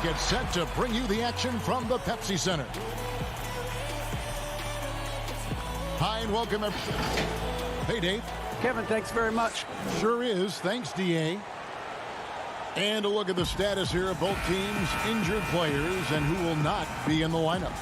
Get set to bring you the action from the Pepsi Center. Hi and welcome. Hey, Dave. Kevin, thanks very much. Sure is. Thanks, DA. And a look at the status here of both teams' injured players and who will not be in the lineup.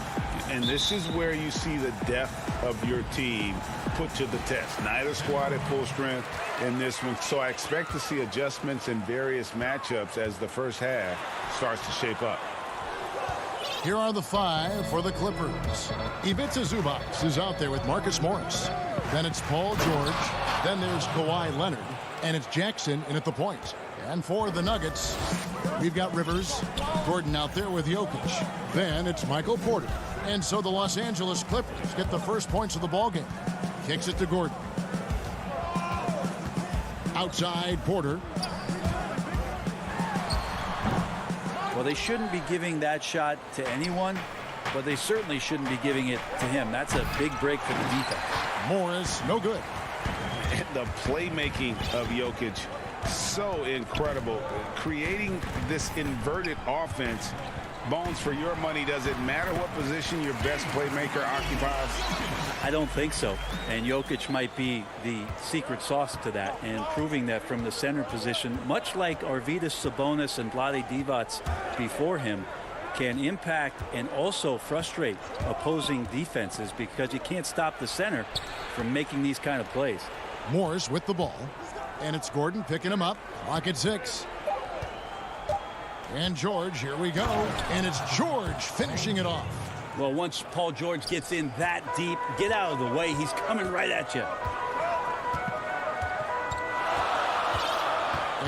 And this is where you see the depth of your team put to the test. Neither squad at full strength in this one. So I expect to see adjustments in various matchups as the first half starts to shape up. Here are the five for the Clippers. Ivica Zubac is out there with Marcus Morris. Then it's Paul George. Then there's Kawhi Leonard. And it's Jackson in at the point. And for the Nuggets, we've got Rivers. Gordon out there with Jokic. Then it's Michael Porter. And so the Los Angeles Clippers get the first points of the ballgame. Kicks it to Gordon. Outside Porter. Well, they shouldn't be giving that shot to anyone, but they certainly shouldn't be giving it to him. That's a big break for the defense. Morris, no good. The playmaking of Jokic, so incredible. Creating this inverted offense. Bones, for your money, does it matter what position your best playmaker occupies? I don't think so. And Jokic might be the secret sauce to that, and proving that from the center position, much like Arvydas Sabonis and Vlade Divac before him, can impact and also frustrate opposing defenses because you can't stop the center from making these kind of plays. Morris with the ball, and it's Gordon picking him up. Clock at 6. And George, here we go. And it's George finishing it off. Well, once Paul George gets in that deep, get out of the way. He's coming right at you.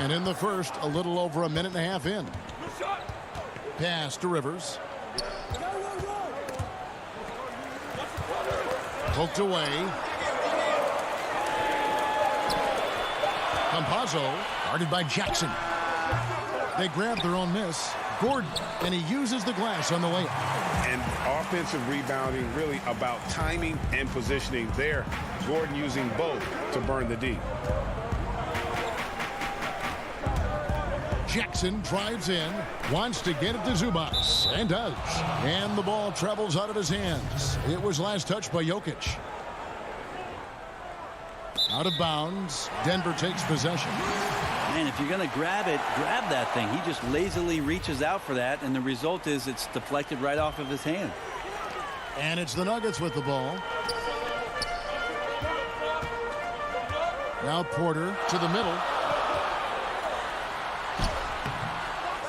And in the first, a little over a minute and a half in. Pass to Rivers. Poked away. Campazzo, guarded by Jackson. They grab their own miss. Gordon, and he uses the glass on the layup. And offensive rebounding really about timing and positioning there. Gordon using both to burn the D. Jackson drives in, wants to get it to Zubac, and does. And the ball travels out of his hands. It was last touched by Jokic. Out of bounds. Denver takes possession. Man, if you're going to grab it, grab that thing. He just lazily reaches out for that, and the result is it's deflected right off of his hand. And it's the Nuggets with the ball. Now Porter to the middle.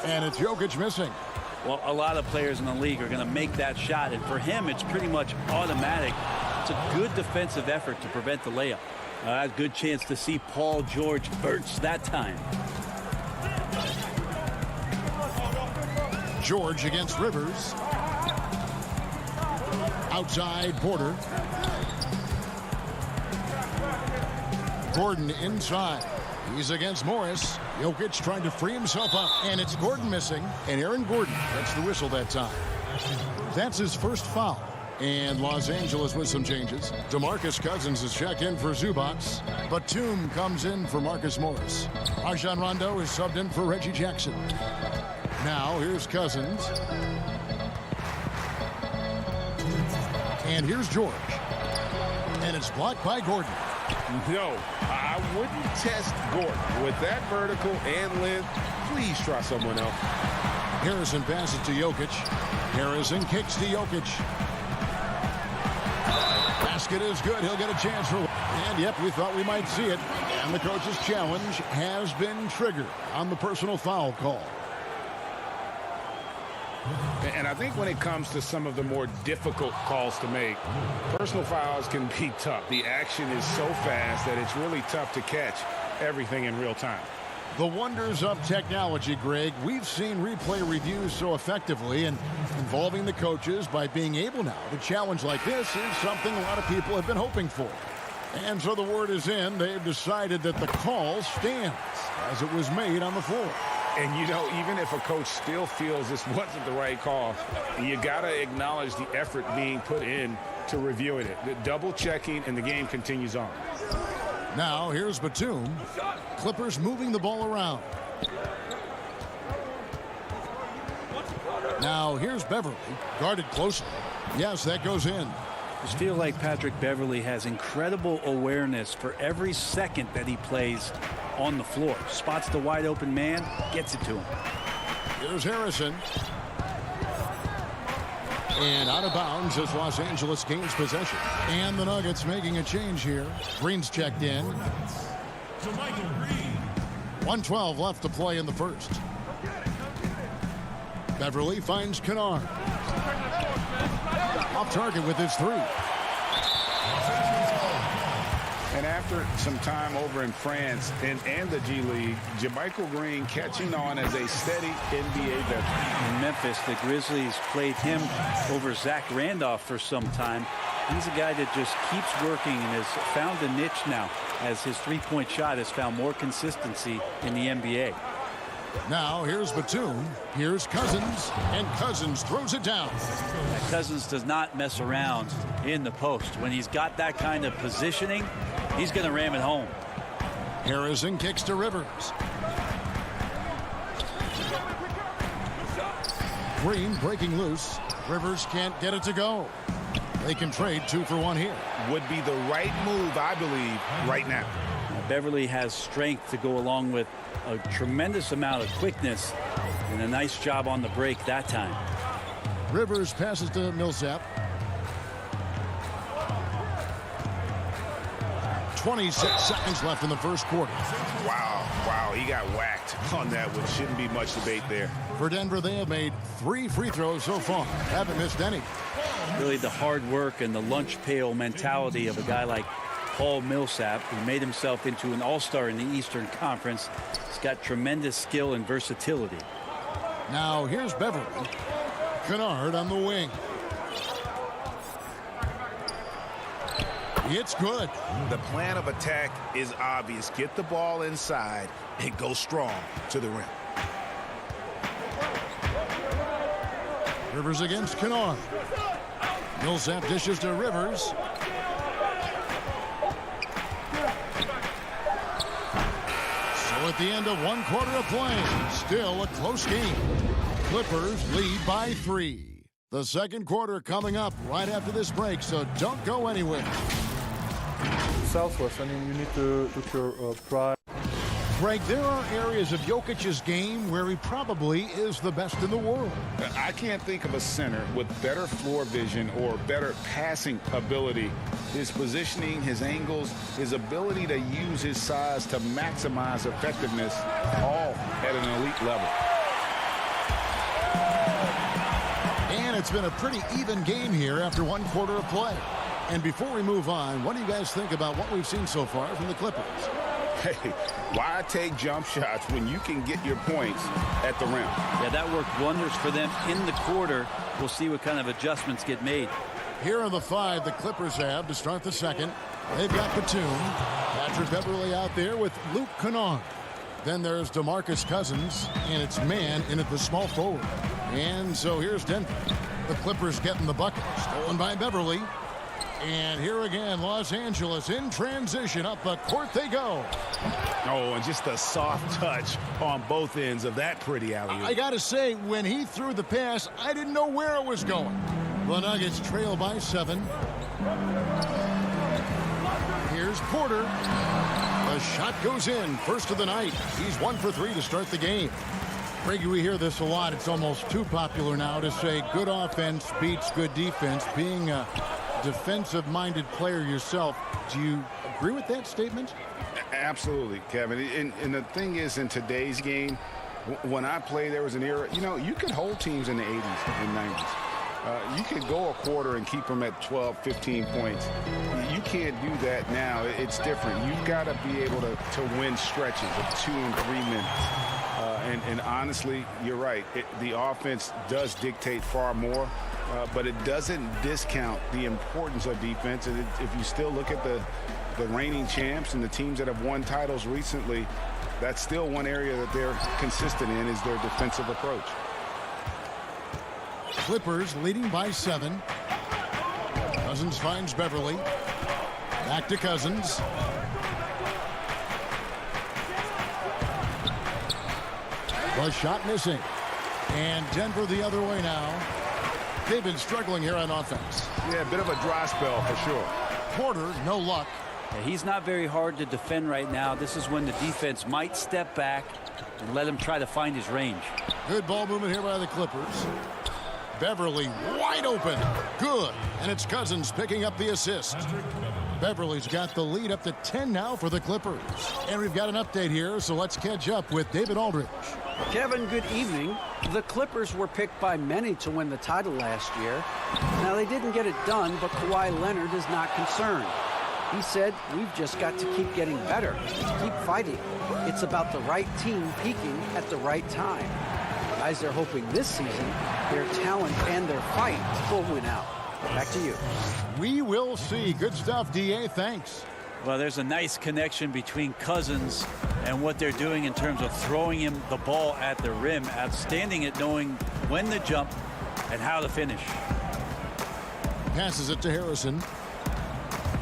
And it's Jokic missing. Well, a lot of players in the league are going to make that shot, and for him, it's pretty much automatic. It's a good defensive effort to prevent the layup. A good chance to see Paul George burst that time. George against Rivers. Outside Porter. Gordon inside. He's against Morris. Jokic trying to free himself up. And it's Gordon missing. And Aaron Gordon gets the whistle that time. That's his first foul. And Los Angeles with some changes. DeMarcus Cousins is checked in for Zubac. Batum comes in for Marcus Morris. Rajon Rondo is subbed in for Reggie Jackson. Now here's Cousins. And here's George. And it's blocked by Gordon. No, I wouldn't test Gordon. With that vertical and length, please try someone else. Harrison passes to Jokic. Harrison kicks to Jokic. Basket is good. He'll get a chance for... And, yep, we thought we might see it. And the coach's challenge has been triggered on the personal foul call. And I think when it comes to some of the more difficult calls to make, personal fouls can be tough. The action is so fast that it's really tough to catch everything in real time. The wonders of technology, Greg. We've seen replay reviews so effectively, and involving the coaches by being able now to challenge like this is something a lot of people have been hoping for. And so the word is in. They've decided that the call stands as it was made on the floor. And, you know, even if a coach still feels this wasn't the right call, you got to acknowledge the effort being put in to reviewing it. The double checking, and the game continues on. Now, here's Batum. Clippers moving the ball around. Now, here's Beverly. Guarded closely. Yes, that goes in. I just feel like Patrick Beverly has incredible awareness for every second that he plays on the floor. Spots the wide open man, gets it to him. Here's Harrison. And out of bounds as Los Angeles gains possession. And the Nuggets making a change here. Green's checked in. 1:12 left to play in the first. Beverly finds Kennard. Off target with his three. And after some time over in France and the G League, JaMychal Green catching on as a steady NBA veteran. In Memphis, the Grizzlies played him over Zach Randolph for some time. He's a guy that just keeps working and has found a niche now as his three-point shot has found more consistency in the NBA. Now here's Batum. Here's Cousins. And Cousins throws it down. Cousins does not mess around in the post. When he's got that kind of positioning, he's going to ram it home. Harrison kicks to Rivers. Green breaking loose. Rivers can't get it to go. They can trade 2 for 1 here. Would be the right move, I believe, right now. Beverly has strength to go along with a tremendous amount of quickness and a nice job on the break that time. Rivers passes to Millsap. 26 seconds left in the first quarter. Wow, he got whacked on that one. Shouldn't be much debate there. For Denver, they have made 3 free throws so far. Haven't missed any. Really the hard work and the lunch pail mentality of a guy like Paul Millsap, who made himself into an all-star in the Eastern Conference. He's got tremendous skill and versatility. Now here's Beverly. Kennard on the wing. It's good. The plan of attack is obvious. Get the ball inside and go strong to the rim. Rivers against Kennard. Millsap dishes to Rivers. At the end of 1 quarter of play, still a close game. Clippers lead by 3. The second quarter coming up right after this break, so don't go anywhere. Selfless. I mean, you need to put your pride. Greg, there are areas of Jokic's game where he probably is the best in the world. I can't think of a center with better floor vision or better passing ability. His positioning, his angles, his ability to use his size to maximize effectiveness, all at an elite level. And it's been a pretty even game here after 1 quarter of play. And before we move on, what do you guys think about what we've seen so far from the Clippers? Hey, why take jump shots when you can get your points at the rim? Yeah, that worked wonders for them in the quarter. We'll see what kind of adjustments get made. Here are the 5 the Clippers have to start the second. They've got Batum. Patrick Beverly out there with Luke Kennard. Then there's DeMarcus Cousins, and it's man in at the small forward. And so here's Denver. The Clippers getting the bucket. Stolen by Beverly. And here again, Los Angeles in transition. Up the court they go. Oh, and just a soft touch on both ends of that pretty alley-oop. I got to say, when he threw the pass, I didn't know where it was going. The Nuggets trail by 7. Here's Porter. The shot goes in. First of the night. He's 1 for 3 to start the game. Greggy, we hear this a lot. It's almost too popular now to say good offense beats good defense. Being a defensive-minded player yourself, do you agree with that statement? Absolutely, Kevin. And the thing is, in today's game, when I played, there was an era, you could hold teams in the 80s and 90s. You could go a quarter and keep them at 12, 15 points. You can't do that now. It's different. You've got to be able to win stretches of 2 and 3 minutes. And honestly, you're right. The offense does dictate far more, but it doesn't discount the importance of defense. And if you still look at the reigning champs and the teams that have won titles recently, that's still one area that they're consistent in, is their defensive approach. Clippers leading by 7. Cousins finds Beverly. Back to Cousins. The shot missing. And Denver the other way now. They've been struggling here on offense. Yeah, a bit of a dry spell for sure. Porter, no luck. Yeah, he's not very hard to defend right now. This is when the defense might step back and let him try to find his range. Good ball movement here by the Clippers. Beverly wide open. Good. And it's Cousins picking up the assist. Beverly's got the lead up to 10 now for the Clippers. And we've got an update here, so let's catch up with David Aldridge. Kevin, good evening. The Clippers were picked by many to win the title last year. Now, they didn't get it done, but Kawhi Leonard is not concerned. He said, we've just got to keep getting better, keep fighting. It's about the right team peaking at the right time. Guys are hoping this season their talent and their fight will win out. Back to you. We will see. Good stuff, D.A. Thanks. Well, there's a nice connection between Cousins and what they're doing in terms of throwing him the ball at the rim. Outstanding at knowing when to jump and how to finish. Passes it to Harrison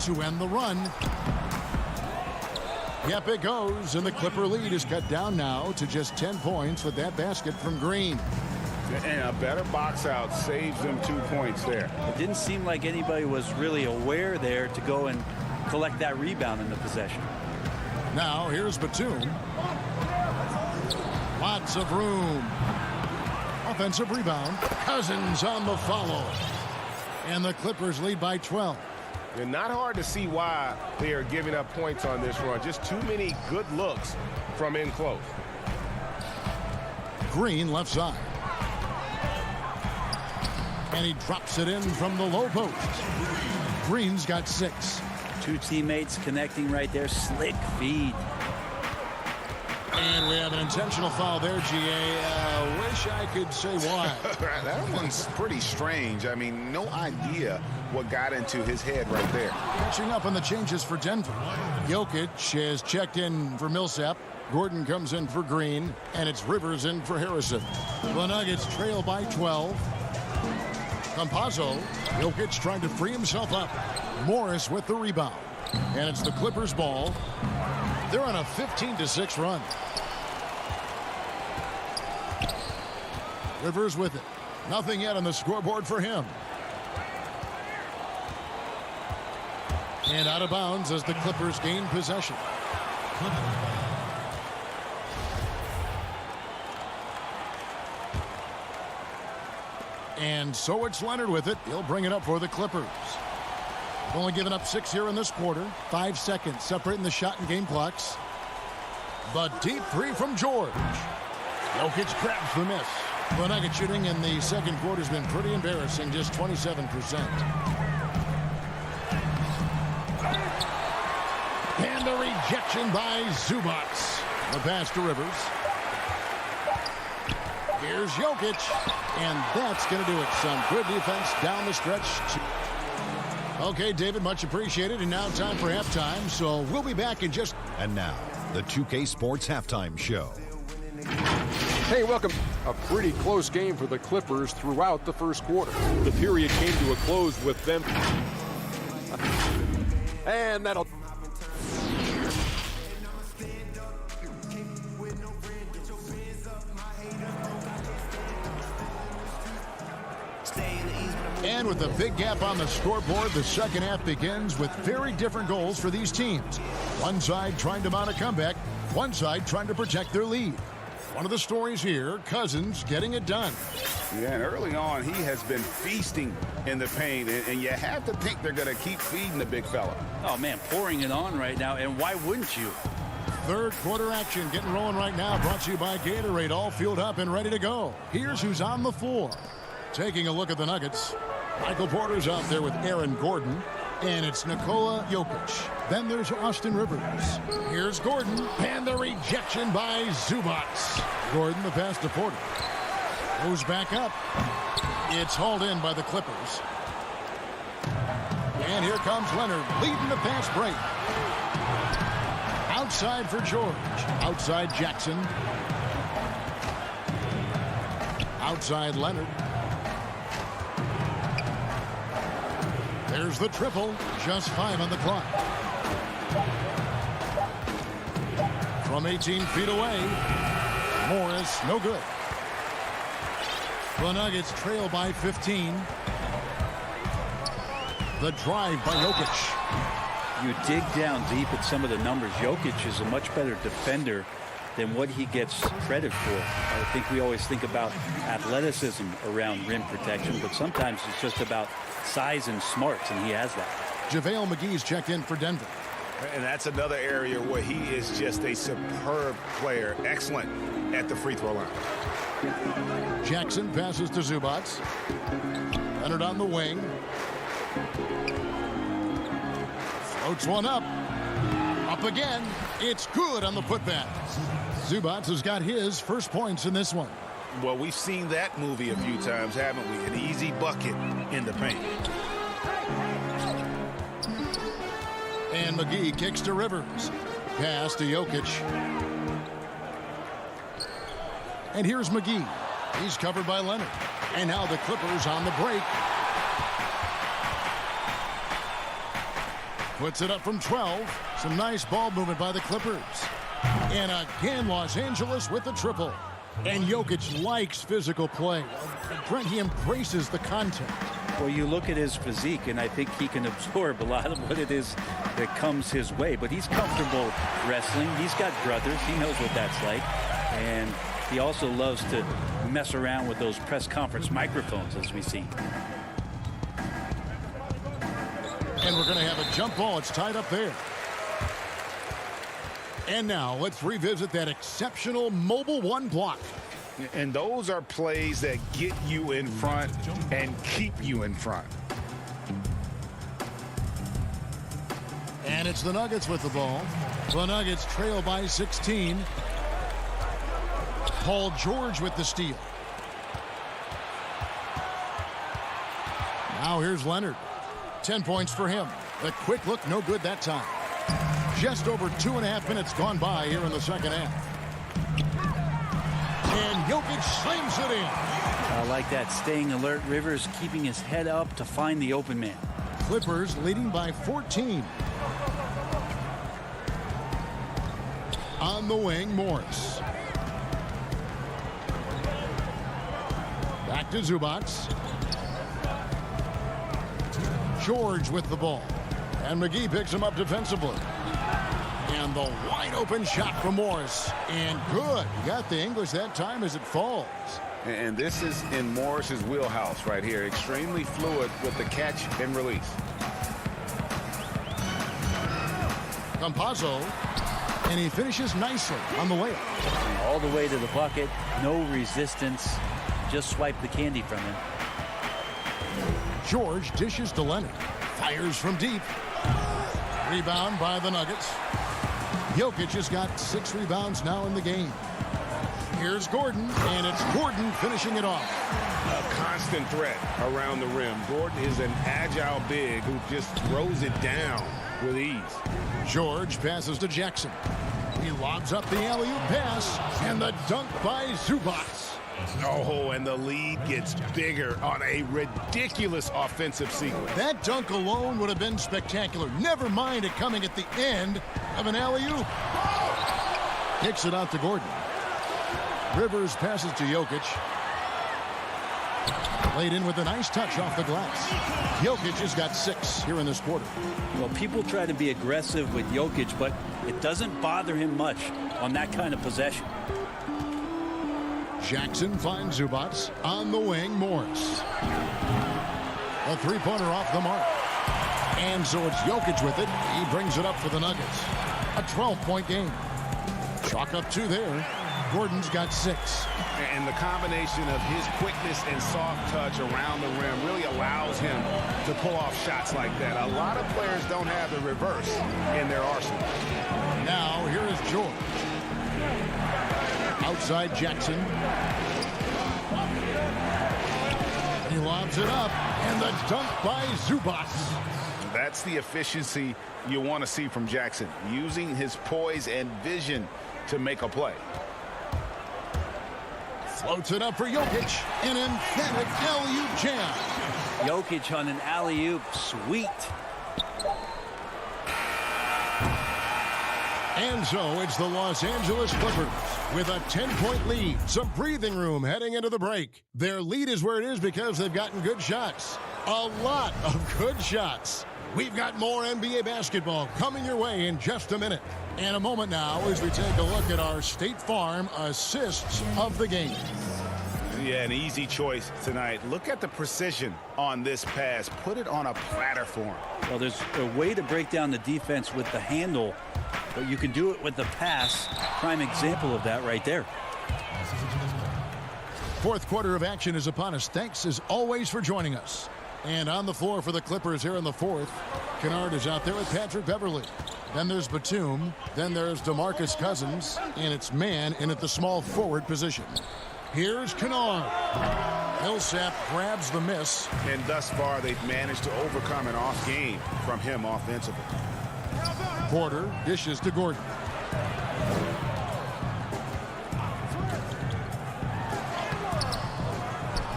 to end the run. Yep, it goes, and the Clipper lead is cut down now to just 10 points with that basket from Green. And a better box out saves them 2 points there. It didn't seem like anybody was really aware there to go and collect that rebound in the possession. Now here's Batum. Lots of room. Offensive rebound. Cousins on the follow. And the Clippers lead by 12. And not hard to see why they are giving up points on this run. Just too many good looks from in close. Green left side. And he drops it in from the low post. Green's got 6. 2 teammates connecting right there. Slick feed. And we have an intentional foul there, G.A. Wish I could say why. That one's pretty strange. I mean, no idea what got into his head right there. Catching up on the changes for Denver. Jokic has checked in for Millsap. Gordon comes in for Green. And it's Rivers in for Harrison. The Nuggets trail by 12. Campazzo. Jokic trying to free himself up. Morris with the rebound. And it's the Clippers' ball. They're on a 15-6 run. Rivers with it. Nothing yet on the scoreboard for him. And out of bounds as the Clippers gain possession. And so it's Leonard with it. He'll bring it up for the Clippers. Only given up 6 here in this quarter. 5 seconds separating the shot and game clocks. The deep 3 from George. Jokic grabs the miss. The Nuggets shooting in the second quarter has been pretty embarrassing, just 27%. And the rejection by Zubac. The pass to Rivers. Here's Jokic. And that's going to do it. Some good defense down the stretch. Okay, David, much appreciated. And now time for halftime. So we'll be back in just... And now, the 2K Sports Halftime Show. Hey, welcome. A pretty close game for the Clippers throughout the first quarter. The period came to a close with them. And that'll... Stay And with a big gap on the scoreboard, the second half begins with very different goals for these teams. One side trying to mount a comeback, one side trying to protect their lead. One of the stories here, Cousins getting it done. Yeah, and early on, he has been feasting in the paint, and you have to think they're going to keep feeding the big fella. Oh, man, pouring it on right now, and why wouldn't you? Third quarter action getting rolling right now, brought to you by Gatorade, all fueled up and ready to go. Here's who's on the floor. Taking a look at the Nuggets, Michael Porter's out there with Aaron Gordon, and it's Nikola Jokic. Then there's Austin Rivers. Here's Gordon, and the rejection by Zubac. Gordon, the pass to Porter. Goes back up. It's hauled in by the Clippers. And here comes Leonard, leading the fast break. Outside for George. Outside Jackson. Outside Leonard. There's the triple. Just 5 on the clock. From 18 feet away. Morris, no good. The Nuggets trail by 15. The drive by Jokic. You dig down deep at some of the numbers. Jokic is a much better defender than what he gets credit for. I think we always think about athleticism around rim protection, but sometimes it's just about size and smarts, and he has that. JaVale McGee's checked in for Denver. And that's another area where he is just a superb player. Excellent at the free throw line. Jackson passes to Zubac. Leonard on the wing. Floats one up. Up again. It's good on the putback. Zubac has got his first points in this one. Well, we've seen that movie a few times, haven't we? An easy bucket in the paint. And McGee kicks to Rivers. Pass to Jokic. And here's McGee. He's covered by Leonard. And now the Clippers on the break. Puts it up from 12. Some nice ball movement by the Clippers. And again, Los Angeles with the triple. And Jokic likes physical play. Brent, he embraces the contact. Well, you look at his physique, and I think he can absorb a lot of what it is that comes his way. But he's comfortable wrestling. He's got brothers. He knows what that's like. And he also loves to mess around with those press conference microphones, as we see. And we're going to have a jump ball. It's tied up there. And now let's revisit that exceptional mobile one block. And those are plays that get you in front and keep you in front. And it's the Nuggets with the ball. The Nuggets trail by 16. Paul George with the steal. Now here's Leonard. 10 points for him. The quick look, no good that time. Just over 2.5 minutes gone by here in the second half. And Jokic slings it in. I like that. Staying alert. Rivers keeping his head up to find the open man. Clippers leading by 14. On the wing, Morris. Back to Zubac. George with the ball. And McGee picks him up defensively. And the wide open shot from Morris. And good. He got the English that time as it falls. And this is in Morris's wheelhouse right here. Extremely fluid with the catch and release. Campazzo. And he finishes nicely on the layup. All the way to the bucket. No resistance. Just swipe the candy from him. George dishes to Leonard. Fires from deep. Rebound by the Nuggets. Jokic has got 6 rebounds now in the game. Here's Gordon, and it's Gordon finishing it off. A constant threat around the rim. Gordon is an agile big who just throws it down with ease. George passes to Jackson. He lobs up the alley-oop pass, and the dunk by Zubac. Oh, and the lead gets bigger on a ridiculous offensive sequence. That dunk alone would have been spectacular. Never mind it coming at the end of an alley-oop. Kicks it out to Gordon. Rivers passes to Jokic. Laid in with a nice touch off the glass. Jokic has got 6 here in this quarter. Well, people try to be aggressive with Jokic, but it doesn't bother him much on that kind of possession. Jackson finds Zubats. On the wing, Morris. A three-pointer off the mark. And so it's Jokic with it. He brings it up for the Nuggets. A 12-point game. Chalk up 2 there. Gordon's got 6. And the combination of his quickness and soft touch around the rim really allows him to pull off shots like that. A lot of players don't have the reverse in their arsenal. Now, here is George. Outside Jackson. He lobs it up. And the dunk by Zubats. That's the efficiency you want to see from Jackson, using his poise and vision to make a play. Floats it up for Jokic. An emphatic alley-oop jam. Jokic on an alley-oop. Sweet. And so it's the Los Angeles Clippers with a 10-point lead. Some breathing room heading into the break. Their lead is where it is because they've gotten good shots. A lot of good shots. We've got more NBA basketball coming your way in just a minute. And a moment now as we take a look at our State Farm assists of the game. Yeah, an easy choice tonight. Look at the precision on this pass. Put it on a platter for him. Well, there's a way to break down the defense with the handle, but you can do it with the pass. Prime example of that right there. Fourth quarter of action is upon us. Thanks as always for joining us. And on the floor for the Clippers here in the fourth, Kennard is out there with Patrick Beverley. Then there's Batum. Then there's DeMarcus Cousins. And it's man in at the small forward position. Here's Kennard. Millsap grabs the miss. And thus far, they've managed to overcome an off game from him offensively. Porter dishes to Gordon.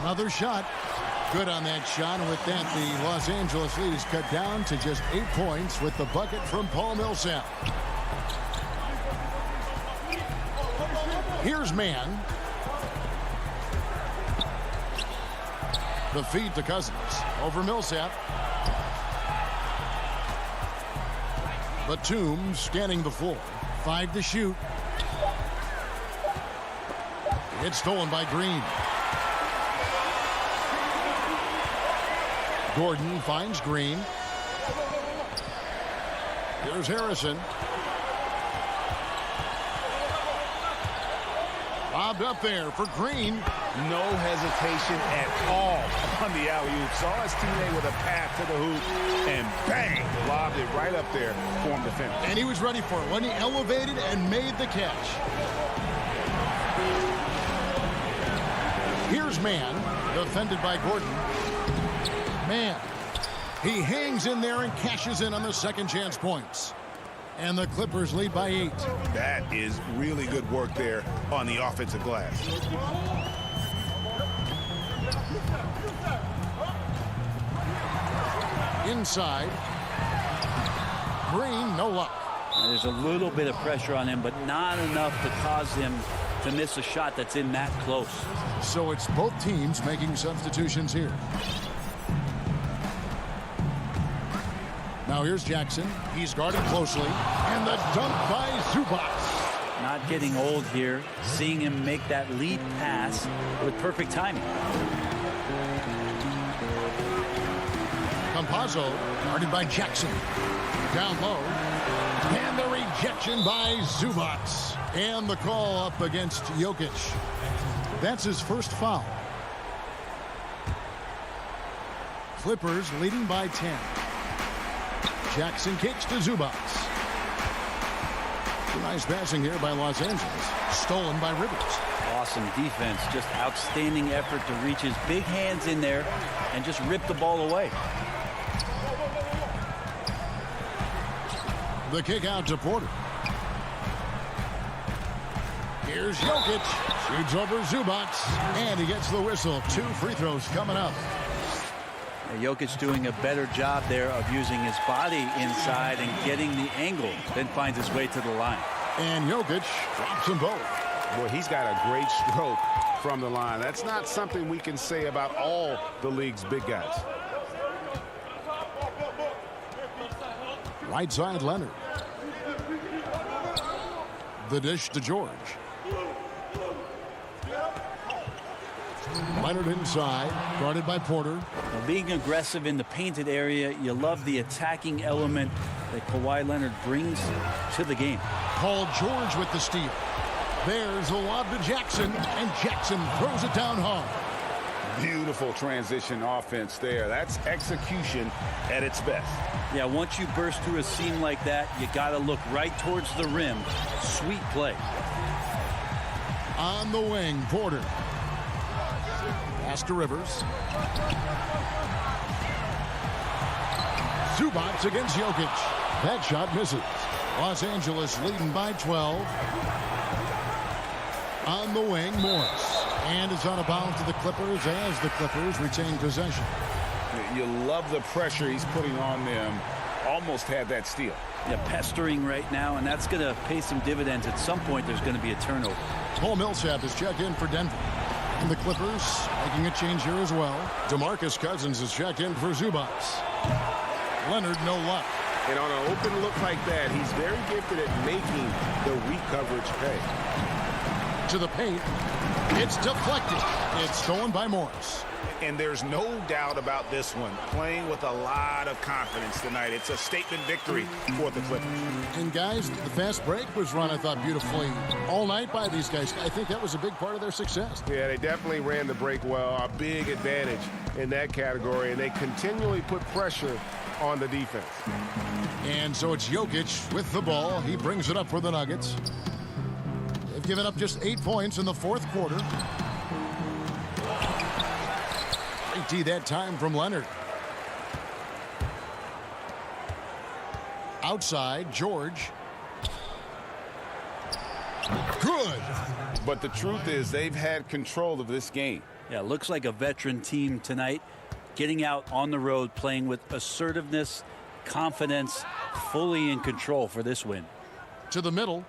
Another shot. Good on that shot, and with that, the Los Angeles lead is cut down to just 8 points with the bucket from Paul Millsap. Here's man. The feed to Cousins. Over Millsap. Batum scanning the floor. 5 to shoot. It's stolen by Green. Gordon finds Green. Here's Harrison. Bobbed up there for Green. No hesitation at all on the alley-oop. Saw his teammate with a path to the hoop, and bang, lobbed it right up there for him to finish. And he was ready for it when he elevated and made the catch. Here's man, defended by Gordon. Man, he hangs in there and cashes in on the second chance points. And the Clippers lead by 8. That is really good work there on the offensive glass. Inside. Green, no luck. There's a little bit of pressure on him, but not enough to cause him to miss a shot that's in that close. So it's both teams making substitutions here. Now here's Jackson. He's guarded closely. And the dunk by Zubats. Not getting old here. Seeing him make that lead pass with perfect timing. Campazzo guarded by Jackson. Down low. And the rejection by Zubats. And the call up against Jokic. That's his first foul. Clippers leading by 10. Jackson kicks to Zubats. Nice passing here by Los Angeles. Stolen by Rivers. Awesome defense. Just outstanding effort to reach his big hands in there and just rip the ball away. The kick out to Porter. Here's Jokic. Shoots over Zubats. And he gets the whistle. 2 free throws coming up. Jokic doing a better job there of using his body inside and getting the angle, then finds his way to the line. And Jokic drops them both. Well, he's got a great stroke from the line. That's not something we can say about all the league's big guys. Right side, Leonard. The dish to George. Leonard inside, guarded by Porter. Well, being aggressive in the painted area, you love the attacking element that Kawhi Leonard brings to the game. Paul George with the steal. There's a lob to Jackson, and Jackson throws it down hard. Beautiful transition offense there. That's execution at its best. Yeah, once you burst through a seam like that, you got to look right towards the rim. Sweet play. On the wing, Porter. Pass to Rivers. Zubac against Jokic. That shot misses. Los Angeles leading by 12. On the wing, Morris. And it's out of bounds to the Clippers as the Clippers retain possession. You love the pressure he's putting on them. Almost had that steal. Yeah, pestering right now, and that's going to pay some dividends. At some point, there's going to be a turnover. Paul Millsap is checked in for Denver. And the Clippers making a change here as well. DeMarcus Cousins is checked in for Zubac. Leonard, no luck. And on an open look like that, he's very gifted at making the weak coverage pay. To the paint. It's deflected. It's stolen by Morris. And there's no doubt about this one. Playing with a lot of confidence tonight. It's a statement victory for the Clippers. And guys, the fast break was run, I thought, beautifully all night by these guys. I think that was a big part of their success. Yeah, they definitely ran the break well. A big advantage in that category. And they continually put pressure on the defense. And so it's Jokic with the ball. He brings it up for the Nuggets. They've given up just 8 points in the fourth quarter. 80 that time from Leonard. Outside, George. Good. But the truth is they've had control of this game. Yeah, looks like a veteran team tonight. Getting out on the road, playing with assertiveness, confidence, fully in control for this win. To the middle.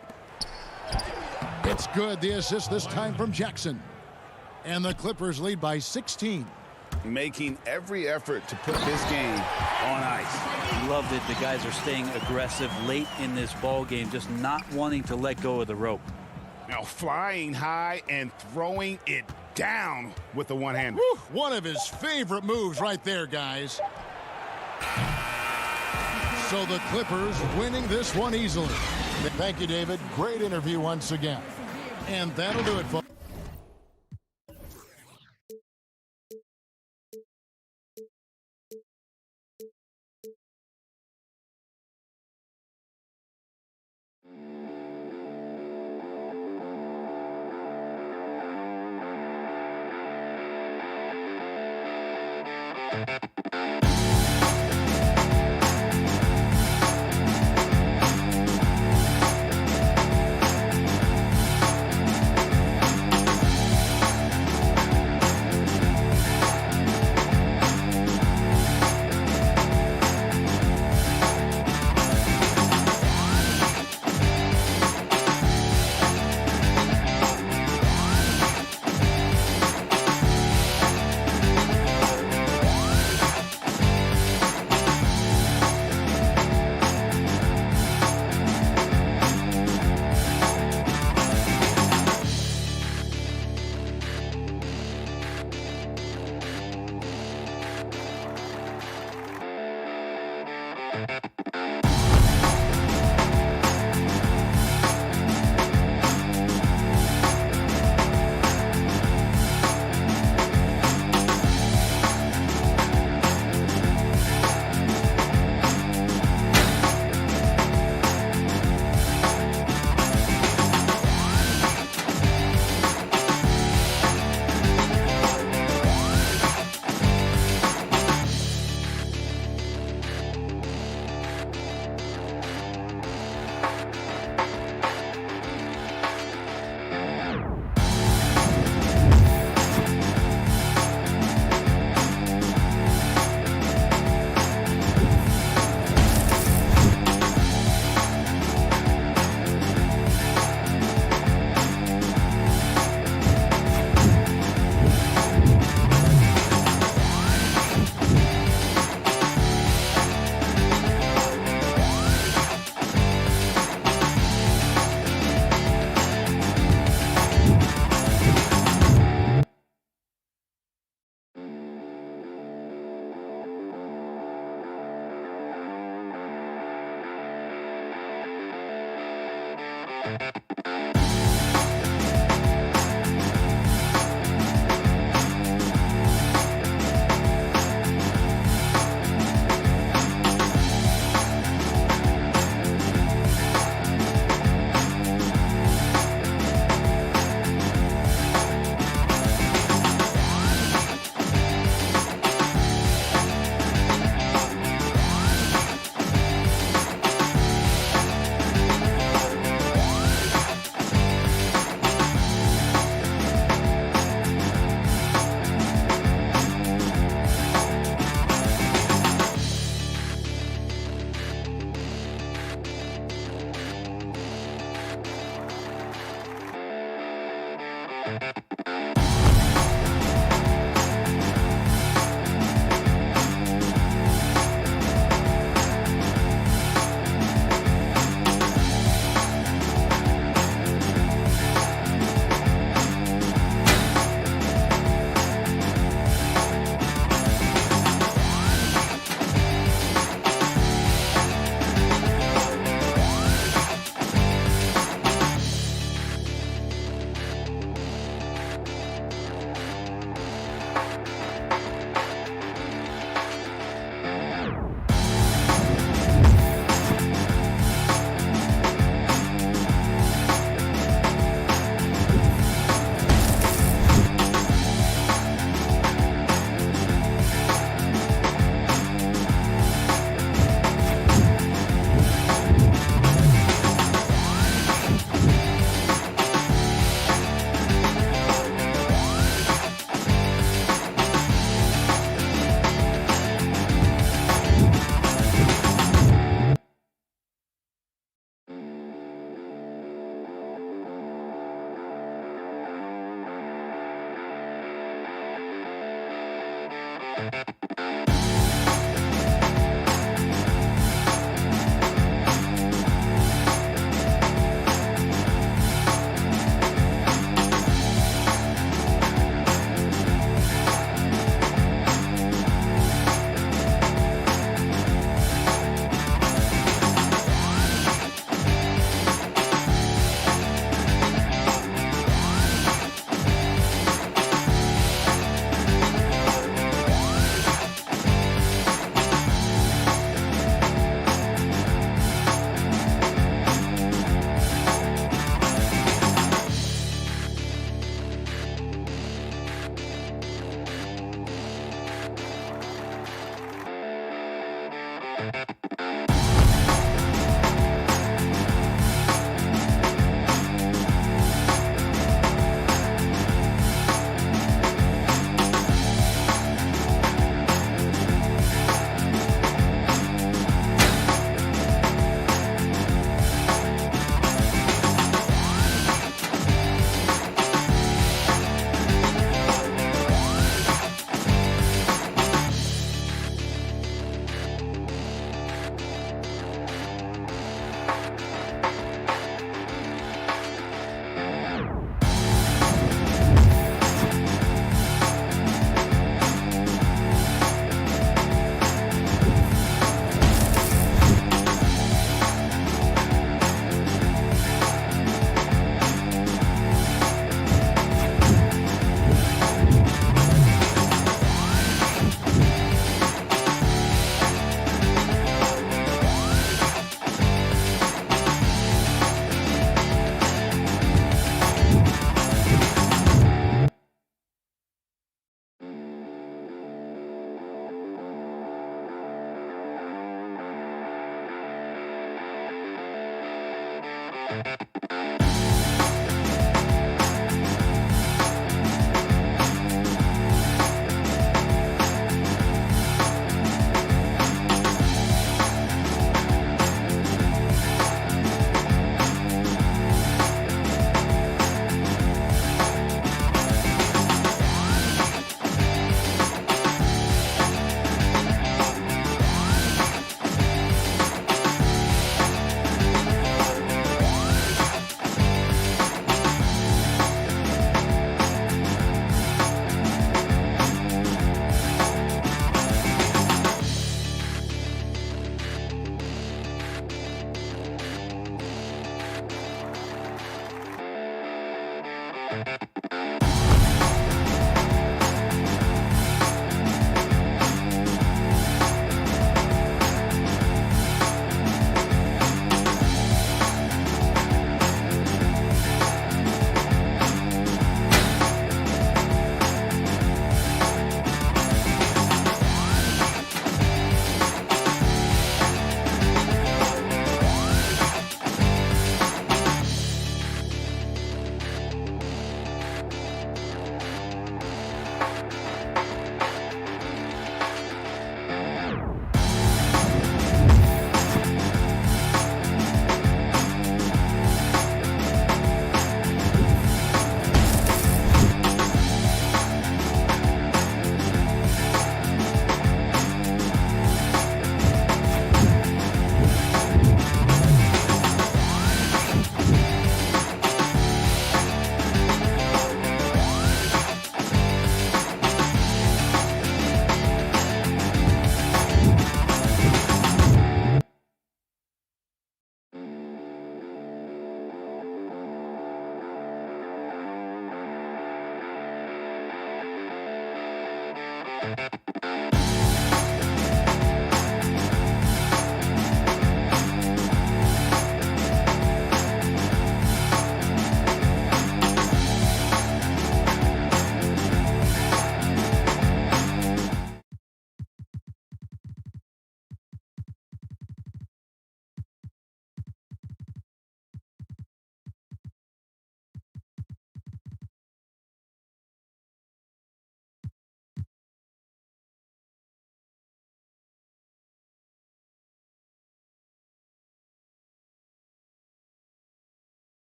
It's good. The assist this time from Jackson. And the Clippers lead by 16. Making every effort to put this game on ice. Love that the guys are staying aggressive late in this ball game, just not wanting to let go of the rope. Now flying high and throwing it down with the one-hander. One of his favorite moves right there, guys. So the Clippers winning this one easily. Thank you, David. Great interview once again. And that'll do it, folks.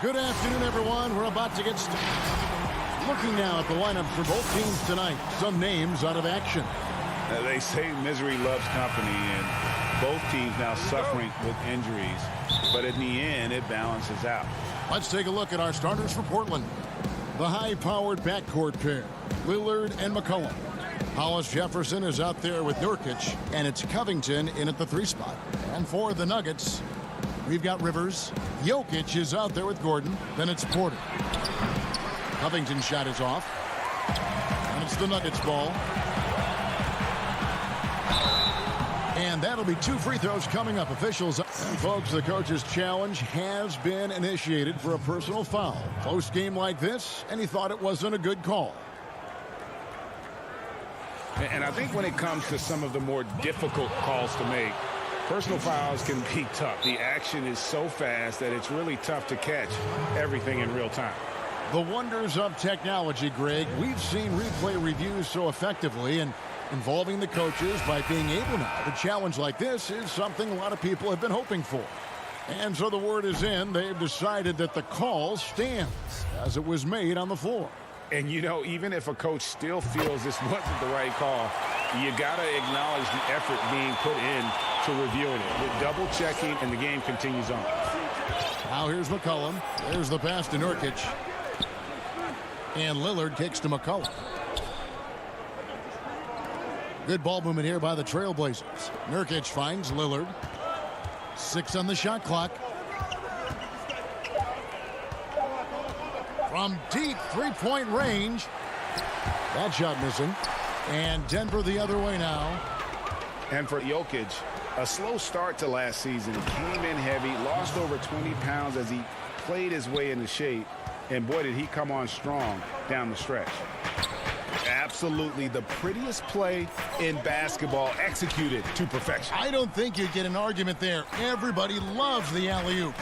Good afternoon, everyone. We're about to get started. Looking now at the lineup for both teams tonight. Some names out of action. They say misery loves company, and both teams now suffering with injuries. But in the end, it balances out. Let's take a look at our starters for Portland. The high-powered backcourt pair, Lillard and McCollum. Hollis Jefferson is out there with Nurkic, and it's Covington in at the 3 spot. And for the Nuggets, we've got Rivers. Jokic is out there with Gordon. Then it's Porter. Covington's shot is off. And it's the Nuggets ball. And that'll be 2 free throws coming up. Officials. And folks, the coach's challenge has been initiated for a personal foul. Close game like this, and he thought it wasn't a good call. And I think when it comes to some of the more difficult calls to make, personal fouls can be tough. The action is so fast that it's really tough to catch everything in real time. The wonders of technology, Greg. We've seen replay reviews so effectively, and involving the coaches by being able now to challenge like this is something a lot of people have been hoping for. And so the word is in. They've decided that the call stands as it was made on the floor. And, you know, even if a coach still feels this wasn't the right call, you got to acknowledge the effort being put in to reviewing it. With double checking, and the game continues on. Now here's McCollum. There's the pass to Nurkic. And Lillard kicks to McCollum. Good ball movement here by the Trailblazers. Nurkic finds Lillard. 6 on the shot clock. From deep three-point range. That shot missing. And Denver the other way now. And for Jokic, a slow start to last season. Came in heavy, lost over 20 pounds as he played his way into shape. And boy, did he come on strong down the stretch. Absolutely the prettiest play in basketball, executed to perfection. I don't think you get an argument there. Everybody loves the alley-oop.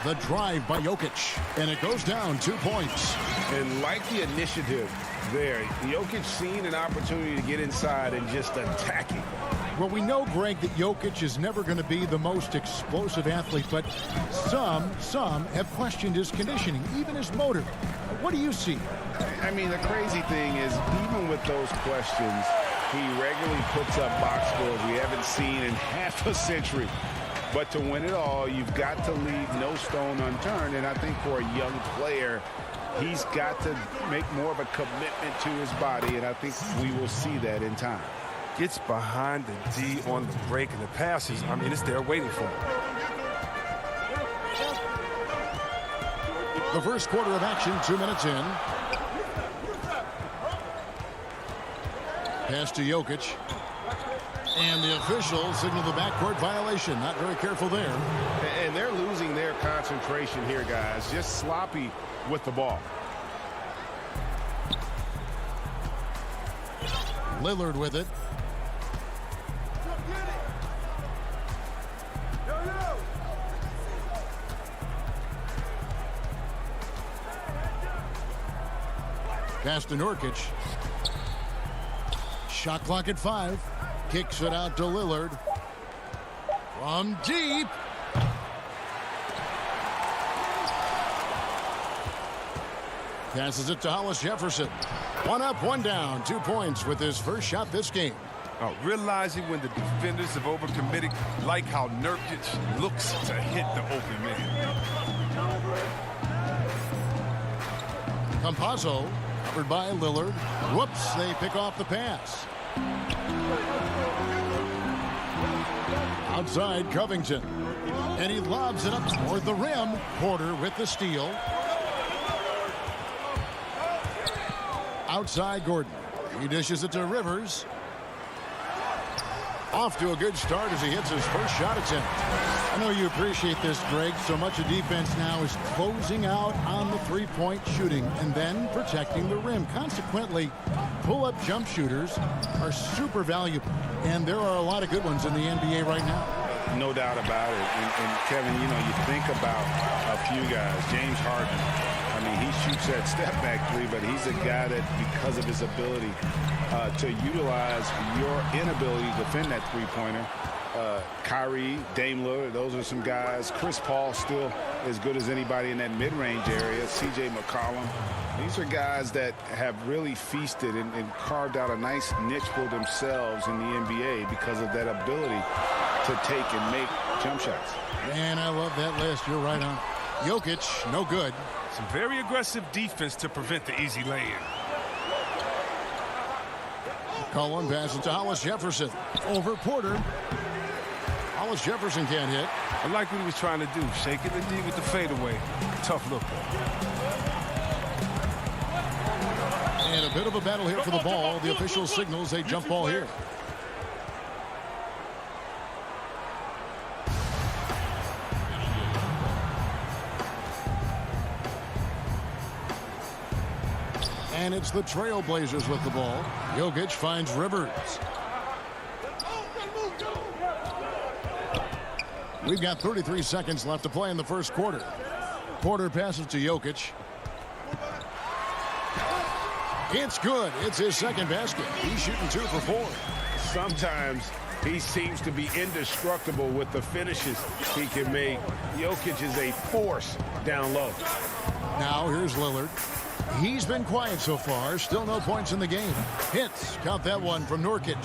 The drive by Jokic. And it goes down 2 points. And like the initiative there, Jokic seen an opportunity to get inside and just attack it. Well, we know, Greg, that Jokic is never going to be the most explosive athlete, but some have questioned his conditioning, even his motor. What do you see? I mean, the crazy thing is, even with those questions, he regularly puts up box scores we haven't seen in half a century. But to win it all, you've got to leave no stone unturned, and I think for a young player, he's got to make more of a commitment to his body, and I think we will see that in time. Gets behind the D on the break, and the passes, I mean, it's there waiting for him. The first quarter of action, 2 minutes in. Pass to Jokic. And the officials signal the backcourt violation. Not very careful there. And they're losing their concentration here, guys. Just sloppy with the ball. Lillard with it. Pass to Nurkic. Shot clock at 5. Kicks it out to Lillard. From deep. Passes it to Hollis Jefferson. 1 up, 1 down. 2 points with his first shot this game. Realizing when the defenders have overcommitted, like how Nurkic looks to hit the open man. Campazzo covered by Lillard. Whoops, they pick off the pass. Outside Covington. And he lobs it up toward the rim. Porter with the steal. Outside Gordon. He dishes it to Rivers. Off to a good start as he hits his first shot attempt. I know you appreciate this, Greg. So much of defense now is closing out on the three-point shooting and then protecting the rim. Consequently, pull-up jump shooters are super valuable. And there are a lot of good ones in the NBA right now. No doubt about it. And Kevin, you know, you think about a few guys. James Harden. I mean, he shoots that step-back three, but he's a guy that, because of his ability to utilize your inability to defend that three-pointer, Kyrie, Dame Lillard, those are some guys. Chris Paul still as good as anybody in that mid-range area. C.J. McCollum. These are guys that have really feasted and carved out a nice niche for themselves in the NBA because of that ability to take and make jump shots. Man, I love that list. You're right on. Jokic, no good. Some very aggressive defense to prevent the easy lay-in. Cullen passes to Hollis Jefferson. Over Porter. Hollis Jefferson can't hit. I like what he was trying to do. Shaking the D with the fadeaway. Tough look, though. And a bit of a battle here for the ball. The official signals a jump ball here. And it's the Trailblazers with the ball. Jokic finds Rivers. We've got 33 seconds left to play in the first quarter. Porter passes to Jokic. It's good. It's his second basket. He's shooting 2 for 4. Sometimes he seems to be indestructible with the finishes he can make. Jokic is a force down low. Now here's Lillard. He's been quiet so far. Still no points in the game. Hits. Count that one from Nurkic.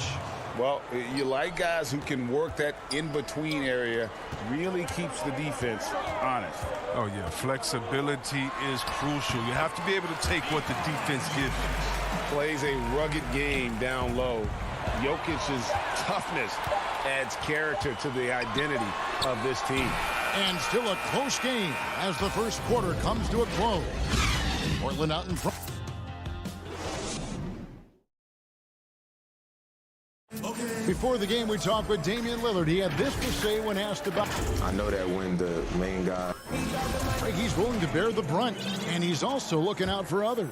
Well, you like guys who can work that in-between area. Really keeps the defense honest. Oh, yeah. Flexibility is crucial. You have to be able to take what the defense gives you. Plays a rugged game down low. Jokic's toughness adds character to the identity of this team. And still a close game as the first quarter comes to a close. Portland out in front. Before the game, we talked with Damian Lillard. He had this to say when asked about. I know that when the main guy. He's willing to bear the brunt, and he's also looking out for others.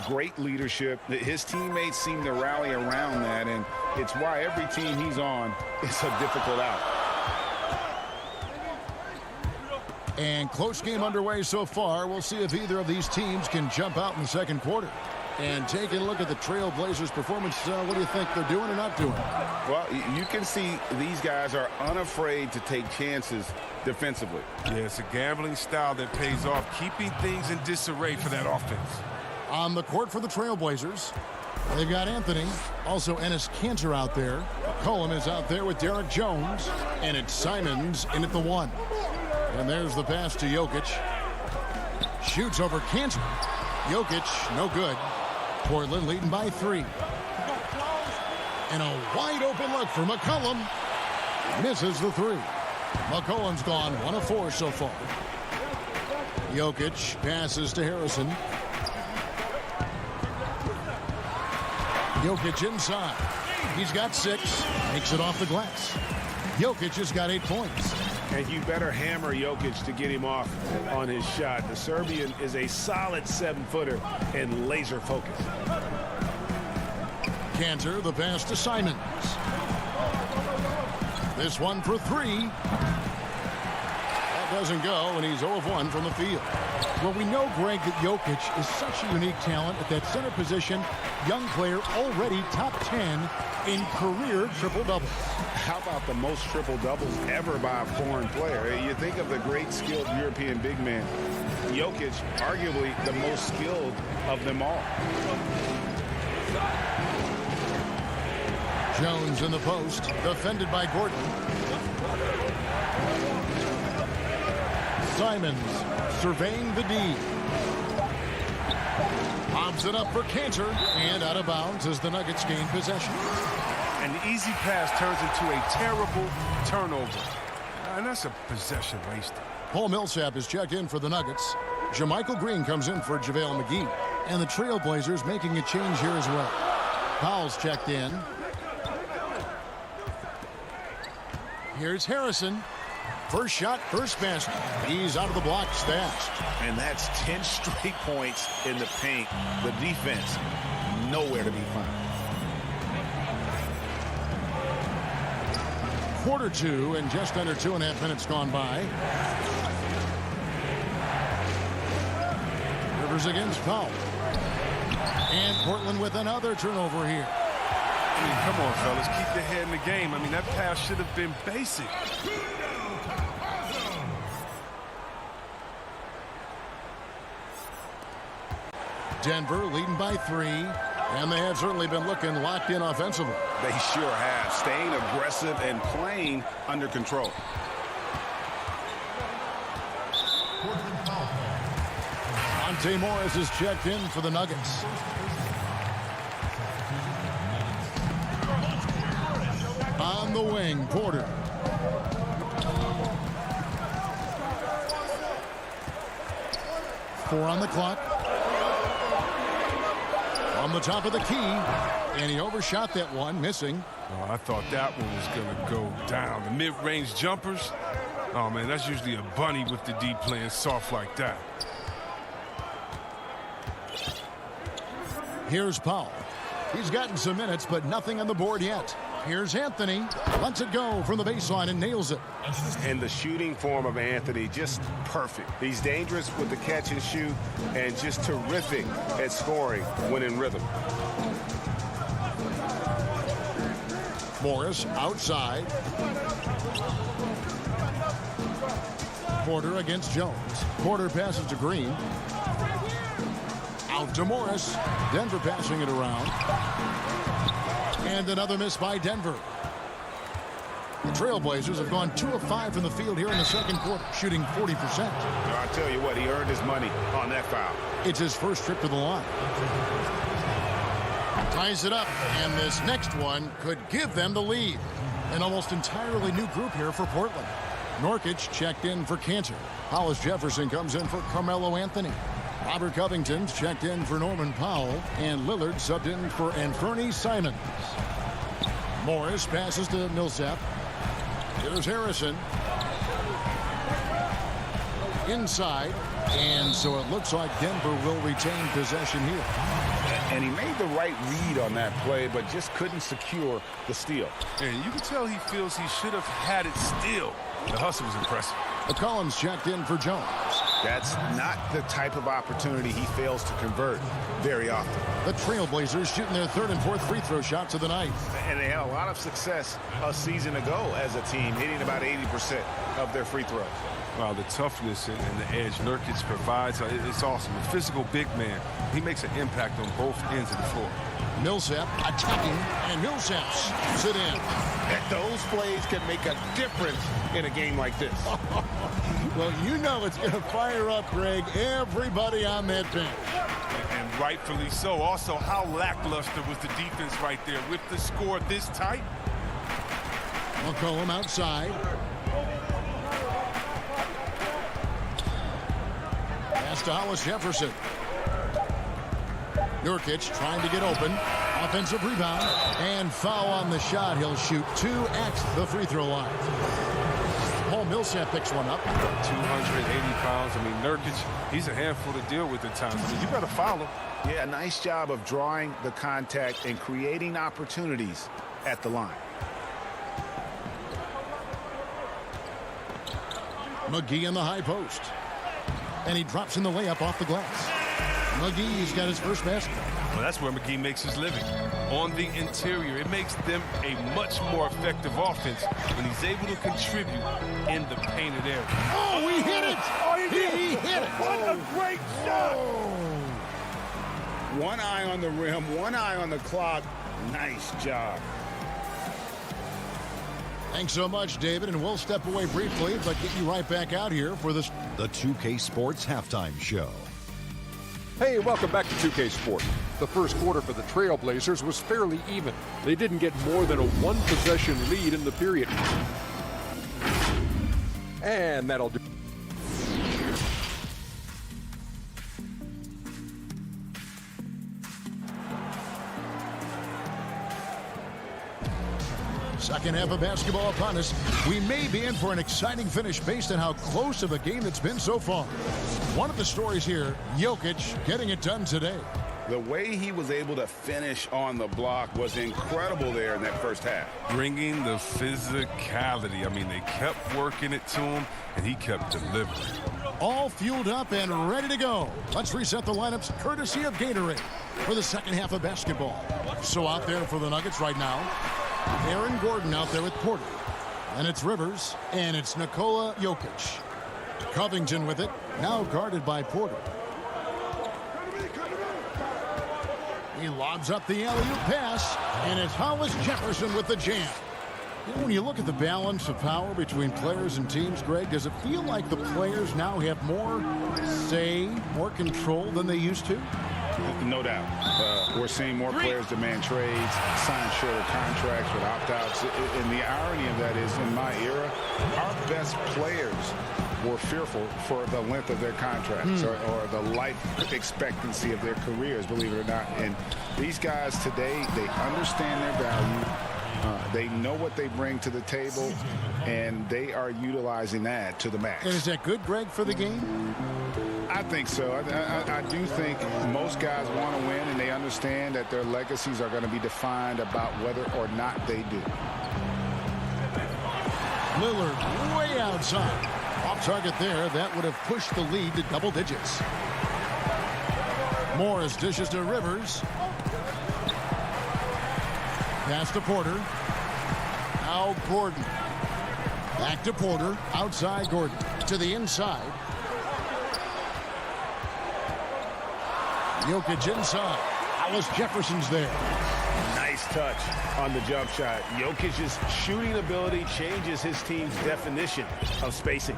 Great leadership. His teammates seem to rally around that, and it's why every team he's on is a difficult out. And close game underway so far. We'll see if either of these teams can jump out in the second quarter. And taking a look at the Trailblazers' performance, what do you think they're doing or not doing? Well, you can see these guys are unafraid to take chances defensively. Yeah, it's a gambling style that pays off, keeping things in disarray for that offense. On the court for the Trailblazers, they've got Anthony, also Enes Kanter out there. Colum is out there with Derek Jones, and it's Simons in at the 1. And there's the pass to Jokic. Shoots over Kanter. Jokic, no good. Portland leading by 3. And a wide open look for McCollum. Misses the 3. McCollum's gone 1 of 4 so far. Jokic passes to Harrison. Jokic inside. He's got 6. Makes it off the glass. Jokic has got 8 points. And you better hammer Jokic to get him off on his shot. The Serbian is a solid 7-footer and laser focused. Kanter, the pass to Simons. This one for 3. That doesn't go, and he's 0 of 1 from the field. Well, we know, Greg, that Jokic is such a unique talent at that center position. Young player, already top 10 in career triple-doubles. How about the most triple-doubles ever by a foreign player? You think of the great skilled European big man. Jokic, arguably the most skilled of them all. Jones in the post, defended by Gordon. Simons surveying the D. Lobs it up for Kanter, and out of bounds as the Nuggets gain possession. An easy pass turns into a terrible turnover. And that's a possession wasted. Paul Millsap is checked in for the Nuggets. JaMychal Green comes in for JaVale McGee. And the Trailblazers making a change here as well. Powell's checked in. Here's Harrison. First shot, first basket. He's out of the block, stashed. And that's 10 straight points in the paint. The defense, nowhere to be found. Quarter 2 and just under 2.5 minutes gone by. Rivers against Powell. And Portland with another turnover here. I mean, come on, fellas. Keep your head in the game. I mean, that pass should have been basic. Denver leading by 3. And they have certainly been looking locked in offensively. They sure have. Staying aggressive and playing under control. Monte Morris is checked in for the Nuggets. On the wing, Porter. Four on the clock. On the top of the key, and he overshot that one, missing. Oh, I thought that one was going to go down. The mid-range jumpers, oh, man, that's usually a bunny with the D playing soft like that. Here's Powell. He's gotten some minutes, but nothing on the board yet. Here's Anthony. Lets it go from the baseline and nails it. And the shooting form of Anthony, just perfect. He's dangerous with the catch and shoot and just terrific at scoring when in rhythm. Morris outside. Porter against Jones. Porter passes to Green. Out to Morris. Denver passing it around. And another miss by Denver. The Trailblazers have gone 2 of 5 from the field here in the second quarter, shooting 40%. I'll tell you what, he earned his money on that foul. It's his first trip to the line. Ties it up, and this next one could give them the lead. An almost entirely new group here for Portland. Nurkic checked in for Cantor. Hollis Jefferson comes in for Carmelo Anthony. Robert Covington's checked in for Norman Powell, and Lillard subbed in for Anthony Simons. Morris passes to Millsap. Here's Harrison. Inside, and so it looks like Denver will retain possession here. And he made the right read on that play, but just couldn't secure the steal. And you can tell he feels he should have had it still. The hustle was impressive. McCollum's checked in for Jones. That's not the type of opportunity he fails to convert very often. The Trailblazers shooting their third and fourth free throw shots of the night. And they had a lot of success a season ago as a team, hitting about 80% of their free throws. Wow, the toughness and the edge Nurkic provides, it's awesome. A physical big man. He makes an impact on both ends of the floor. Millsap attacking, and Millsap shoots it in. Those plays can make a difference in a game like this. Well, you know it's going to fire up, Greg, everybody on that bench. And rightfully so. Also, how lackluster was the defense right there with the score this tight? McCollum outside. Pass to Hollis Jefferson. Nurkic trying to get open. Offensive rebound and foul on the shot. He'll shoot 2 at the free throw line. Paul Millsap picks one up. 280 pounds. I mean, Nurkic, he's a handful to deal with at times. I mean, you better follow. Yeah, nice job of drawing the contact and creating opportunities at the line. McGee in the high post. And he drops in the layup off the glass. McGee's got his first basket. Well, that's where McGee makes his living. On the interior, it makes them a much more effective offense when he's able to contribute in the painted area. Oh, he hit it! He hit it! What a great shot! One eye on the rim, one eye on the clock. Nice job. Thanks so much, David, and we'll step away briefly, but get you right back out here for this. The 2K Sports Halftime Show. Hey, welcome back to 2K Sport. The first quarter for the Trailblazers was fairly even. They didn't get more than a one-possession lead in the period. And that'll do. Second half of basketball upon us. We may be in for an exciting finish based on how close of a game it's been so far. One of the stories here, Jokic getting it done today. The way he was able to finish on the block was incredible there in that first half. Bringing the physicality. I mean, they kept working it to him, and he kept delivering. All fueled up and ready to go. Let's reset the lineups courtesy of Gatorade for the second half of basketball. So out there for the Nuggets right now, Aaron Gordon out there with Porter. And it's Rivers, and it's Nikola Jokic. Covington with it, now guarded by Porter. He lobs up the alley-oop pass, and it's Hollis Jefferson with the jam. You know, when you look at the balance of power between players and teams, Greg, does it feel like the players now have more say, more control than they used to? No doubt. We're seeing more players demand trades, sign shorter contracts with opt-outs. And the irony of that is, in my era, our best players were fearful for the length of their contracts or the life expectancy of their careers, believe it or not. And these guys today, they understand their value. They know what they bring to the table, and they are utilizing that to the max. And is that good, Greg, for the game? I think so. I do think most guys want to win, and they understand that their legacies are going to be defined about whether or not they do. Lillard way outside. Off target there. That would have pushed the lead to double digits. Morris dishes to Rivers. Pass to Porter. Now Gordon. Back to Porter. Outside Gordon. To the inside. Jokic inside. Alice Jefferson's there. Nice touch on the jump shot. Jokic's shooting ability changes his team's definition of spacing.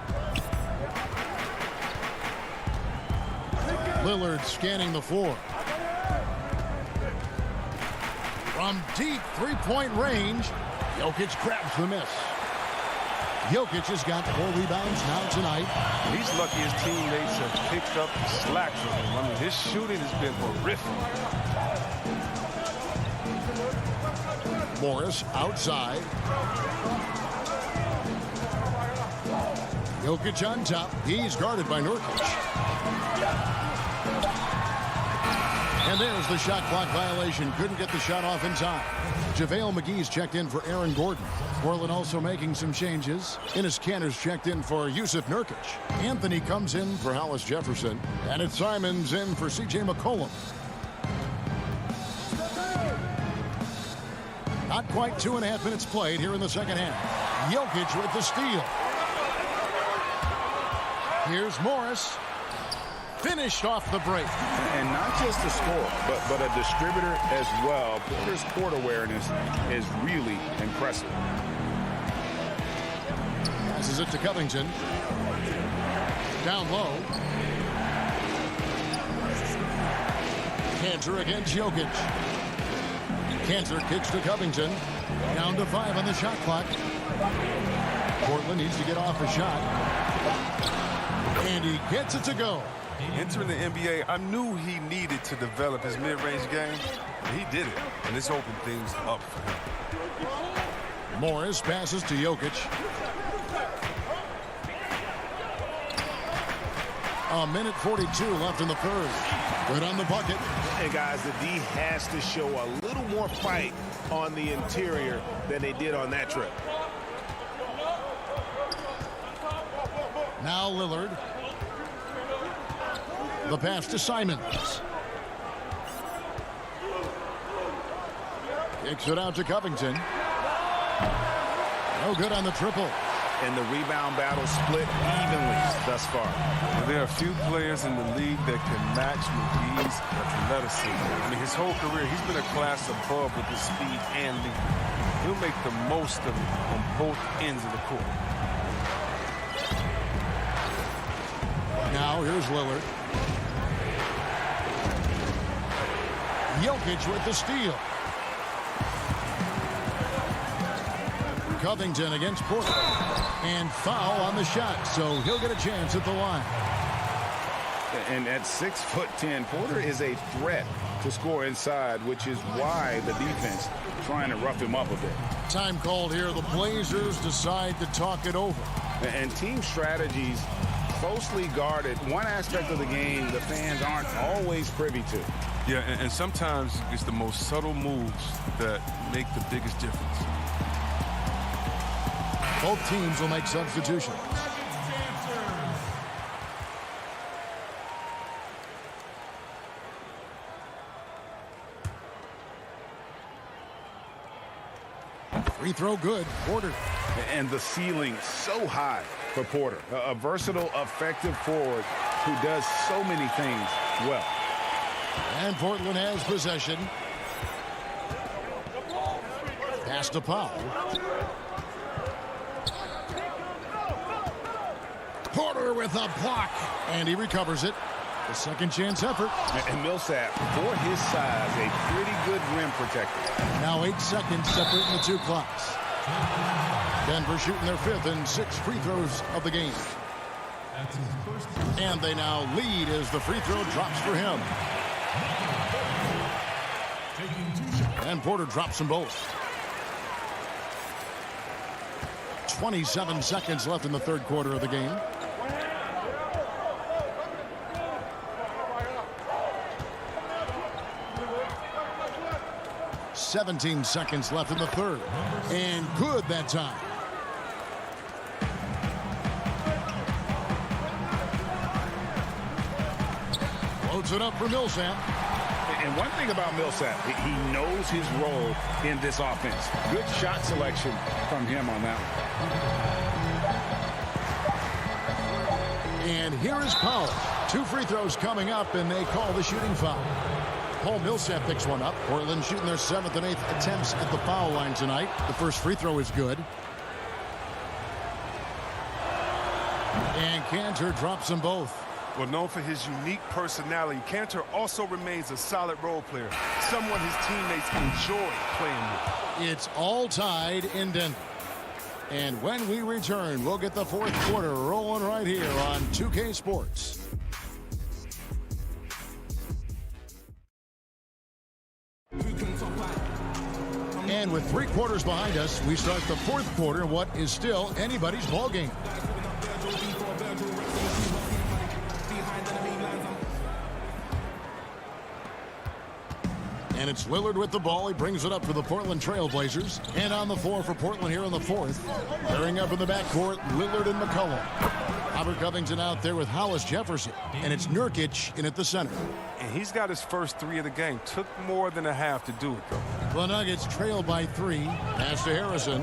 Lillard scanning the floor. From deep three-point range, Jokic grabs the miss. Jokic has got 4 rebounds now tonight. He's lucky his teammates have picked up the slack from him. I mean, his shooting has been horrific. Morris outside. Jokic on top. He's guarded by Nurkic. And there's the shot clock violation. Couldn't get the shot off in time. JaVale McGee's checked in for Aaron Gordon. Portland also making some changes. Enes Kanter's checked in for Yusuf Nurkic. Anthony comes in for Hollis Jefferson. And it's Simons in for C.J. McCollum. Not quite 2.5 minutes played here in the second half. Jokic with the steal. Here's Morris. Finished off the break. And not just a scorer, but a distributor as well. Porter's court awareness is really impressive. Passes it to Covington. Down low. Kanter against Jokic. Kanter kicks to Covington. Down to 5 on the shot clock. Portland needs to get off a shot. And he gets it to go. Entering the NBA, I knew he needed to develop his mid-range game. He did it, and this opened things up for him. Morris passes to Jokic. A minute 42 left in the third. Good on the bucket. And guys, the D has to show a little more fight on the interior than they did on that trip. Now Lillard. The pass to Simons. Kicks it out to Covington. No good on the triple. And the rebound battle split evenly thus far. There are a few players in the league that can match McGee's athleticism. I mean, his whole career, he's been a class above with his speed and lead. He'll make the most of it on both ends of the court. Now here's Lillard. Jokic with the steal. Covington against Porter. And foul on the shot, so he'll get a chance at the line. And at 6'10", Porter is a threat to score inside, which is why the defense trying to rough him up a bit. Time called here. The Blazers decide to talk it over. And team strategies closely guarded. One aspect of the game the fans aren't always privy to. Yeah, and sometimes it's the most subtle moves that make the biggest difference. Both teams will make substitutions. Free throw good. Porter. And the ceiling so high for Porter. A versatile, effective forward who does so many things well. And Portland has possession. Pass to Powell. Porter with a block. And he recovers it. The second chance effort. And Millsap, for his size, a pretty good rim protector. Now 8 seconds separating the two clocks. Denver shooting their 5th and 6th free throws of the game. And they now lead as the free throw drops for him. And Porter drops them both. 27 seconds left in the third quarter of the game. "17 seconds left in the third. And good that time. Loads it up for Millsap. And one thing about Millsap, he knows his role in this offense. Good shot selection from him on that one. And here is Powell. 2 free throws coming up, and they call the shooting foul. Paul Millsap picks one up. Portland shooting their 7th and 8th attempts at the foul line tonight. The first free throw is good. And Cantor drops them both. Well, known for his unique personality, Cantor also remains a solid role player, someone his teammates enjoy playing with. It's all tied in Denver. And when we return, we'll get the fourth quarter rolling right here on 2K Sports. And with 3 quarters behind us, we start the fourth quarter in what is still anybody's ball game. And it's Lillard with the ball. He brings it up for the Portland Trail Blazers. And on the floor for Portland here in the fourth. Pairing up in the backcourt, Lillard and McCollum. Robert Covington out there with Hollis Jefferson. And it's Nurkic in at the center. And he's got his first 3 of the game. Took more than a half to do it, though. The Nuggets trail by 3. Pass to Harrison.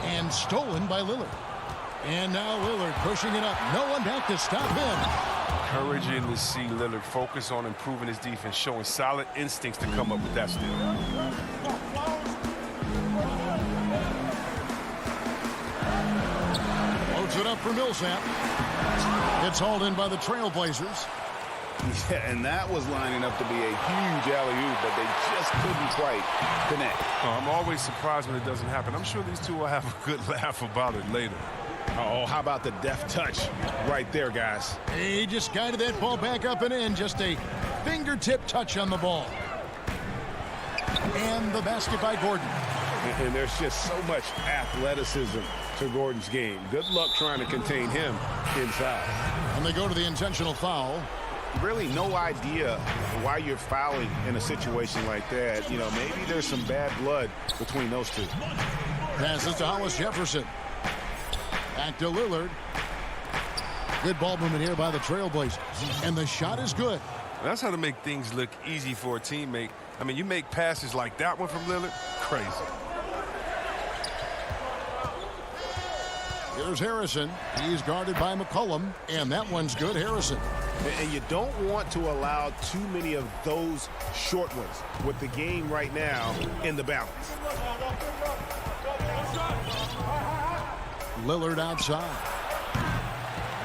And stolen by Lillard. And now Lillard pushing it up. No one back to stop him. Encouraging to see Lillard focus on improving his defense, showing solid instincts to come up with that steal. Loads it up for Millsap. It's hauled in by the Trail Blazers. Yeah, and that was lining up to be a huge alley-oop, but they just couldn't quite connect. Oh, I'm always surprised when it doesn't happen. I'm sure these two will have a good laugh about it later. Oh, how about the deft touch right there, guys? He just guided that ball back up and in. Just a fingertip touch on the ball. And the basket by Gordon. And there's just so much athleticism to Gordon's game. Good luck trying to contain him inside. And they go to the intentional foul. Really no idea why you're fouling in a situation like that. You know, maybe there's some bad blood between those two. Passes to Hollis Jefferson. Back to Lillard. Good ball movement here by the Trailblazers. And the shot is good. That's how to make things look easy for a teammate. I mean, you make passes like that one from Lillard, crazy. Here's Harrison. He's guarded by McCollum. And that one's good, Harrison. And you don't want to allow too many of those short ones with the game right now in the balance. Lillard outside.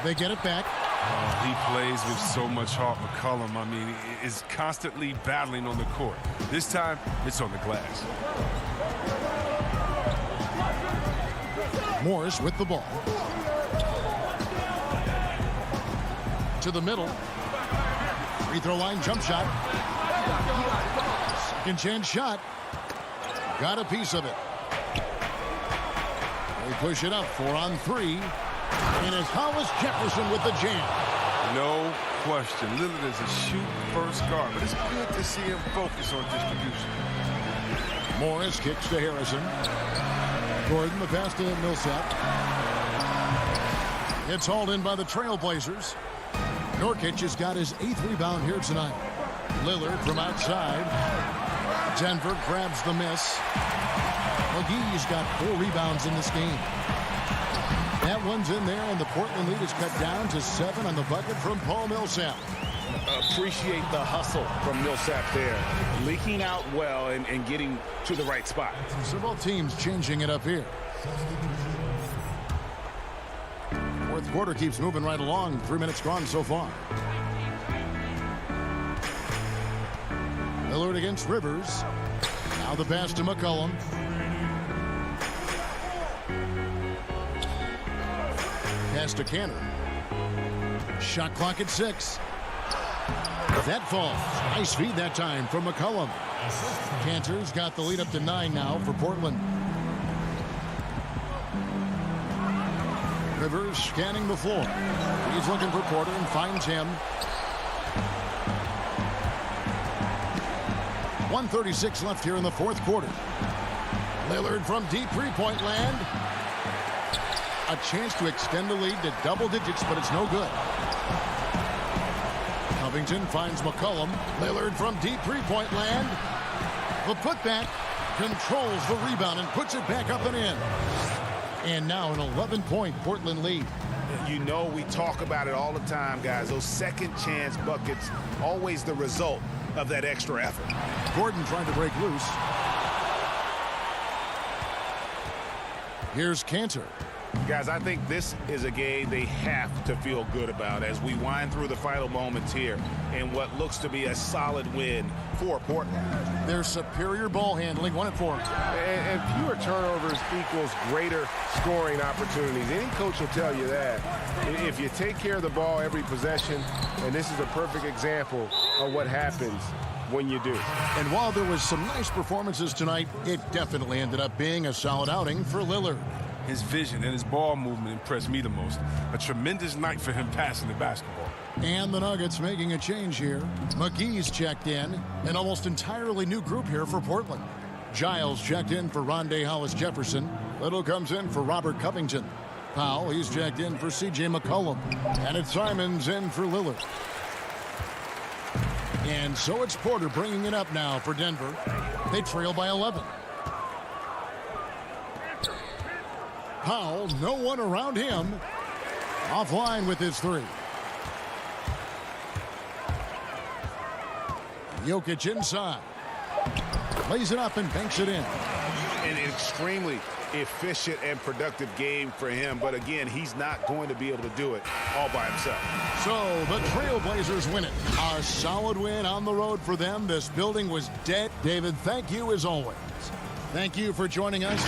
They get it back. He plays with so much heart, McCollum. I mean, is constantly battling on the court. This time, it's on the glass. Morris with the ball. To the middle. Free throw line jump shot. Second chance shot. Got a piece of it. They push it up 4 on 3. And it's Hollis Jefferson with the jam. No question. Lillard is a shoot-first guard, but it's good to see him focus on distribution. Morris kicks to Harrison. Gordon, the pass to Millsap. It's hauled in by the Trailblazers. Nurkic has got his 8th rebound here tonight. Lillard from outside. Denver grabs the miss. McGee's got 4 rebounds in this game. That one's in there, and the Portland lead is cut down to 7 on the bucket from Paul Millsap. Appreciate the hustle from Millsap there. Leaking out well and getting to the right spot. So both teams changing it up here. Fourth quarter keeps moving right along. 3 minutes gone so far. Lillard against Rivers. Now the pass to McCollum. Pass to Cantor. Shot clock at 6. That falls. Nice feed that time from McCollum. Cantor's got the lead up to 9 now for Portland. Rivers scanning the floor. He's looking for Porter and finds him. 1:36 left here in the fourth quarter. Lillard from deep three-point land. A chance to extend the lead to double digits, but it's no good. Covington finds McCollum. Lillard from deep three-point land. The putback controls the rebound and puts it back up and in. And now an 11-point Portland lead. You know, we talk about it all the time, guys. Those second chance buckets, always the result of that extra effort. Gordon trying to break loose. Here's Cantor. Guys, I think this is a game they have to feel good about as we wind through the final moments here in what looks to be a solid win for Portland. Their superior ball handling, 1 and 4. And fewer turnovers equals greater scoring opportunities. Any coach will tell you that. If you take care of the ball every possession, and this is a perfect example of what happens when you do. And while there was some nice performances tonight, it definitely ended up being a solid outing for Lillard. His vision and his ball movement impressed me the most. A tremendous night for him passing the basketball. And the Nuggets making a change here. McGee's checked in. An almost entirely new group here for Portland. Giles checked in for Rondé Hollis-Jefferson. Little comes in for Robert Covington. Powell, he's checked in for C.J. McCollum. And it's Simons in for Lillard. And so it's Porter bringing it up now for Denver. They trail by 11. Powell, no one around him. Offline with his three. Jokic inside. Lays it up and banks it in. An extremely efficient and productive game for him. But again, he's not going to be able to do it all by himself. So the Trailblazers win it. A solid win on the road for them. This building was dead. David, thank you as always. Thank you for joining us.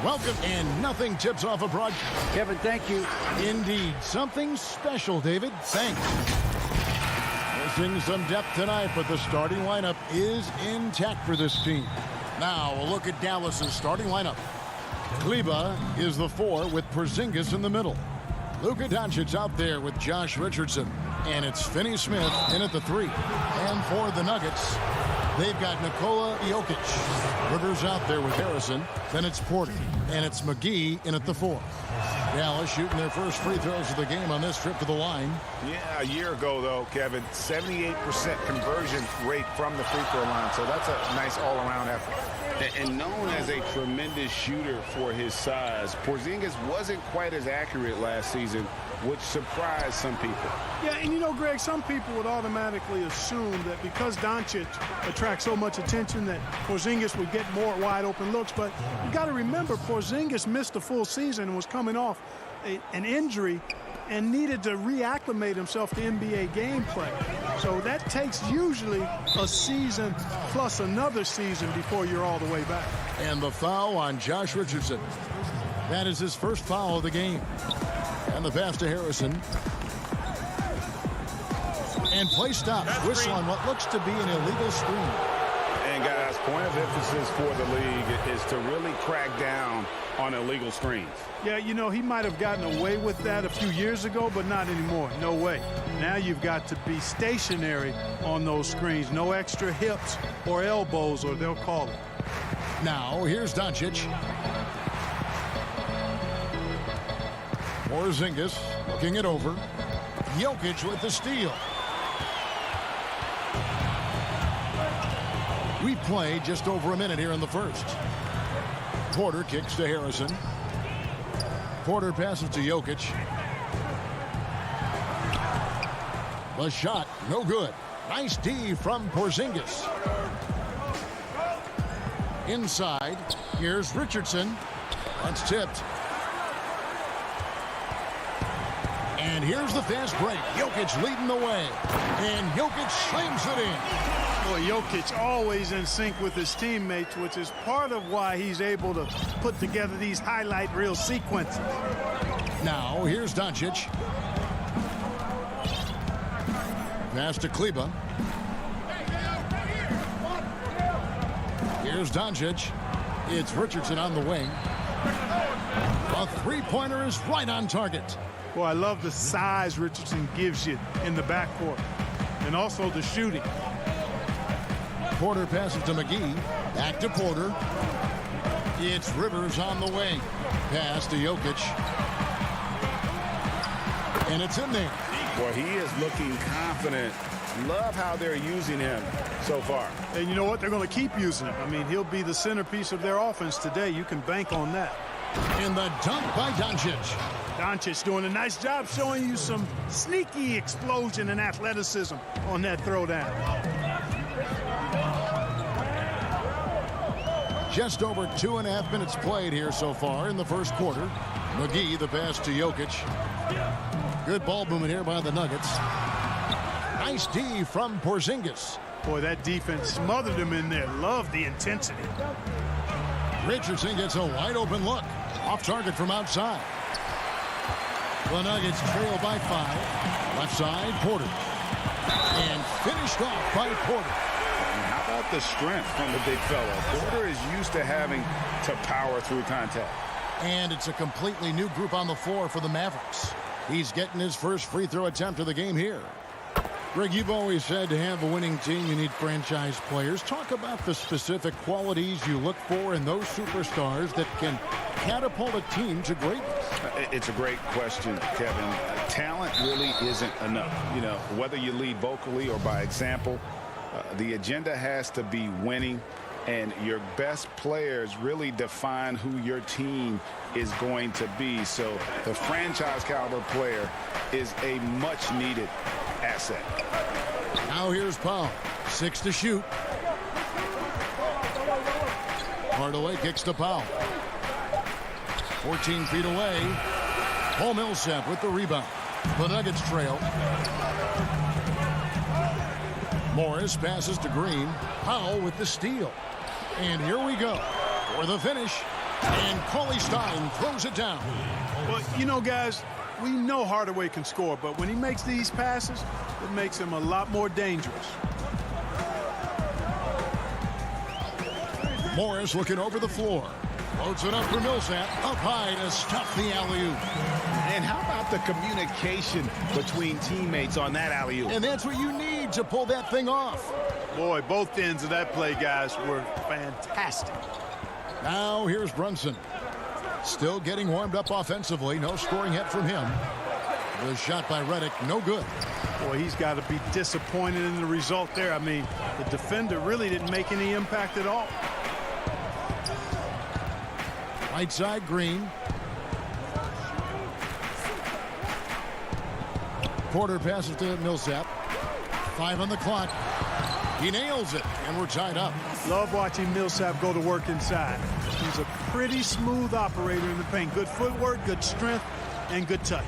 Welcome, and nothing tips off a broadcast. Kevin, thank you. Indeed, something special, David. Thanks. Missing some depth tonight, but the starting lineup is intact for this team. Now, a look at Dallas's starting lineup. Kleba is the 4 with Porzingis in the middle. Luka Doncic out there with Josh Richardson. And it's Finney Smith in at the 3. And for the Nuggets, they've got Nikola Jokic. Rivers out there with Harrison. Then it's Porter. And it's McGee in at the 4. Dallas shooting their first free throws of the game on this trip to the line. Yeah, a year ago, though, Kevin, 78% conversion rate from the free throw line. So that's a nice all-around effort. And known as a tremendous shooter for his size, Porzingis wasn't quite as accurate last season, which surprised some people. Yeah, and you know, Greg, some people would automatically assume that because Doncic attracts so much attention that Porzingis would get more wide open looks. But you got to remember, Porzingis missed a full season and was coming off an injury and needed to reacclimate himself to NBA gameplay. So that takes usually a season plus another season before you're all the way back. And the foul on Josh Richardson. That is his first foul of the game. And the pass to Harrison. And play stops. Whistle on what looks to be an illegal screen. And guys, point of emphasis for the league is to really crack down on illegal screens. Yeah, you know, he might have gotten away with that a few years ago, but not anymore. No way. Now you've got to be stationary on those screens. No extra hips or elbows, or they'll call it. Now, here's Doncic. Porzingis looking it over. Jokic with the steal. We play just over a minute here in the first. Porter kicks to Harrison. Porter passes to Jokic. The shot, no good. Nice D from Porzingis. Inside, here's Richardson. That's tipped. And here's the fast break. Jokic leading the way. And Jokic slams it in. Boy, Jokic always in sync with his teammates, which is part of why he's able to put together these highlight reel sequences. Now, here's Doncic. Pass to Kleba. Here's Doncic. It's Richardson on the wing. A three-pointer is right on target. Boy, I love the size Richardson gives you in the backcourt. And also the shooting. Porter passes to McGee. Back to Porter. It's Rivers on the wing. Pass to Jokic. And it's in there. Boy, he is looking confident. Love how they're using him so far. And you know what? They're going to keep using him. I mean, he'll be the centerpiece of their offense today. You can bank on that. And the dunk by Doncic. Doncic doing a nice job showing you some sneaky explosion and athleticism on that throwdown. Just over 2.5 minutes played here so far in the first quarter. McGee, the pass to Jokic. Good ball movement here by the Nuggets. Nice D from Porzingis. Boy, that defense smothered him in there. Love the intensity. Richardson gets a wide open look. Off target from outside. The Nuggets trail by 5. Left side, Porter. And finished off by Porter. How about the strength from the big fella? Porter is used to having to power through contact. And it's a completely new group on the floor for the Mavericks. He's getting his first free throw attempt of the game here. Greg, you've always said to have a winning team, you need franchise players. Talk about the specific qualities you look for in those superstars that can catapult a team to greatness. It's a great question, Kevin. Talent really isn't enough. You know, whether you lead vocally or by example, the agenda has to be winning, and your best players really define who your team is going to be. So the franchise caliber player is a much needed asset. Now here's Powell. 6 to shoot. Hardaway kicks to Powell. 14 feet away. Paul Millsap with the rebound. The Nuggets trail. Morris passes to Green. Powell with the steal. And here we go for the finish. And Cauley Stein throws it down. Well, you know, guys, we know Hardaway can score, but when he makes these passes, it makes him a lot more dangerous. Morris looking over the floor. Loads it up for Millsap. Up high to stuff the alley-oop. And how about the communication between teammates on that alley-oop? And that's what you need to pull that thing off. Boy, both ends of that play, guys, were fantastic. Now here's Brunson. Still getting warmed up offensively. No scoring hit from him. The shot by Redick, no good. Boy, he's got to be disappointed in the result there. I mean, the defender really didn't make any impact at all. Right side, Green. Porter passes to Millsap. 5 on the clock. He nails it, and we're tied up. Love watching Millsap go to work inside. He's a pretty smooth operator in the paint. Good footwork, good strength, and good touch.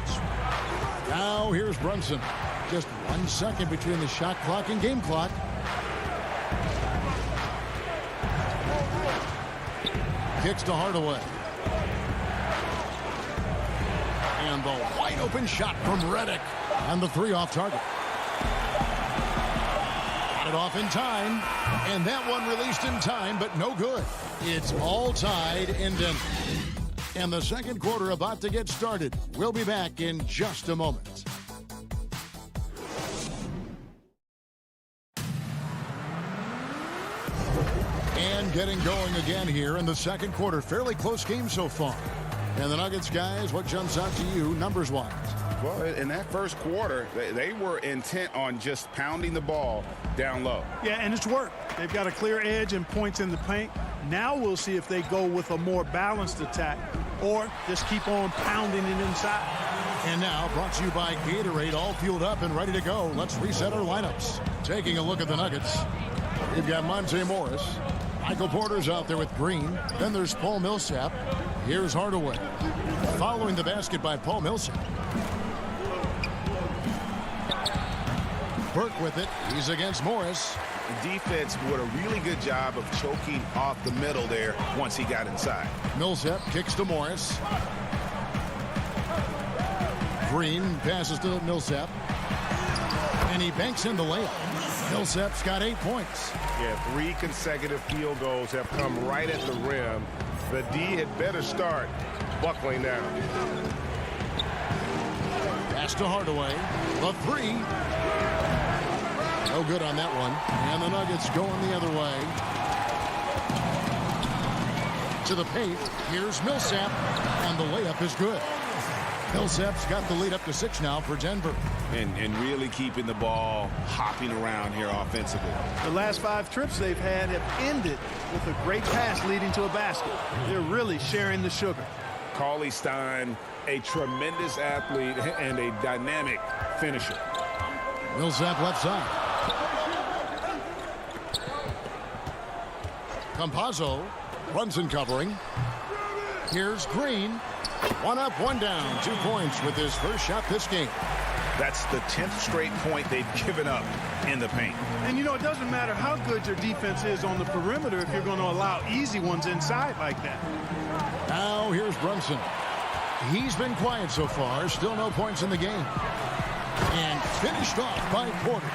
Now here's Brunson. Just 1 second between the shot clock and game clock. Kicks to Hardaway. And the wide open shot from Redick. And the 3 off target. Got it off in time. And that one released in time, but no good. It's all tied in Denver. And the second quarter about to get started. We'll be back in just a moment. And getting going again here in the second quarter. Fairly close game so far. And the Nuggets, guys, what jumps out to you numbers-wise? Well, in that first quarter, they were intent on just pounding the ball down low. Yeah, and it's worked. They've got a clear edge and points in the paint. Now we'll see if they go with a more balanced attack or just keep on pounding it inside. And now, brought to you by Gatorade, all fueled up and ready to go. Let's reset our lineups. Taking a look at the Nuggets. We've got Monte Morris. Michael Porter's out there with Green. Then there's Paul Millsap. Here's Hardaway. Following the basket by Paul Millsap. Burke with it. He's against Morris. The defense did a really good job of choking off the middle there once he got inside. Millsap kicks to Morris. Green passes to Millsap. And he banks in the layup. Millsap's got 8 points. Yeah, 3 consecutive field goals have come right at the rim. The D had better start buckling down. Pass to Hardaway. The 3. No good on that one. And the Nuggets going the other way. To the paint. Here's Millsap. And the layup is good. Millsap's got the lead up to 6 now for Denver. And really keeping the ball hopping around here offensively. The last 5 trips they've had have ended with a great pass leading to a basket. They're really sharing the sugar. Cauley Stein, a tremendous athlete and a dynamic finisher. Millsap left side. Campazzo. Brunson covering. Here's Green. 1 up, 1 down. 2 points with his first shot this game. That's the 10th straight point they've given up in the paint. And, you know, it doesn't matter how good your defense is on the perimeter if you're going to allow easy ones inside like that. Now here's Brunson. He's been quiet so far. Still no points in the game. And finished off by Porter.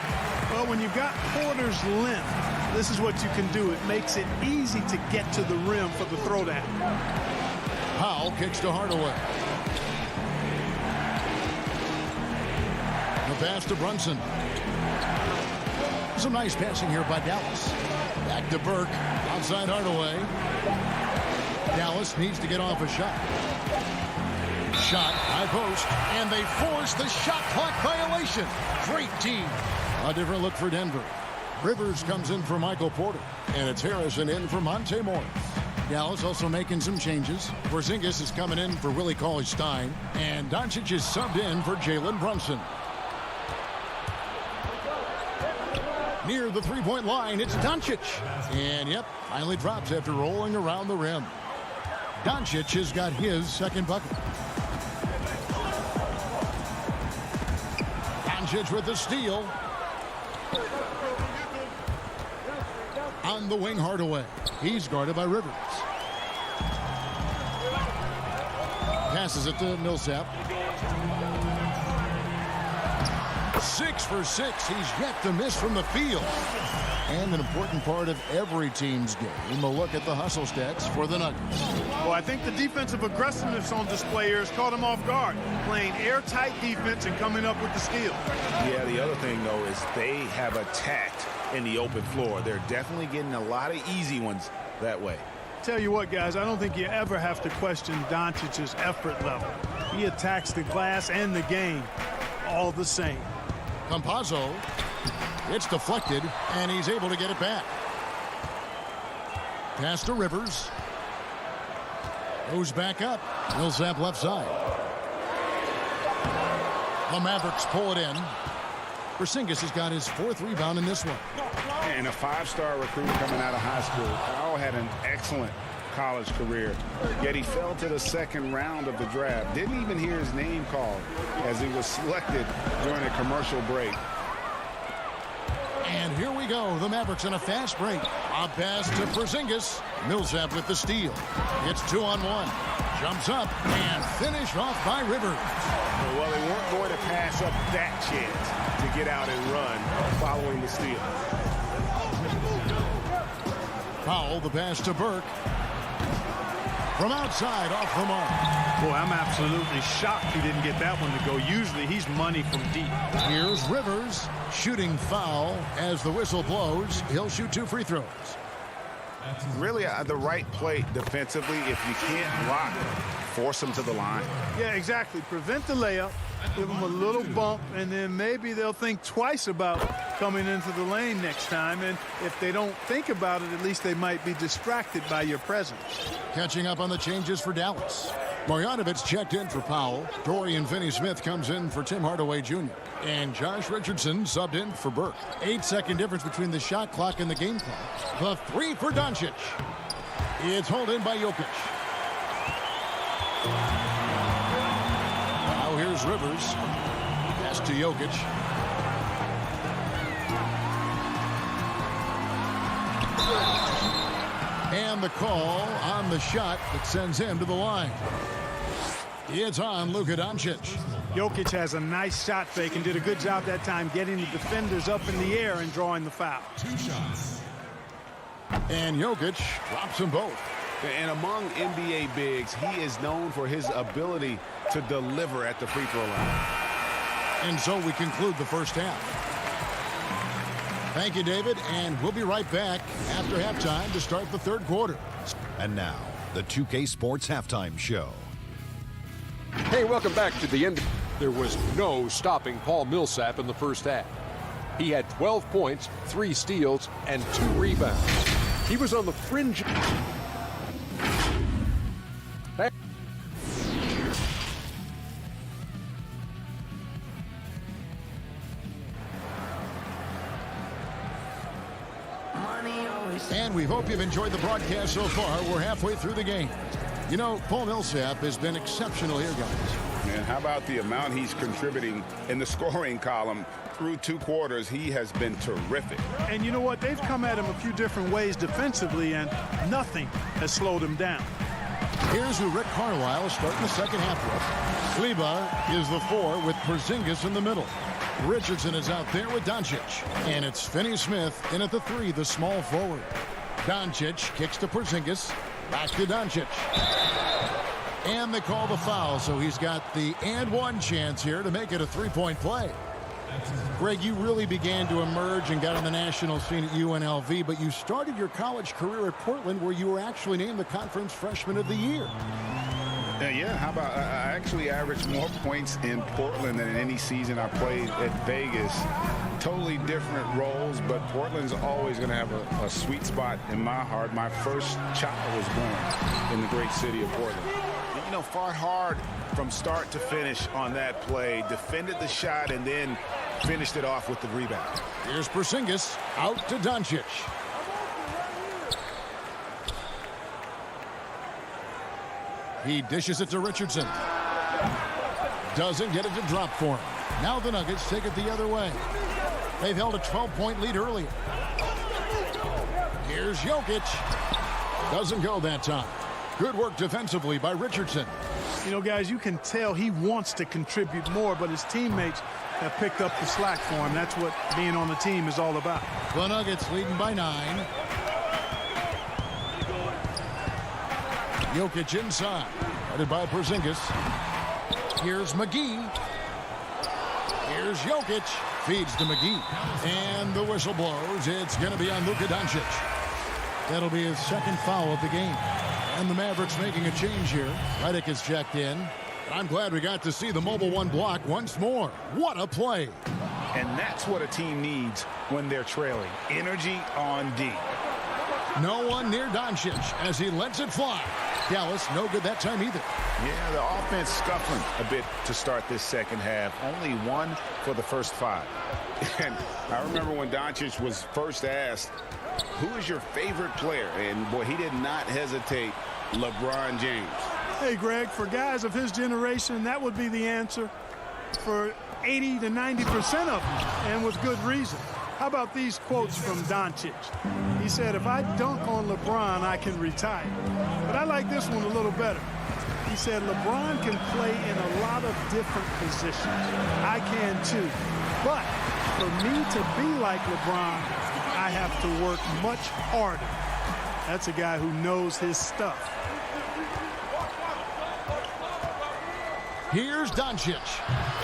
Well, when you've got Porter's length, this is what you can do. It makes it easy to get to the rim for the throwdown. Powell kicks to Hardaway. The pass to Brunson. Some nice passing here by Dallas. Back to Burke. Outside Hardaway. Dallas needs to get off a shot. Shot, high post, and they force the shot clock violation. Great team. A different look for Denver. Rivers comes in for Michael Porter, and it's Harrison in for Monte Morris. Dallas also making some changes. Porzingis is coming in for Willie Cauley-Stein, and Doncic is subbed in for Jalen Brunson. Near the three-point line, it's Doncic. And, yep, finally drops after rolling around the rim. Doncic has got his second bucket. Doncic with the steal. On the wing, Hardaway. He's guarded by Rivers. Passes it to Millsap. 6 for 6. He's yet to miss from the field. And an important part of every team's game, a look at the hustle stats for the Nuggets. Well, I think the defensive aggressiveness on display here has caught him off guard, playing airtight defense and coming up with the steal. Yeah, the other thing, though, is they have attacked in the open floor. They're definitely getting a lot of easy ones that way. Tell you what, guys, I don't think you ever have to question Doncic's effort level. He attacks the glass and the game all the same. Campazzo. It's deflected, and he's able to get it back. Pass to Rivers. Goes back up. Millsap left side. The Mavericks pull it in. Porzingis has got his 4th rebound in this one. And a 5-star recruit coming out of high school. Powell had an excellent college career, yet he fell to the 2nd round of the draft. Didn't even hear his name called as he was selected during a commercial break. And here we go. The Mavericks on a fast break. A pass to Porzingis. Millsap with the steal. It's 2-on-1. Jumps up and finished off by Rivers. Well, they weren't going to pass up that chance to get out and run following the steal. Powell, the pass to Burke. From outside, off the mark. Boy, I'm absolutely shocked he didn't get that one to go. Usually he's money from deep. Here's Rivers, shooting foul as the whistle blows. He'll shoot 2 free throws. Really the right play defensively. If you can't block, force them to the line. Yeah, exactly. Prevent the layup, give them a little bump, and then maybe they'll think twice about coming into the lane next time. And if they don't think about it, at least they might be distracted by your presence. Catching up on the changes for Dallas. Marjanovic checked in for Powell. Dorian Finney-Smith comes in for Tim Hardaway Jr. And Josh Richardson subbed in for Burke. 8-second difference between the shot clock and the game clock. The 3 for Doncic. It's hauled in by Jokic. Now here's Rivers. Pass to Jokic. And the call on the shot that sends him to the line. It's on Luka Doncic. Jokic has a nice shot fake and did a good job that time getting the defenders up in the air and drawing the foul. 2 shots. And Jokic drops them both. And among NBA bigs, he is known for his ability to deliver at the free throw line. And so we conclude the first half. Thank you, David, and we'll be right back after halftime to start the 3rd quarter. And now, the 2K Sports Halftime Show. Hey, welcome back to the end. There was no stopping Paul Millsap in the first half. He had 12 points, 3 steals, and 2 rebounds. He was on the fringe. And we hope you've enjoyed the broadcast so far. We're halfway through the game. You know, Paul Millsap has been exceptional here, guys. And how about the amount he's contributing in the scoring column through 2 quarters? He has been terrific. And you know what? They've come at him a few different ways defensively, and nothing has slowed him down. Here's who Rick Carlisle is starting the second half with. Kleba is the 4 with Porzingis in the middle. Richardson is out there with Doncic. And it's Finney-Smith in at the 3, the small forward. Doncic kicks to Porzingis. Back to Doncic. And they call the foul, so he's got the and 1 chance here to make it a 3-point play. Greg, you really began to emerge and got on the national scene at UNLV, but you started your college career at Portland, where you were actually named the Conference Freshman of the Year. Yeah, how about I actually averaged more points in Portland than in any season I played at Vegas. Totally different roles, but Portland's always going to have a sweet spot in my heart. My first child was born in the great city of Portland. You know, fought hard from start to finish on that play, defended the shot, and then finished it off with the rebound. Here's Porzingis out to Doncic. He dishes it to Richardson. Doesn't get it to drop for him. Now the Nuggets take it the other way. They've held a 12-point lead earlier. Here's Jokic. Doesn't go that time. Good work defensively by Richardson. You know, guys, you can tell he wants to contribute more, but his teammates have picked up the slack for him. That's what being on the team is all about. The Nuggets leading by 9. Jokic inside, headed by Porzingis. Here's McGee. Here's Jokic. Feeds to McGee. And the whistle blows. It's going to be on Luka Doncic. That'll be his second foul of the game. And the Mavericks making a change here. Redick is checked in. I'm glad we got to see the mobile one block once more. What a play. And that's what a team needs when they're trailing. Energy on D. No one near Doncic as he lets it fly. Dallas, no good that time either. Yeah, the offense scuffling a bit to start this second half. Only 1 for the first 5. And I remember when Doncic was first asked, who is your favorite player? And, boy, he did not hesitate. LeBron James. Hey, Greg, for guys of his generation, that would be the answer for 80 to 90% of them, and with good reason. How about these quotes from Doncic? He said, if I dunk on LeBron, I can retire. But I like this one a little better. He said, LeBron can play in a lot of different positions. I can too. But for me to be like LeBron, I have to work much harder. That's a guy who knows his stuff. Here's Doncic.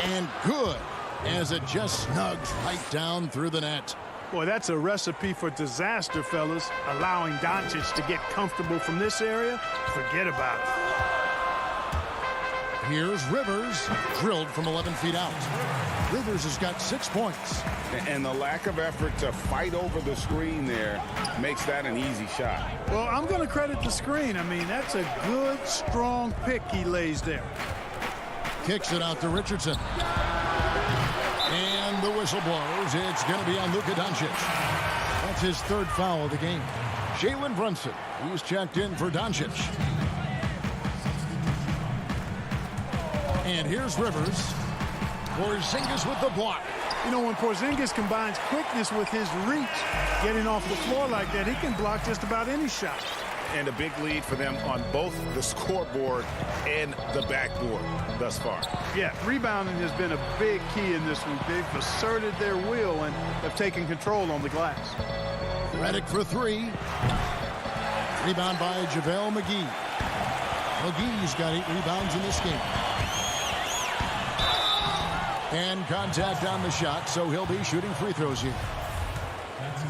And good, as it just snugs right down through the net. Boy, that's a recipe for disaster, fellas. Allowing Doncic to get comfortable from this area, forget about it. Here's Rivers, drilled from 11 feet out. Rivers has got 6 points. And the lack of effort to fight over the screen there makes that an easy shot. Well, I'm going to credit the screen. I mean, that's a good, strong pick he lays there. Kicks it out to Richardson. And the whistle blows. It's going to be on Luka Doncic. That's his 3rd foul of the game. Jalen Brunson, he's checked in for Doncic. And here's Rivers. Porzingis with the block. You know, when Porzingis combines quickness with his reach, getting off the floor like that, he can block just about any shot. And a big lead for them on both the scoreboard and the backboard thus far. Yeah, rebounding has been a big key in this one. They've asserted their will and have taken control on the glass. Redick for 3. Rebound by JaVale McGee. McGee's got 8 rebounds in this game. And contact on the shot, so he'll be shooting free throws here.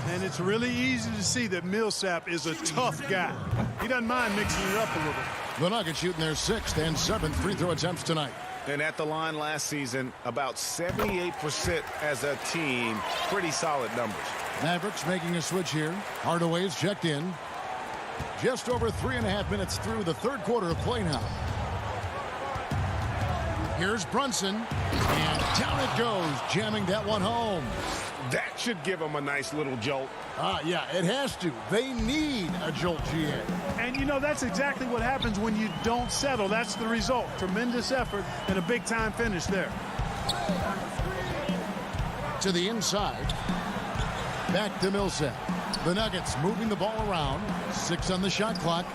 And it's really easy to see that Millsap is a tough guy. He doesn't mind mixing it up a little. The Nuggets shooting their 6th and 7th free throw attempts tonight. And at the line last season, about 78% as a team. Pretty solid numbers. Mavericks making a switch here. Hardaway's checked in. Just over 3.5 minutes through the 3rd quarter of play now. Here's Brunson. And down it goes, jamming that one home. That should give them a nice little jolt. Yeah, it has to. They need a jolt, GA. And, you know, that's exactly what happens when you don't settle. That's the result. Tremendous effort and a big-time finish there. To the inside. Back to Millsap. The Nuggets moving the ball around. 6 on the shot clock.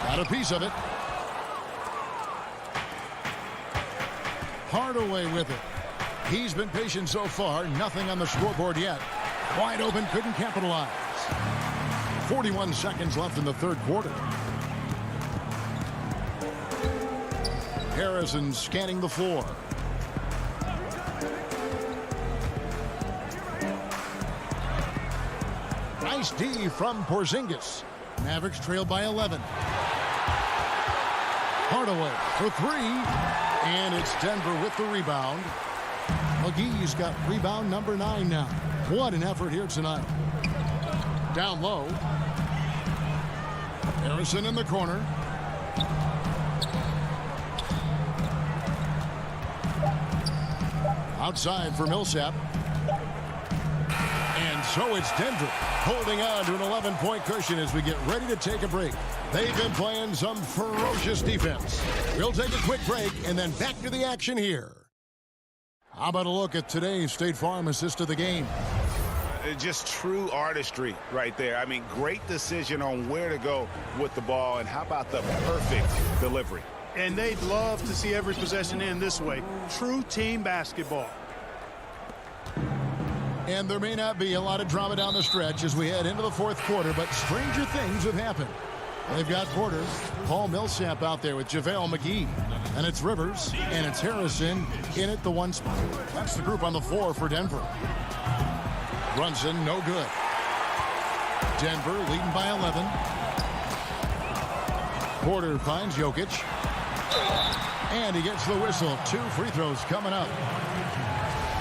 Got a piece of it. Hardaway with it. He's been patient so far. Nothing on the scoreboard yet. Wide open, couldn't capitalize. 41 seconds left in the 3rd quarter. Harrison scanning the floor. Nice D from Porzingis. Mavericks trail by 11. Hardaway for 3. And it's Denver with the rebound. McGee's got rebound number 9 now. What an effort here tonight. Down low. Harrison in the corner. Outside for Millsap. And so it's Denver holding on to an 11-point cushion as we get ready to take a break. They've been playing some ferocious defense. We'll take a quick break and then back to the action here. How about a look at today's State Farm assist of the game? Just true artistry right there. I mean, great decision on where to go with the ball, and how about the perfect delivery? And they'd love to see every possession end this way. True team basketball. And there may not be a lot of drama down the stretch as we head into the fourth quarter, but stranger things have happened. They've got Porter, Paul Millsap out there with JaVale McGee. And it's Rivers, and it's Harrison in at the 1 spot. That's the group on the floor for Denver. Brunson, no good. Denver leading by 11. Porter finds Jokic. And he gets the whistle. 2 free throws coming up.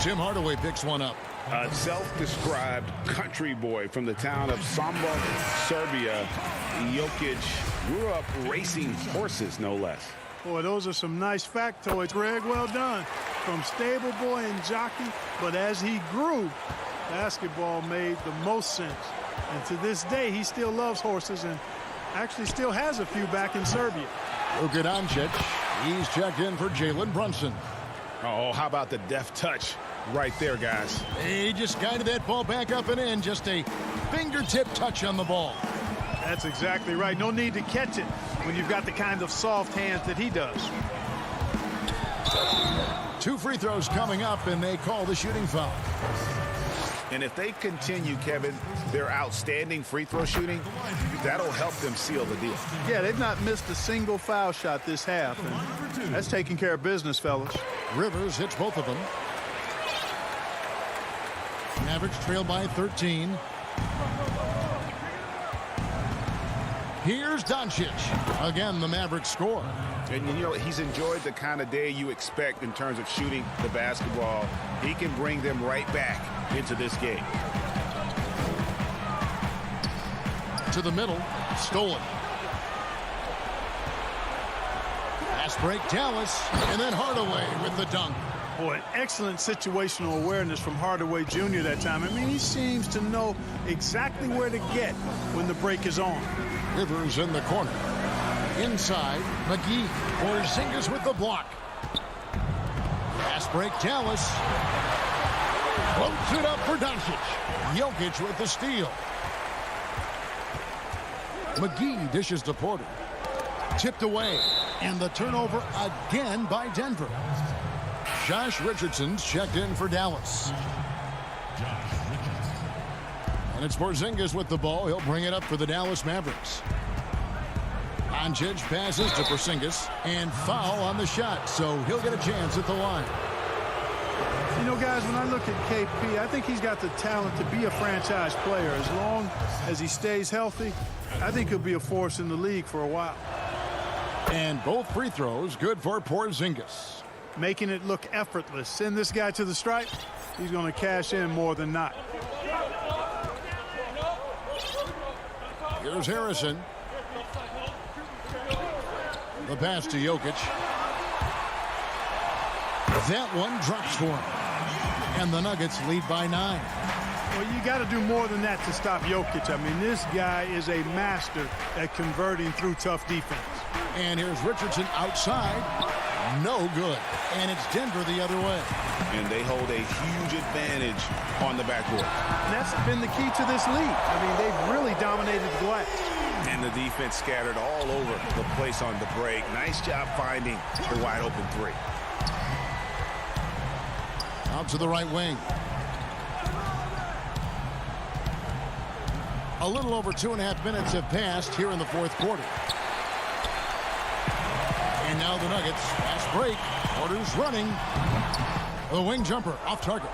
Tim Hardaway picks one up. A self-described country boy from the town of Samba, Serbia. Jokic grew up racing horses, no less. Boy, those are some nice factoids, Greg. Well done. From stable boy and jockey, but as he grew, basketball made the most sense. And to this day, he still loves horses and actually still has a few back in Serbia. Luka Doncic, he's checked in for Jalen Brunson. Oh, how about the deft touch right there, guys? He just guided that ball back up and in. Just a fingertip touch on the ball. That's exactly right. No need to catch it when you've got the kind of soft hands that he does. 2 free throws coming up, and they call the shooting foul. And if they continue, Kevin, their outstanding free throw shooting, that'll help them seal the deal. Yeah, they've not missed a single foul shot this half. And that's taking care of business, fellas. Rivers hits both of them. Mavericks trail by 13. Here's Doncic. Again, the Mavericks score. And, you know, he's enjoyed the kind of day you expect in terms of shooting the basketball. He can bring them right back into this game. To the middle. Stolen. Fast break, Dallas. And then Hardaway with the dunk. Boy, excellent situational awareness from Hardaway Jr. that time. I mean, he seems to know exactly where to get when the break is on. Rivers in the corner. Inside, McGee. Porzingis with the block. Fast break, Dallas. Floats it up for Doncic. Jokic with the steal. McGee dishes to Porter. Tipped away. And the turnover again by Denver. Josh Richardson's checked in for Dallas. And it's Porzingis with the ball. He'll bring it up for the Dallas Mavericks. Doncic passes to Porzingis and foul on the shot, so he'll get a chance at the line. You know, guys, when I look at KP, I think he's got the talent to be a franchise player. As long as he stays healthy, I think he'll be a force in the league for a while. And both free throws good for Porzingis. Making it look effortless. Send this guy to the stripe, he's going to cash in more than not. Here's Harrison. The pass to Jokic. That one drops for him. And the Nuggets lead by 9. Well, you got to do more than that to stop Jokic. I mean, this guy is a master at converting through tough defense. And here's Richardson outside. No good. And it's Denver the other way. And they hold a huge advantage on the backcourt. And that's been the key to this league. I mean, they've really dominated the glass. And the defense scattered all over the place on the break. Nice job finding the wide open 3. Out to the right wing. A little over 2.5 minutes have passed here in the fourth quarter. And now the Nuggets, fast break. Porter's running. The wing jumper off target.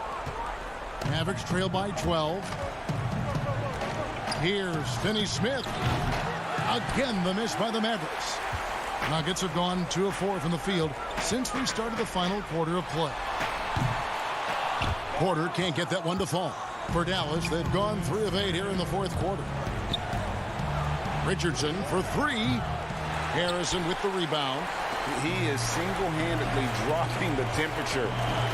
Mavericks trail by 12. Here's Finney-Smith. Again, the miss by the Mavericks. Nuggets have gone 2 of 4 from the field since we started the final quarter of play. Porter can't get that one to fall. For Dallas, they've gone 3 of 8 here in the fourth quarter. Richardson for 3. Harrison with the rebound. He is single-handedly dropping the temperature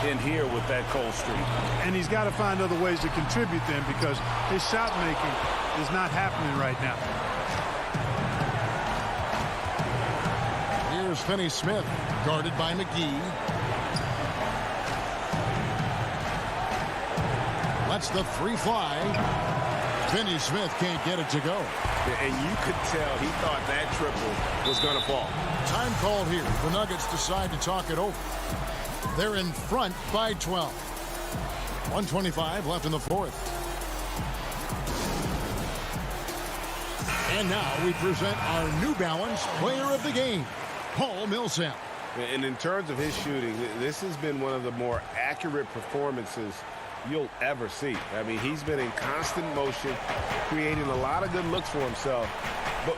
in here with that cold streak. And he's got to find other ways to contribute then, because his shot making is not happening right now. Here's Finney-Smith, guarded by McGee. Lets the three fly. Finney Smith can't get it to go. And you could tell he thought that triple was going to fall. Time called here. The Nuggets decide to talk it over. They're in front by 12. 1:25 left in the fourth. And now we present our New Balance player of the game, Paul Millsap. And in terms of his shooting, this has been one of the more accurate performances you'll ever see. I mean, he's been in constant motion, creating a lot of good looks for himself.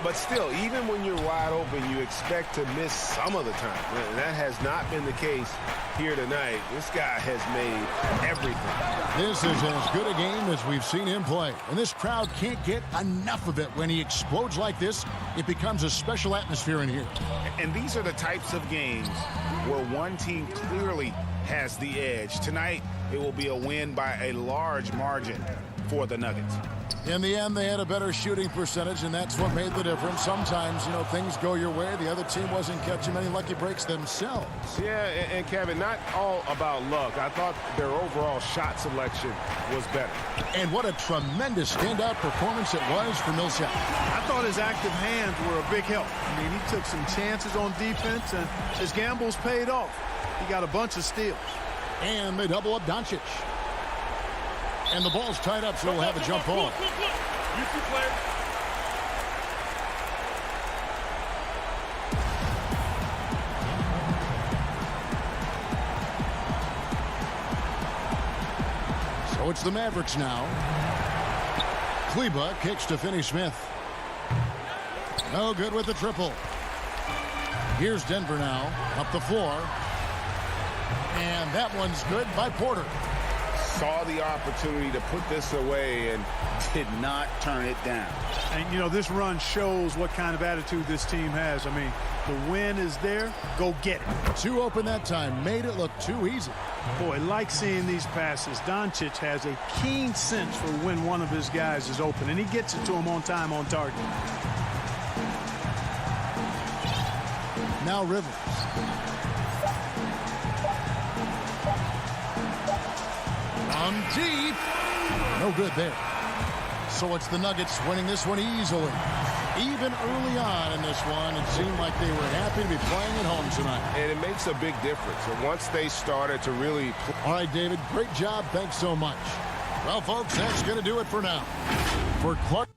But still, even when you're wide open, you expect to miss some of the time. And that has not been the case here tonight. This guy has made everything. This is as good a game as we've seen him play. And this crowd can't get enough of it. When he explodes like this, it becomes a special atmosphere in here. And these are the types of games where one team clearly has the edge. Tonight, it will be a win by a large margin for the Nuggets. In the end, they had a better shooting percentage, and that's what made the difference. Sometimes, things go your way. The other team wasn't catching many lucky breaks themselves. Yeah, and Kevin, not all about luck. I thought their overall shot selection was better. And what a tremendous standout performance it was for Millsap. I thought his active hands were a big help. I mean, he took some chances on defense, and his gambles paid off. He got a bunch of steals. And they double up Doncic. And the ball's tied up, so we'll have a jump ball. So it's the Mavericks now. Kleba kicks to Finney Smith. No good with the triple. Here's Denver now, up the floor. And that one's good by Porter. Saw the opportunity to put this away and did not turn it down. And, this run shows what kind of attitude this team has. I mean, the win is there. Go get it. Two open that time. Made it look too easy. Boy, like seeing these passes. Doncic has a keen sense for when one of his guys is open, and he gets it to him on time, on target. Now Rivers. From deep. No good there. So it's the Nuggets winning this one easily. Even early on in this one, it seemed like they were happy to be playing at home tonight. And it makes a big difference. And once they started to really... All right, David, great job. Thanks so much. Well, folks, that's going to do it for now. For Clark...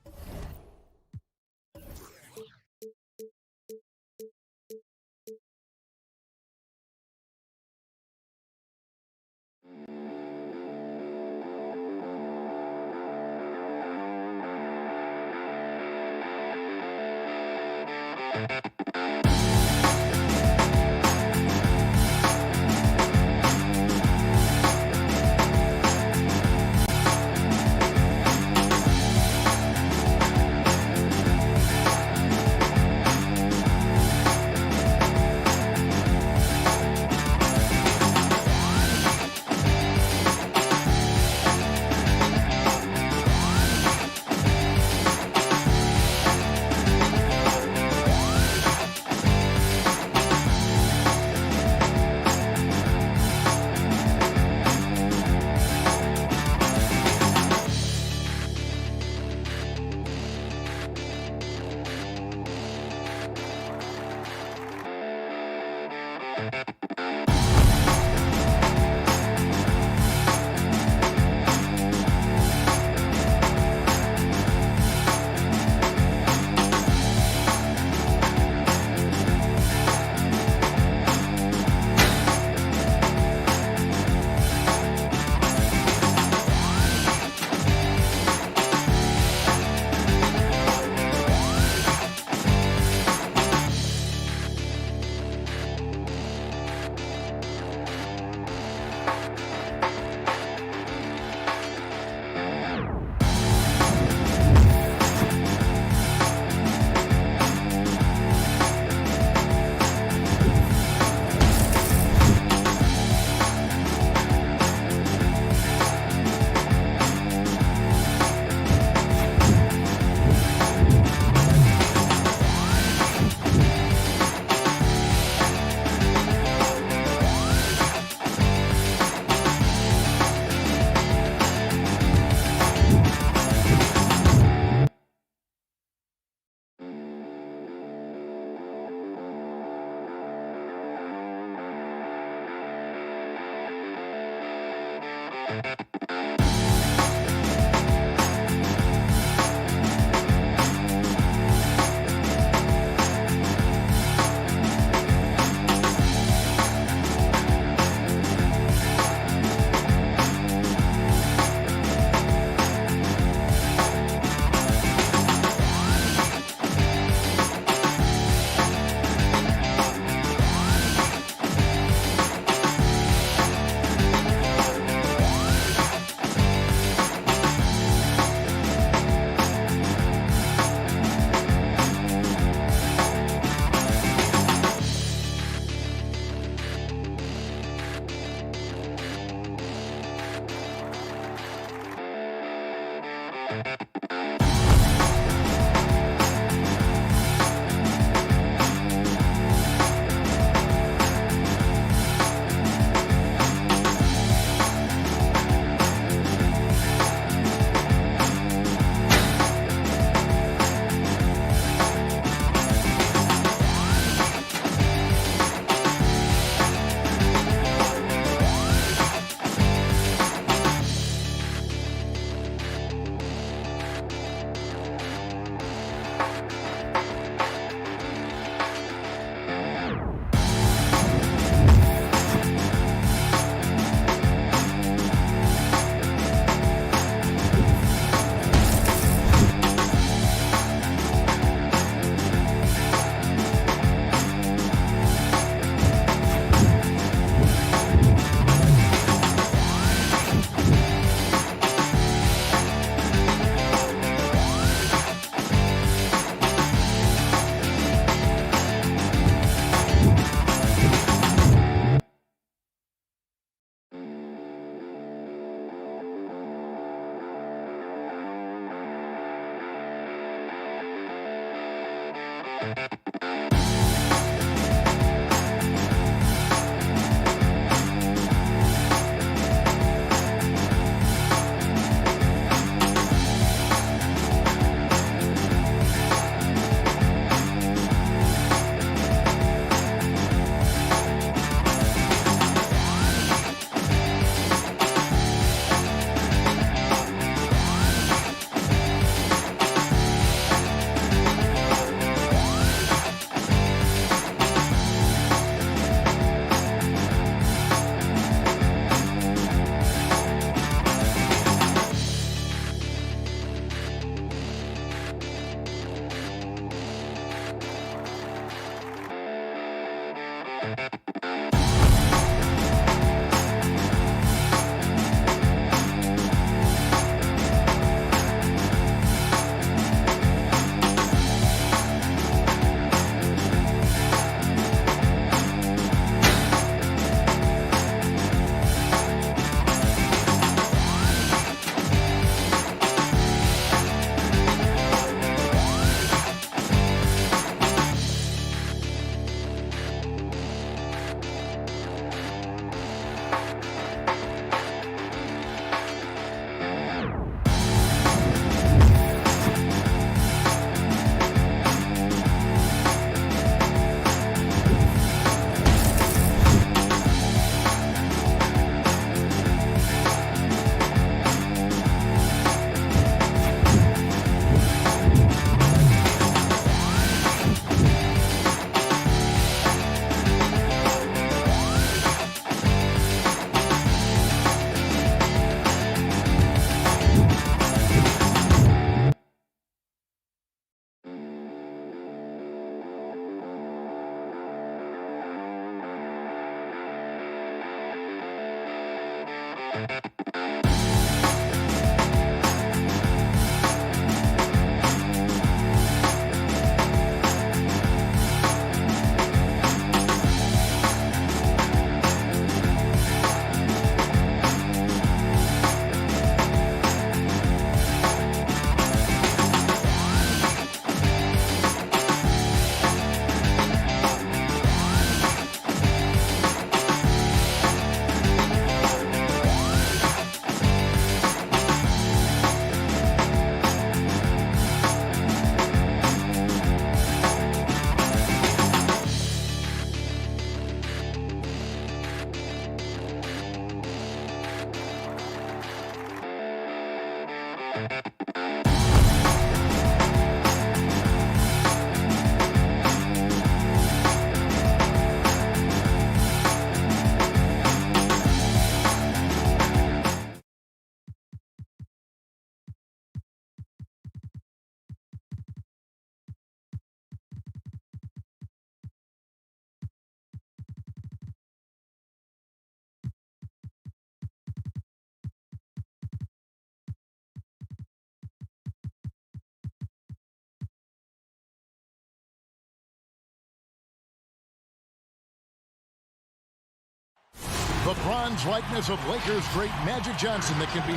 The bronze likeness of Lakers great Magic Johnson that can be...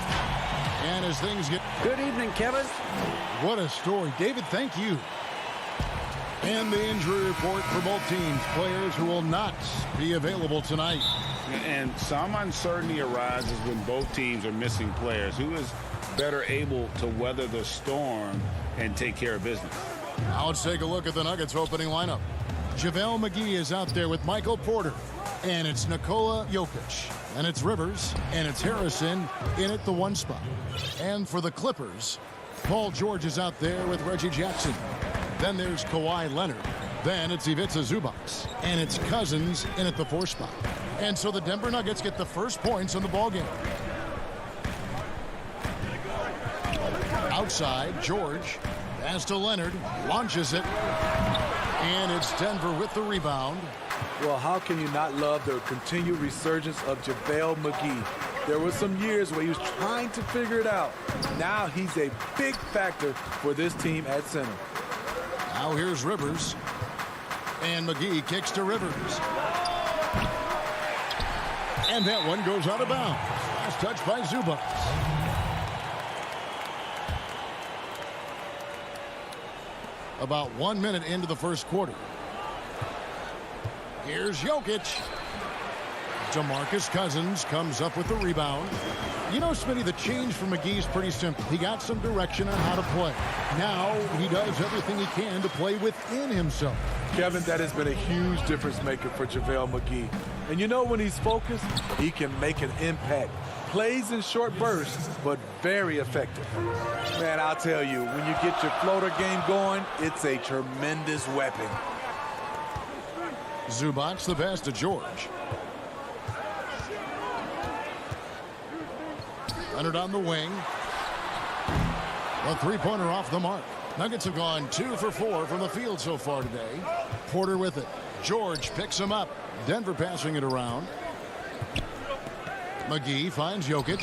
And as things get... Good evening, Kevin. What a story. David, thank you. And the injury report for both teams. Players who will not be available tonight. And some uncertainty arises when both teams are missing players. Who is better able to weather the storm and take care of business? Now let's take a look at the Nuggets opening lineup. JaVale McGee is out there with Michael Porter. And it's Nikola Jokic. And it's Rivers. And it's Harrison in at the 1 spot. And for the Clippers, Paul George is out there with Reggie Jackson. Then there's Kawhi Leonard. Then it's Ivica Zubac. And it's Cousins in at the 4 spot. And so the Denver Nuggets get the first points in the ballgame. Outside, George. Pass to Leonard. Launches it. And it's Denver with the rebound. Well, how can you not love the continued resurgence of JaVale McGee? There were some years where he was trying to figure it out. Now he's a big factor for this team at center. Now here's Rivers. And McGee kicks to Rivers. And that one goes out of bounds. Last touch by Zubac. About 1 minute into the first quarter. Here's Jokic. DeMarcus Cousins comes up with the rebound. You know, Smitty, the change for McGee is pretty simple. He got some direction on how to play. Now he does everything he can to play within himself. Kevin, that has been a huge difference maker for JaVale McGee. And you know, when he's focused, he can make an impact. Plays in short bursts, but very effective. Man, I'll tell you, when you get your floater game going, it's a tremendous weapon. Zubac the pass to George. Leonard on the wing. A three-pointer off the mark. Nuggets have gone 2 for 4 from the field so far today. Porter with it. George picks him up. Denver passing it around. McGee finds Jokic.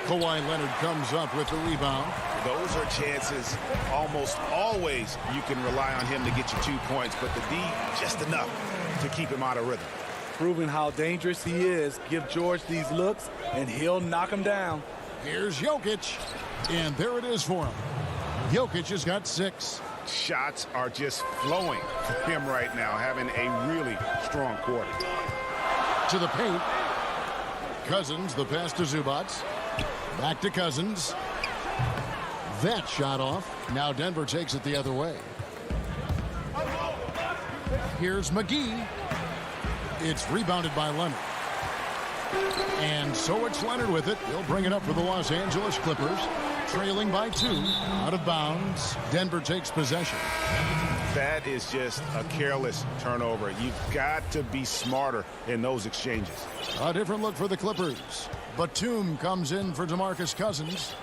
Kawhi Leonard comes up with the rebound. Those are chances almost always you can rely on him to get you 2 points, but the D just enough to keep him out of rhythm. Proving how dangerous he is. Give George these looks, and he'll knock him down. Here's Jokic, and there it is for him. Jokic has got 6. Shots are just flowing for him right now, having a really strong quarter. To the paint. Cousins, the pass to Zubac. Back to Cousins. That shot off. Now Denver takes it the other way. Here's McGee. It's rebounded by Leonard. And so it's Leonard with it. He'll bring it up for the Los Angeles Clippers. Trailing by 2. Out of bounds. Denver takes possession. That is just a careless turnover. You've got to be smarter in those exchanges. A different look for the Clippers. Batum comes in for DeMarcus Cousins.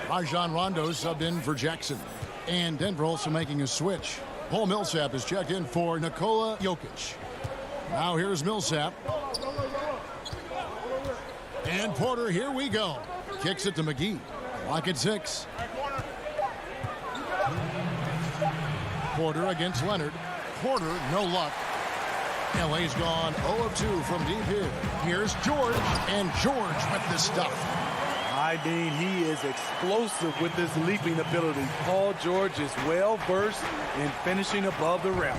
Rajon Rondo subbed in for Jackson. And Denver also making a switch. Paul Millsap is checked in for Nikola Jokic. Now here's Millsap. And Porter, here we go. Kicks it to McGee. Clock at 6. Porter against Leonard. Porter, no luck. LA's gone 0 of 2 from deep here. Here's George, and George with the stuff. I mean, he is explosive with his leaping ability. Paul George is well versed in finishing above the rim.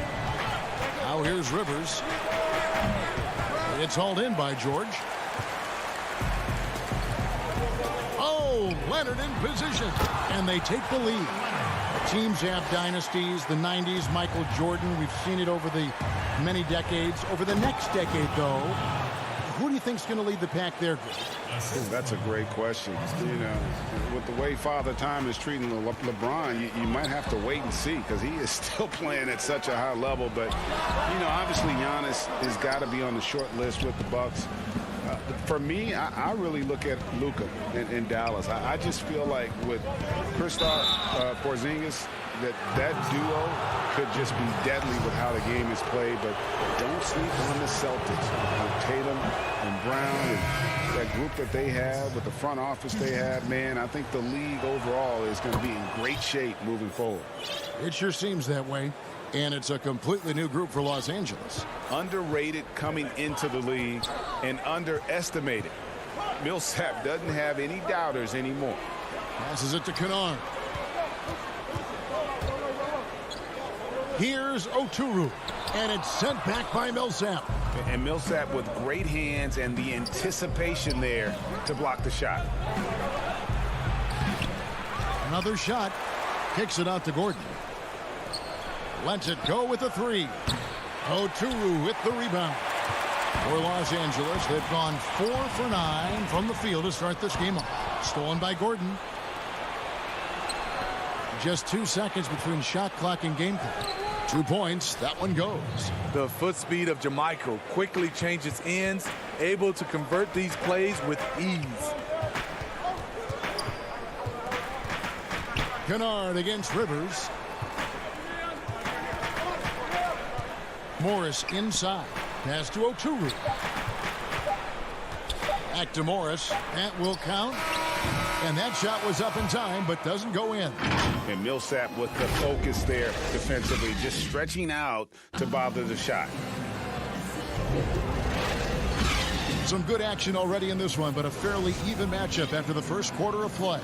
Now here's Rivers. It's hauled in by George. Oh, Leonard in position, and they take the lead. Teams have dynasties, the 90s, Michael Jordan. We've seen it over the many decades. Over the next decade, though, who do you think is going to lead the pack there, Greg? That's a great question. You know, with the way Father Time is treating LeBron, you might have to wait and see because he is still playing at such a high level. But, you know, obviously Giannis has got to be on the short list with the Bucks. For me, I really look at Luka in Dallas. I just feel like with Kristaps Porzingis, that duo could just be deadly with how the game is played. But don't sleep on the Celtics with Tatum and Brown and that group that they have with the front office they have. Man, I think the league overall is going to be in great shape moving forward. It sure seems that way. And it's a completely new group for Los Angeles. Underrated coming into the league and underestimated. Millsap doesn't have any doubters anymore. Passes it to Kennard. Here's Oturu, and it's sent back by Millsap. And Millsap with great hands and the anticipation there to block the shot. Another shot. Kicks it out to Gordon. Lets it go with the three. Oturu with the rebound. For Los Angeles, they've gone 4 for 9 from the field to start this game off. Stolen by Gordon. Just 2 seconds between shot clock and game clock. 2 points. That one goes. The foot speed of Jamaica quickly changes ends, able to convert these plays with ease. Kennard against Rivers. Morris inside. Pass to Oturu. Back to Morris. That will count. And that shot was up in time, but doesn't go in. And Millsap with the focus there defensively, just stretching out to bother the shot. Some good action already in this one, but a fairly even matchup after the first quarter of play.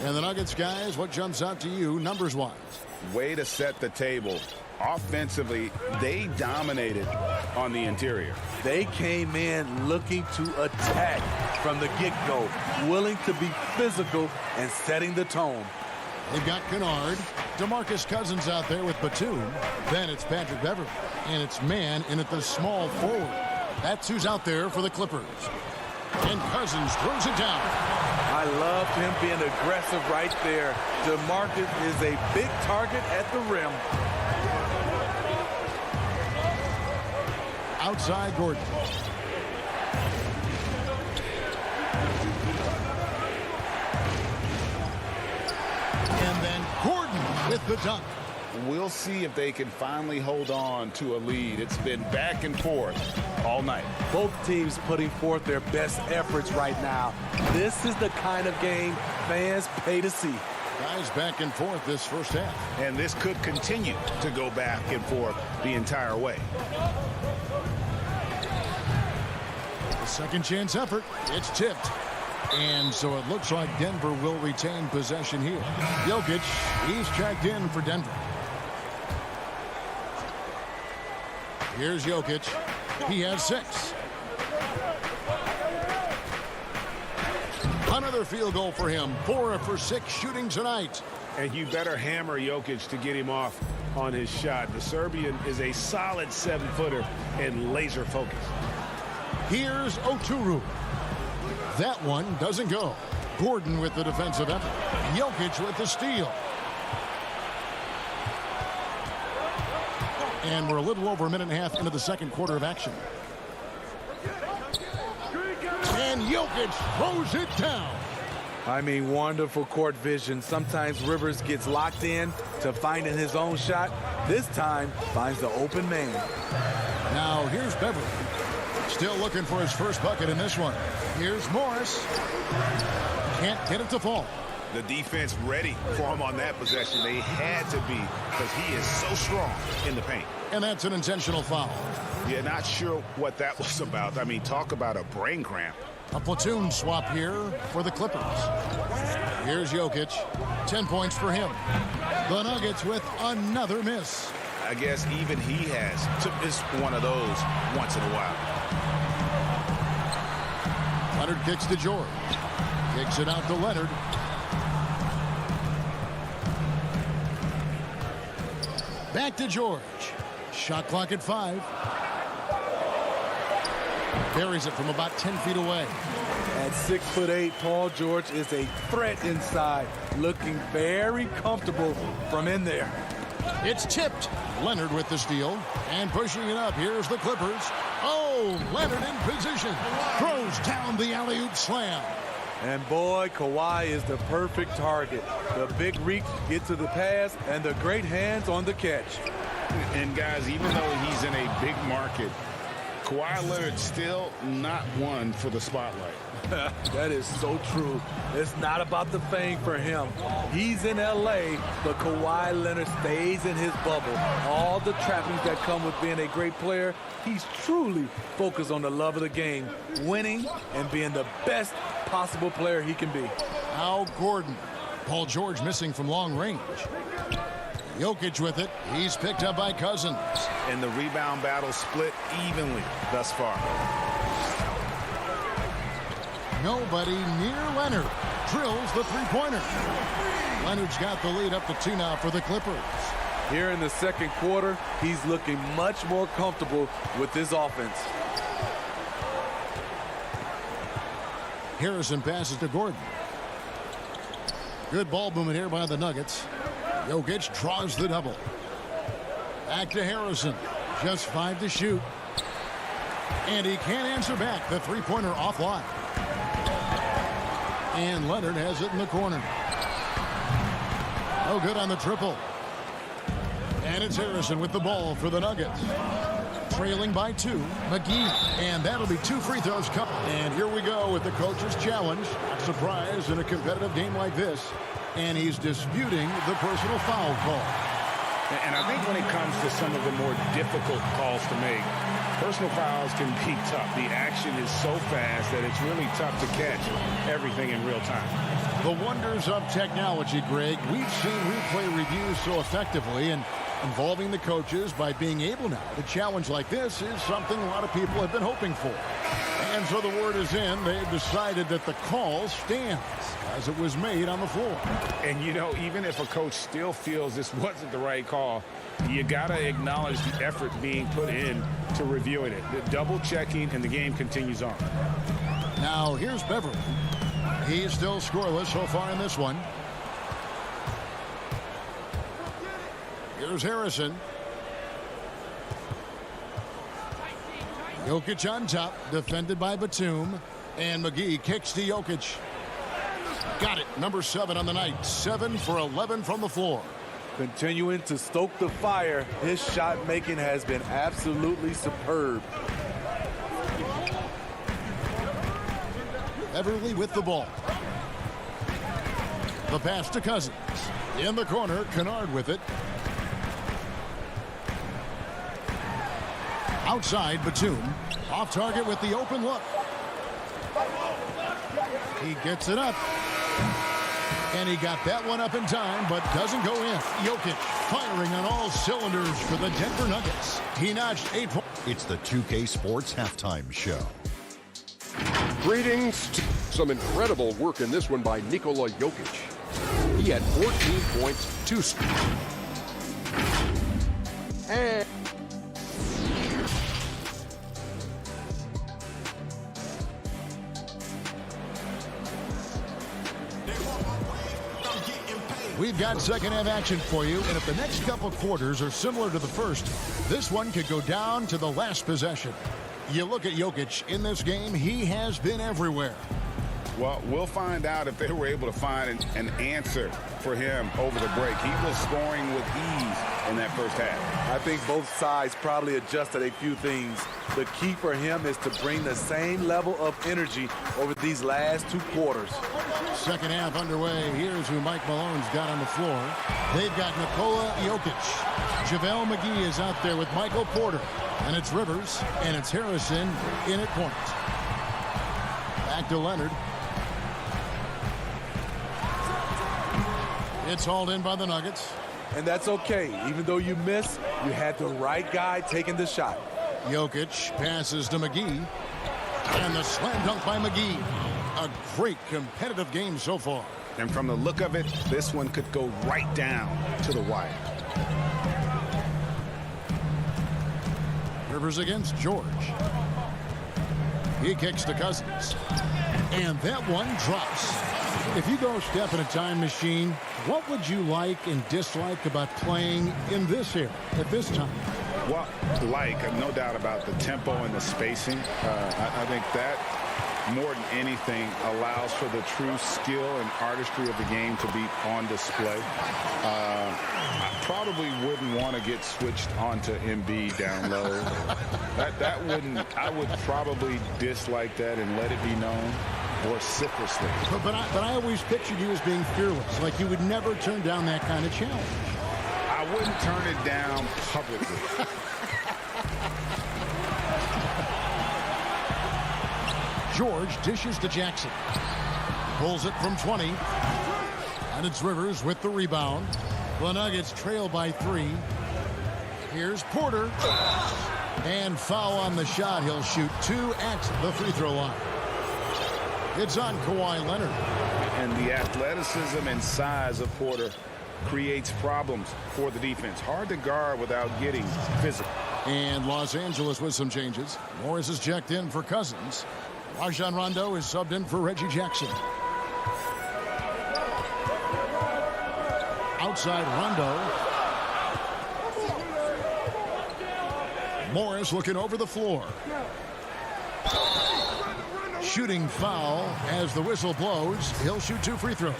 And the Nuggets, guys, what jumps out to you numbers-wise? Way to set the table. Offensively, they dominated on the interior. They came in looking to attack from the get-go, willing to be physical and setting the tone. They've got Kennard, DeMarcus Cousins out there with Batum. Then it's Patrick Beverley, and it's man in at the small forward. That's who's out there for the Clippers. And Cousins throws it down. I loved him being aggressive right there. DeMarcus is a big target at the rim. Outside Gordon. And then Gordon with the dunk. We'll see if they can finally hold on to a lead. It's been back and forth all night. Both teams putting forth their best efforts right now. This is the kind of game fans pay to see. Guys back and forth this first half. And this could continue to go back and forth the entire way. The second chance effort. It's tipped. And so it looks like Denver will retain possession here. Jokic, he's checked in for Denver. Here's Jokic. He has 6. Another field goal for him. 4 for 6 shooting tonight. And you better hammer Jokic to get him off on his shot. The Serbian is a solid 7-footer and laser focused. Here's Oturu. That one doesn't go. Gordon with the defensive effort. Jokic with the steal. And we're a little over a minute and a half into the second quarter of action. And Jokic throws it down. I mean, wonderful court vision. Sometimes Rivers gets locked in to finding his own shot. This time, finds the open man. Now, here's Beverley. Still looking for his first bucket in this one. Here's Morris. Can't get it to fall. The defense ready for him on that possession. They had to be because he is so strong in the paint. And that's an intentional foul. Yeah, not sure what that was about. I mean, talk about a brain cramp. A platoon swap here for the Clippers. Here's Jokic. 10 points for him. The Nuggets with another miss. I guess even he has to miss one of those once in a while. Leonard kicks to George. Kicks it out to Leonard. Back to George. Shot clock at 5. Buries it from about 10 feet away. At 6'8", Paul George is a threat inside, looking very comfortable from in there. It's tipped. Leonard with the steal and pushing it up. Here's the Clippers. Oh, Leonard in position. Throws down the alley-oop slam. And boy, Kawhi is the perfect target. The big reach gets to the pass and the great hands on the catch. And guys, even though he's in a big market, Kawhi Leonard still not one for the spotlight. That is so true. It's not about the fame for him. He's in L.A., but Kawhi Leonard stays in his bubble. All the trappings that come with being a great player, he's truly focused on the love of the game, winning and being the best possible player he can be. Al Gordon Paul George missing from long range. Jokic with it. He's picked up by Cousins. And the rebound battle split evenly thus far. Nobody near Leonard. Drills the three-pointer. Leonard's got the lead up to 2 now for the Clippers. Here in the second quarter, he's looking much more comfortable with his offense. Harrison passes to Gordon. Good ball movement here by the Nuggets. Jokic draws the double. Back to Harrison. Just 5 to shoot. And he can't answer back. The three-pointer offline. And Leonard has it in the corner. No good on the triple. And it's Harrison with the ball for the Nuggets. Trailing by 2. McGee. And that'll be 2 free throws. And here we go with the coach's challenge. Not surprised in a competitive game like this. And he's disputing the personal foul call. And I think when it comes to some of the more difficult calls to make, personal fouls can be tough. The action is so fast that it's really tough to catch everything in real time. The wonders of technology, Greg. We've seen replay reviews so effectively, and involving the coaches by being able now to challenge like this is something a lot of people have been hoping for. And so the word is in. They've decided that the call stands as it was made on the floor. And, you know, even if a coach still feels this wasn't the right call, you got to acknowledge the effort being put in to reviewing it. The double checking, and the game continues on. Now, here's Beverly. He's still scoreless so far in this one. Here's Harrison. Jokic on top, defended by Batum. And McGee kicks to Jokic. Got it. Number 7 on the night. 7 for 11 from the floor. Continuing to stoke the fire, his shot making has been absolutely superb. Beverly with the ball. The pass to Cousins. In the corner, Kennard with it. Outside, Batum. Off target with the open look. He gets it up. And he got that one up in time, but doesn't go in. Jokic firing on all cylinders for the Denver Nuggets. He notched 8 points. It's the 2K Sports Halftime Show. Greetings. Some incredible work in this one by Nikola Jokic. He had 14 points, 2 and we've got second half action for you, and if the next couple quarters are similar to the first, this one could go down to the last possession. You look at Jokic in this game, he has been everywhere. Well, we'll find out if they were able to find an answer for him over the break. He was scoring with ease in that first half. I think both sides probably adjusted a few things. The key for him is to bring the same level of energy over these last 2 quarters. Second half underway. Here's who Mike Malone's got on the floor. They've got Nikola Jokic. JaVale McGee is out there with Michael Porter. And it's Rivers, and it's Harrison in at point. Back to Leonard. It's hauled in by the Nuggets. And that's okay. Even though you miss, you had the right guy taking the shot. Jokic passes to McGee. And the slam dunk by McGee. A great competitive game so far. And from the look of it, this one could go right down to the wire. Rivers against George. He kicks to Cousins. And that one drops. If you go step in a time machine, what would you like and dislike about playing in this era at this time? Well, no doubt about the tempo and the spacing. I think that more than anything allows for the true skill and artistry of the game to be on display. I probably wouldn't want to get switched onto Embiid down low. that wouldn't. I would probably dislike that and let it be known. Vociferously. But I always pictured you as being fearless, like you would never turn down that kind of challenge. I wouldn't turn it down publicly. George dishes to Jackson. Pulls it from 20. And it's Rivers with the rebound. The Nuggets trail by 3. Here's Porter. And foul on the shot. He'll shoot 2 at the free throw line. It's on Kawhi Leonard. And the athleticism and size of Porter creates problems for the defense. Hard to guard without getting physical. And Los Angeles with some changes. Morris is checked in for Cousins. Rajon Rondo is subbed in for Reggie Jackson. Outside Rondo. Morris looking over the floor. Shooting foul as the whistle blows. He'll shoot 2 free throws.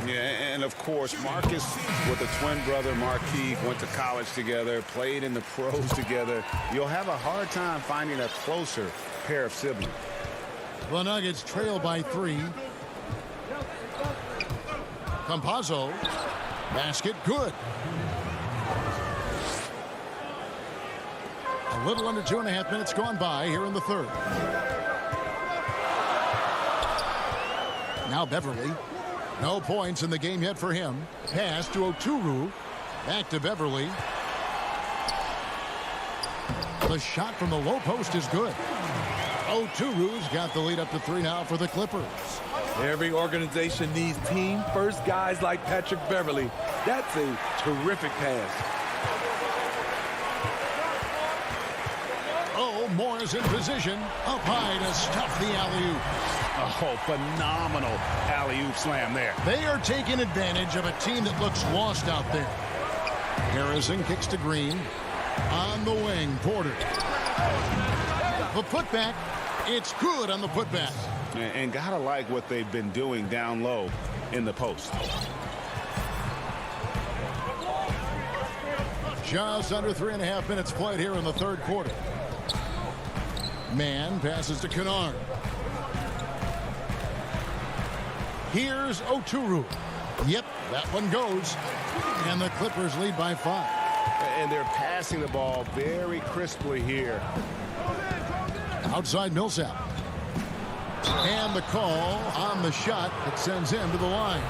Yeah, and of course, Marcus with a twin brother, Markieff, went to college together, played in the pros together. You'll have a hard time finding a closer pair of siblings. The Nuggets trail by 3. Campazzo. Basket good. A little under 2.5 minutes gone by here in the third. Now Beverly. No points in the game yet for him. Pass to Oturu. Back to Beverly. The shot from the low post is good. Oturu's got the lead up to 3 now for the Clippers. Every organization needs team-first guys like Patrick Beverly. That's a terrific pass. Oh, Moore's in position. Up high to stuff the alley-oop. Oh, phenomenal alley-oop slam there. They are taking advantage of a team that looks lost out there. Harrison kicks to Green. On the wing, Porter. The putback. It's good on the putback. And gotta like what they've been doing down low in the post. Just under 3.5 minutes played here in the third quarter. Man passes to Kennard. Here's Oturu. Yep, that one goes. And the Clippers lead by 5. And they're passing the ball very crisply here. Outside Millsap. And the call on the shot that sends him to the line.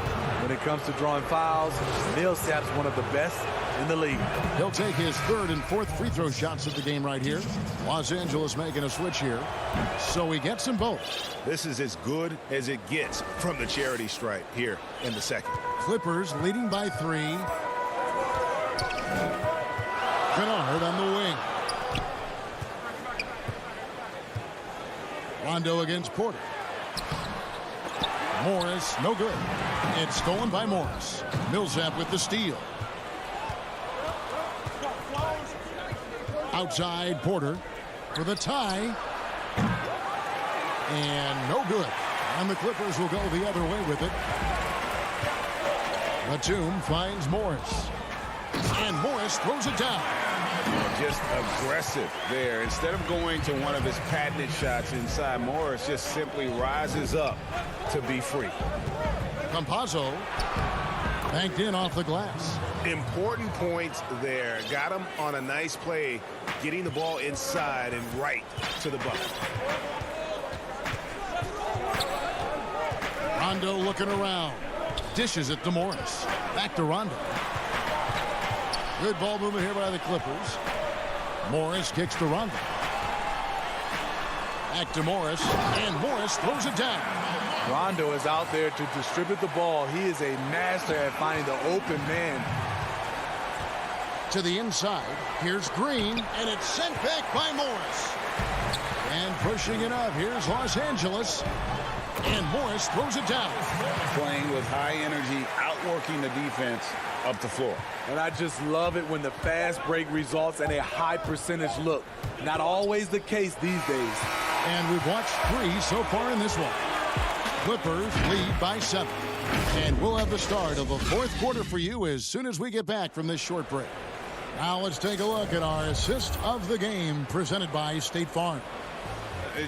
When it comes to drawing fouls, Millsap's one of the best in the league. He'll take his 3rd and 4th free throw shots of the game right here. Los Angeles making a switch here. So he gets them both. This is as good as it gets from the charity stripe here in the second. Clippers leading by 3. Kennard on the wing. Rondo against Porter. Morris, no good. It's stolen by Morris. Millsap with the steal. Outside Porter for the tie. And no good. And the Clippers will go the other way with it. Batum finds Morris. And Morris throws it down. Just aggressive there. Instead of going to one of his patented shots inside, Morris just simply rises up to be free. Campazzo banked in off the glass. Important points there. Got him on a nice play, getting the ball inside and right to the bucket. Rondo looking around. Dishes it to Morris. Back to Rondo. Good ball movement here by the Clippers. Morris kicks to Rondo. Back to Morris. And Morris throws it down. Rondo is out there to distribute the ball. He is a master at finding the open man. To the inside. Here's Green. And it's sent back by Morris. And pushing it up. Here's Los Angeles. And Morris throws it down. Playing with high energy, outworking the defense up the floor. And I just love it when the fast break results in a high percentage look. Not always the case these days. And we've watched 3 so far in this one. Clippers lead by 7. And we'll have the start of the 4th quarter for you as soon as we get back from this short break. Now let's take a look at our assist of the game presented by State Farm.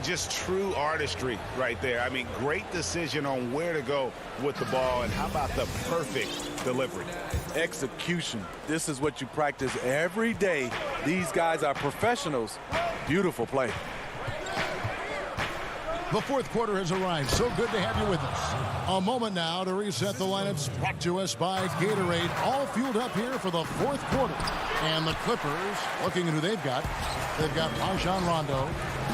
Just true artistry right there. I mean, great decision on where to go with the ball, and how about the perfect delivery? Execution. This is what you practice every day. These guys are professionals. Beautiful play. The fourth quarter has arrived. So good to have you with us. A moment now to reset the lineups brought to us by Gatorade. All fueled up here for the fourth quarter. And the Clippers, looking at who they've got Rajon Rondo,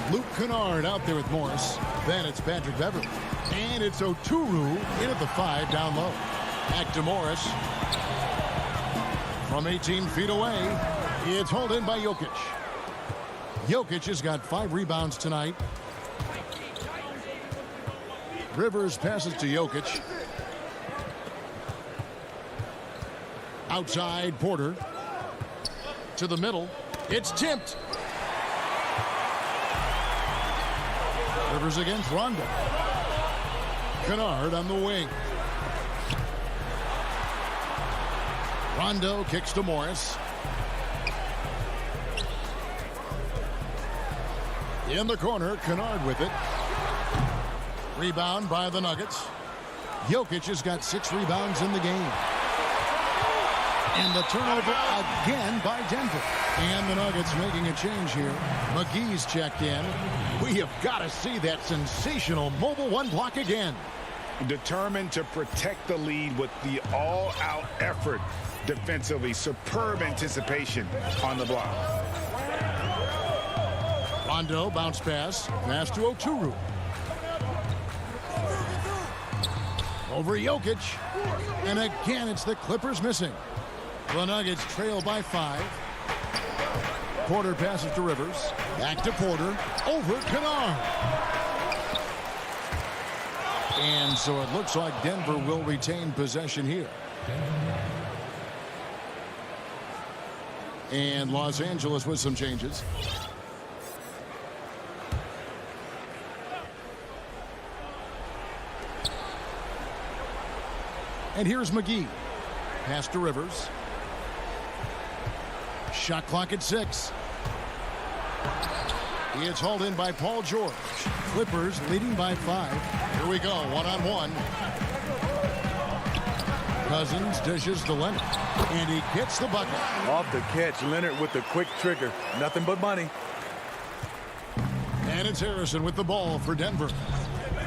Luke Kennard out there with Morris. Then it's Patrick Beverley. And it's Oturu in at the 5 down low. Back to Morris. From 18 feet away, it's hauled in by Jokic. Jokic has got 5 rebounds tonight. Rivers passes to Jokic. Outside, Porter. To the middle. It's tipped. Rivers against Rondo. Kennard on the wing. Rondo kicks to Morris. In the corner, Kennard with it. Rebound by the Nuggets. Jokic has got 6 rebounds in the game. And the turnover again by Denver. And the Nuggets making a change here. McGee's checked in. We have got to see that sensational mobile 1 block again. Determined to protect the lead with the all-out effort defensively. Superb anticipation on the block. Rondo bounce pass. Pass to Oturu. Over Jokic. And again, it's the Clippers missing. The Nuggets trail by 5. Porter passes to Rivers. Back to Porter. Over Kennard. And so it looks like Denver will retain possession here. And Los Angeles with some changes. And here's McGee. Pass to Rivers. Shot clock at 6. It's hauled in by Paul George. Clippers leading by 5. Here we go, 1-on-1. Cousins dishes to Leonard. And he gets the bucket. Off the catch, Leonard with the quick trigger. Nothing but money. And it's Harrison with the ball for Denver.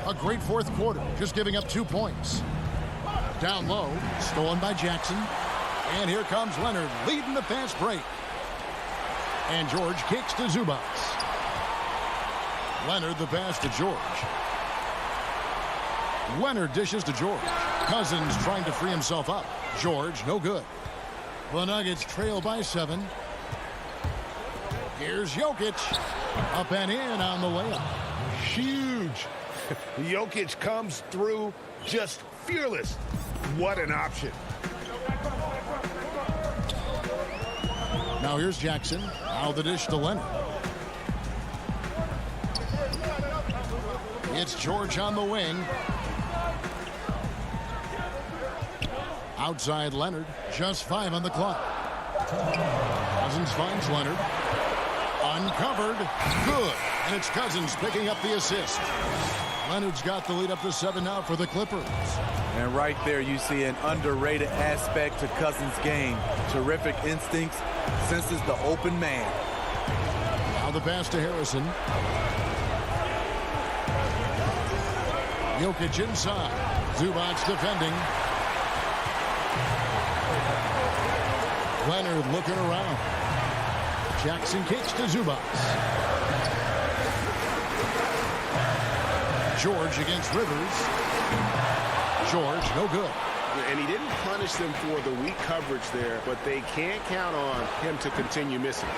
A great fourth quarter, just giving up 2 points. Down low, stolen by Jackson. And here comes Leonard, leading the fast break. And George kicks to Zubac. Leonard the pass to George. Leonard dishes to George. Cousins trying to free himself up. George, no good. The Nuggets trail by 7. Here's Jokic. Up and in on the layup. Huge. Jokic comes through just fearless. What an option. Now here's Jackson. Now the dish to Leonard. It's George on the wing. Outside Leonard. Just 5 on the clock. Cousins finds Leonard. Uncovered. Good. And it's Cousins picking up the assist. Leonard's got the lead up to 7 now for the Clippers. And right there you see an underrated aspect to Cousins' game. Terrific instincts, senses the open man. Now the pass to Harrison. Jokic inside. Zubac defending. Leonard looking around. Jackson kicks to Zubac. George against Rivers. George, no good. And he didn't punish them for the weak coverage there, but they can't count on him to continue missing.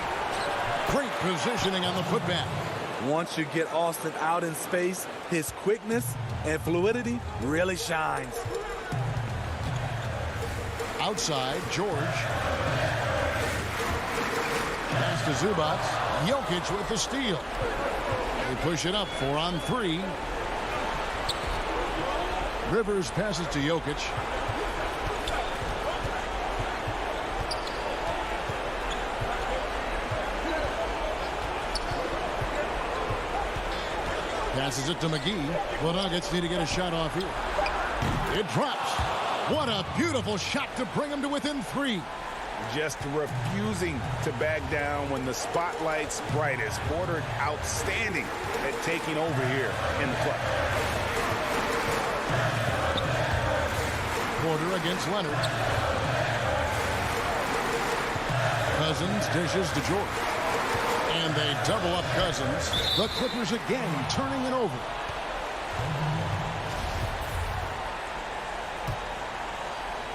Great positioning on the putback. Once you get Austin out in space, his quickness and fluidity really shines. Outside, George. Pass to Zubac. Jokic with the steal. They push it up 4 on 3. Rivers passes to Jokic. Passes it to McGee. The Nuggets need to get a shot off here. It drops. What a beautiful shot to bring them to within 3. just refusing to back down when the spotlight's brightest. Porter outstanding at taking over here in the clutch. Porter against Leonard. Cousins dishes to George. And they double up Cousins. The Clippers again turning it over.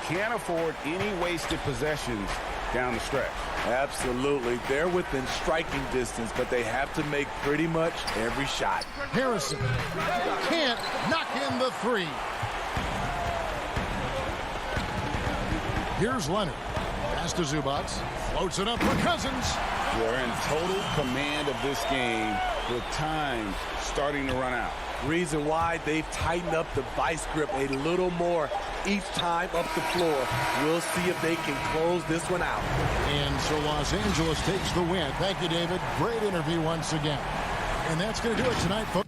Can't afford any wasted possessions down the stretch. Absolutely. They're within striking distance, but they have to make pretty much every shot. Harrison can't knock in the three. Here's Leonard. Pass to Zubac. Floats it up for Cousins. They're in total command of this game with time starting to run out. Reason why they've tightened up the vice grip a little more each time up the floor. We'll see if they can close this one out. And so Los Angeles takes the win. Thank you, David. Great interview once again. And that's going to do it tonight, folks.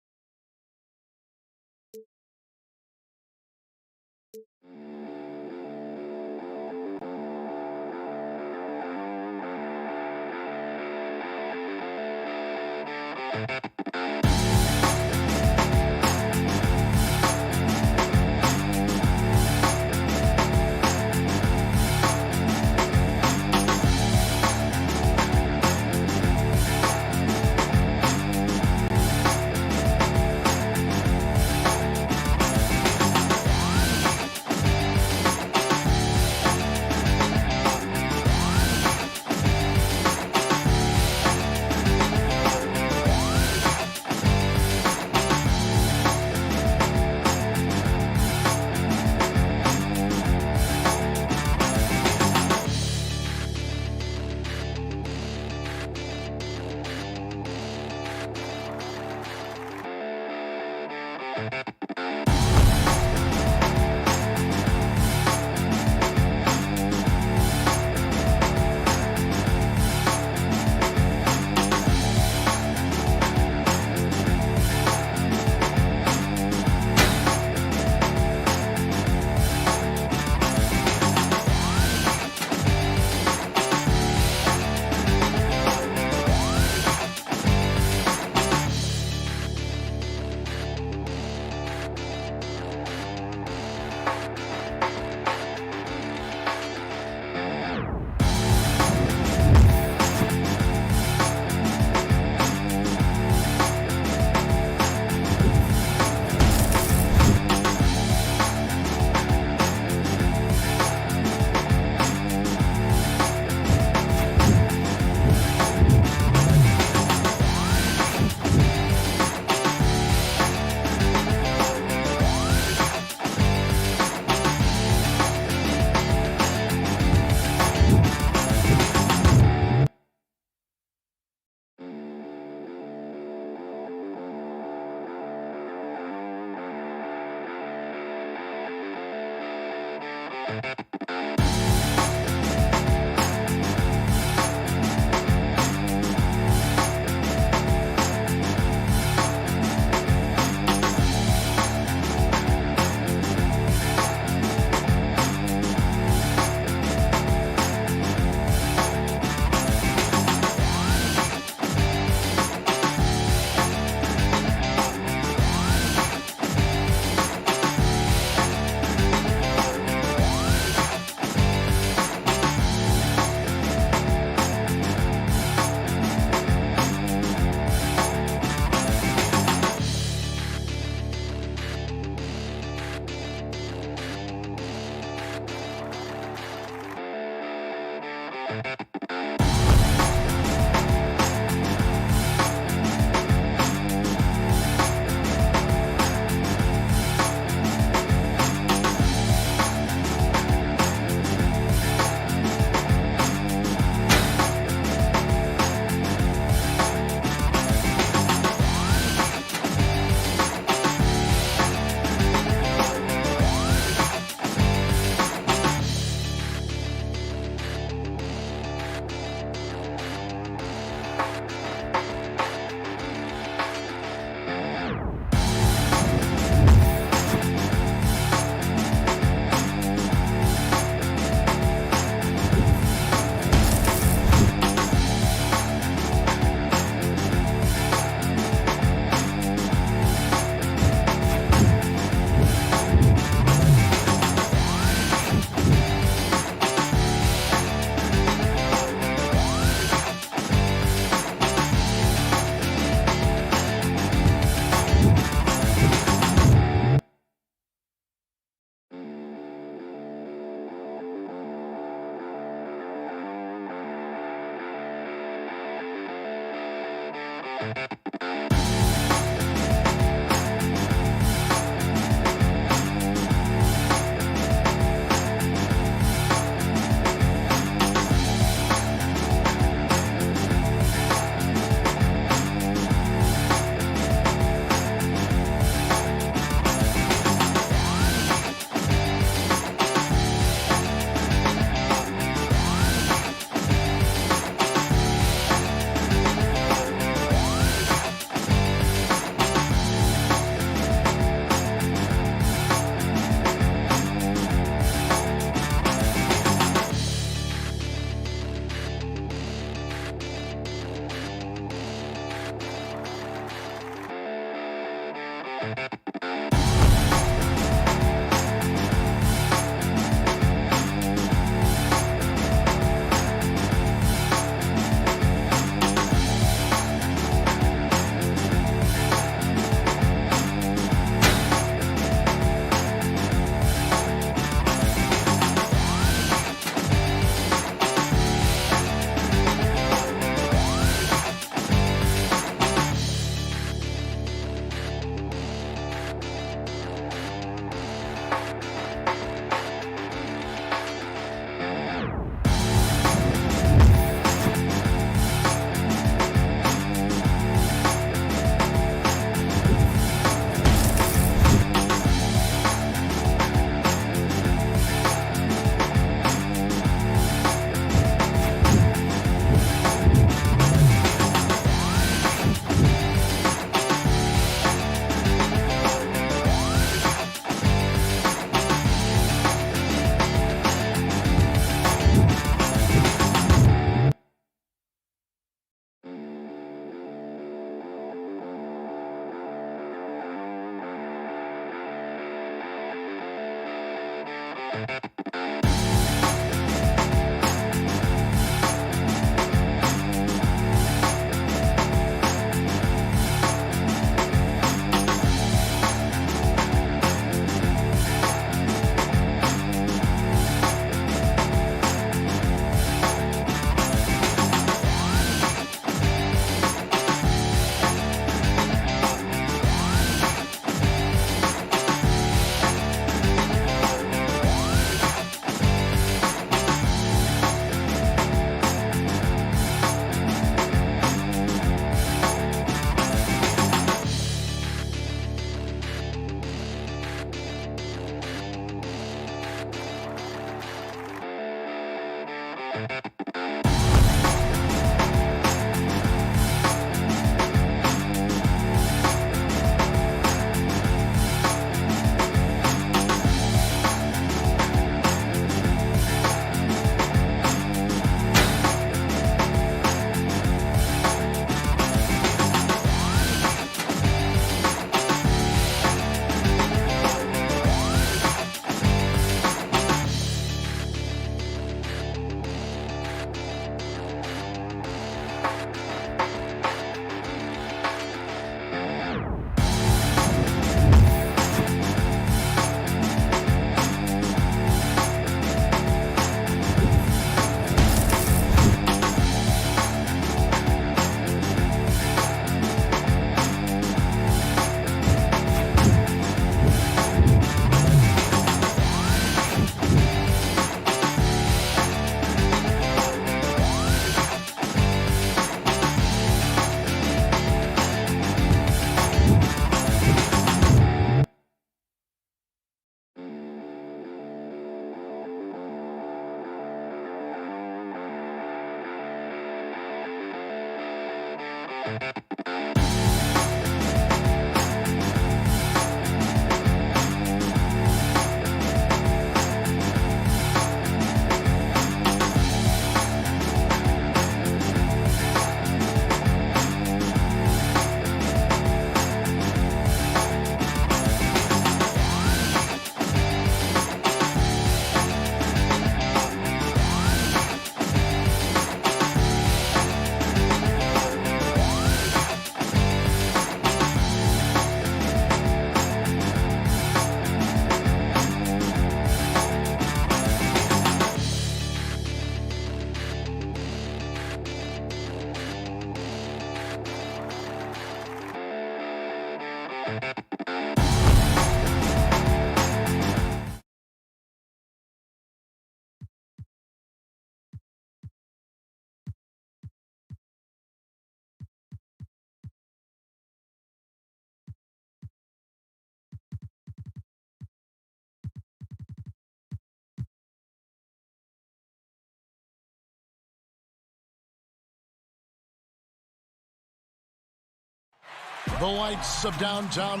The lights of downtown.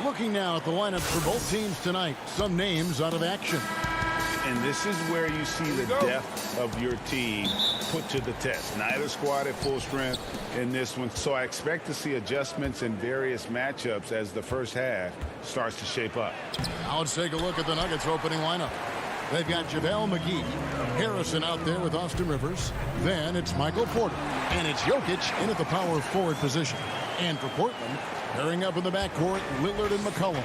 Looking now at the lineup for both teams tonight. Some names out of action. And this is where you see the depth of your team put to the test. Neither squad at full strength in this one. So I expect to see adjustments in various matchups as the first half starts to shape up. Now let's take a look at the Nuggets opening lineup. They've got JaVale McGee, Harrison out there with Austin Rivers. Then it's Michael Porter. And it's Jokic in at the power forward position. And for Portland, pairing up in the backcourt, Lillard and McCollum.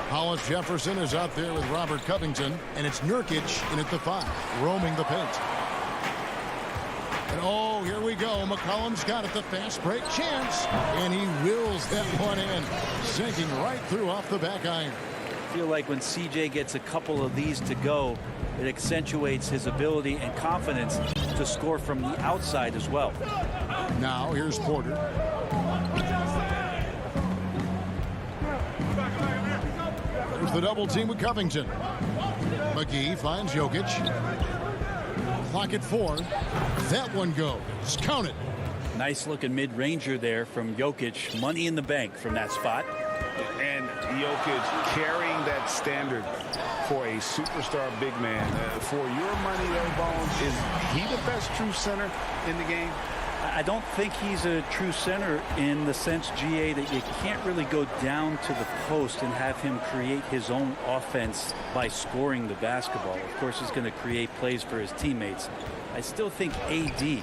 Hollis Jefferson is out there with Robert Covington. And it's Nurkic in at the 5, roaming the paint. And oh, here we go. McCollum's got it, the fast break chance. And he wills that one in, sinking right through off the back iron. I feel like when CJ gets a couple of these to go, it accentuates his ability and confidence to score from the outside as well. Now here's Porter. There's the double team with Covington. McGee finds Jokic. Clock at 4. That one goes. Count it. Nice looking mid-ranger there from Jokic. Money in the bank from that spot. And Jokic carrying that standard for a superstar big man. For your money, though, Bones, is he the best true center in the game? I don't think he's a true center in the sense, GA, that you can't really go down to the post and have him create his own offense by scoring the basketball. Of course, he's going to create plays for his teammates. I still think AD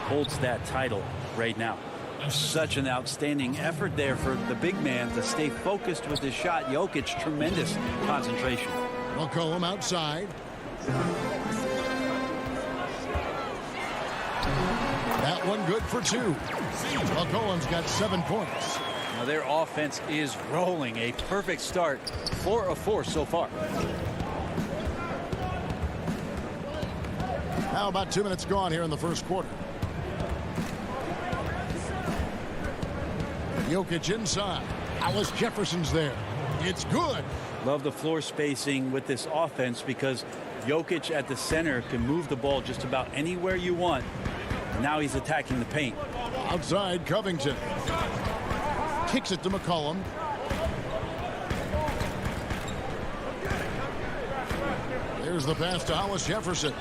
holds that title right now. Such an outstanding effort there for the big man to stay focused with his shot. Jokic, tremendous concentration. McCollum outside. That one good for 2. McCollum's got 7 points. Now their offense is rolling. A perfect start. 4 of 4 so far. Now about 2 minutes gone here in the first quarter. Jokic inside. Hollis Jefferson's there. It's good. Love the floor spacing with this offense because Jokic at the center can move the ball just about anywhere you want. Now he's attacking the paint. Outside, Covington. Kicks it to McCollum. There's the pass to Hollis Jefferson.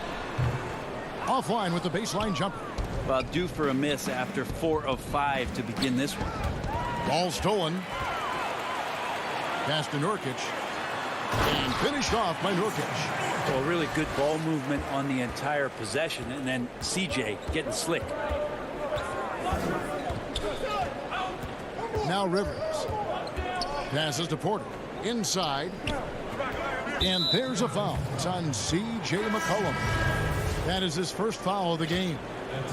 Offline with the baseline jumper. Well, due for a miss after 4 of 5 to begin this one. Ball stolen. Pass to Nurkic. And finished off by Nurkic. Well, really good ball movement on the entire possession. And then CJ getting slick. Now Rivers. Passes to Porter. Inside. And there's a foul. It's on C.J. McCollum. That is his first foul of the game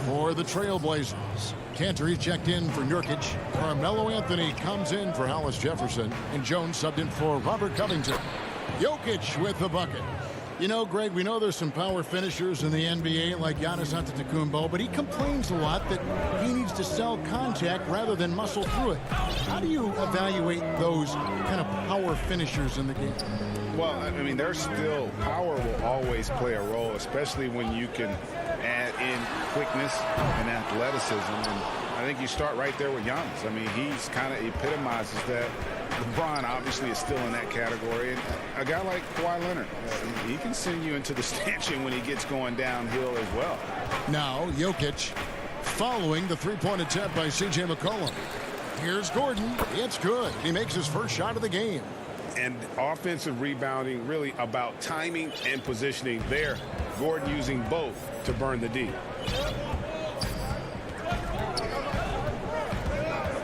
for the Trailblazers. Cantor checked in for Nurkic. Carmelo Anthony comes in for Hollis Jefferson. And Jones subbed in for Robert Covington. Jokic with the bucket. You know, Greg, we know there's some power finishers in the NBA like Giannis Antetokounmpo, but he complains a lot that he needs to sell contact rather than muscle through it. How do you evaluate those kind of power finishers in the game? Well, I mean, there's still power will always play a role, especially when you can add in quickness and athleticism. And I think you start right there with Giannis. I mean, he's kind of epitomizes that. LeBron obviously is still in that category. And a guy like Kawhi Leonard, he can send you into the stanchion when he gets going downhill as well. Now, Jokic following the three-point attempt by C.J. McCollum. Here's Gordon. It's good. He makes his first shot of the game. And offensive rebounding really about timing and positioning there. Gordon using both to burn the D.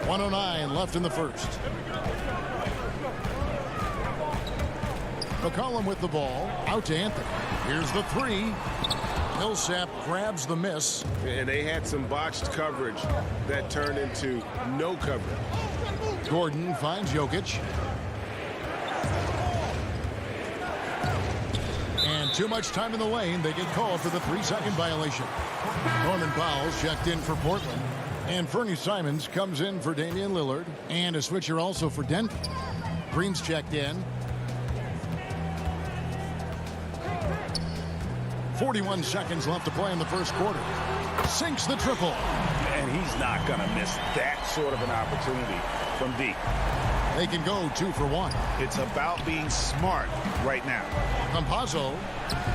1:09 left in the first. McCollum with the ball. Out to Anthony. Here's the 3. Millsap grabs the miss. And they had some botched coverage that turned into no coverage. Gordon finds Jokic. And too much time in the lane. They get called for the 3-second violation. Norman Powell's checked in for Portland. And Fernie Simons comes in for Damian Lillard. And a switcher also for Denver. Green's checked in. 41 seconds left to play in the first quarter. Sinks the triple. And he's not going to miss that sort of an opportunity from deep. They can go 2 for 1. It's about being smart right now. Campazzo,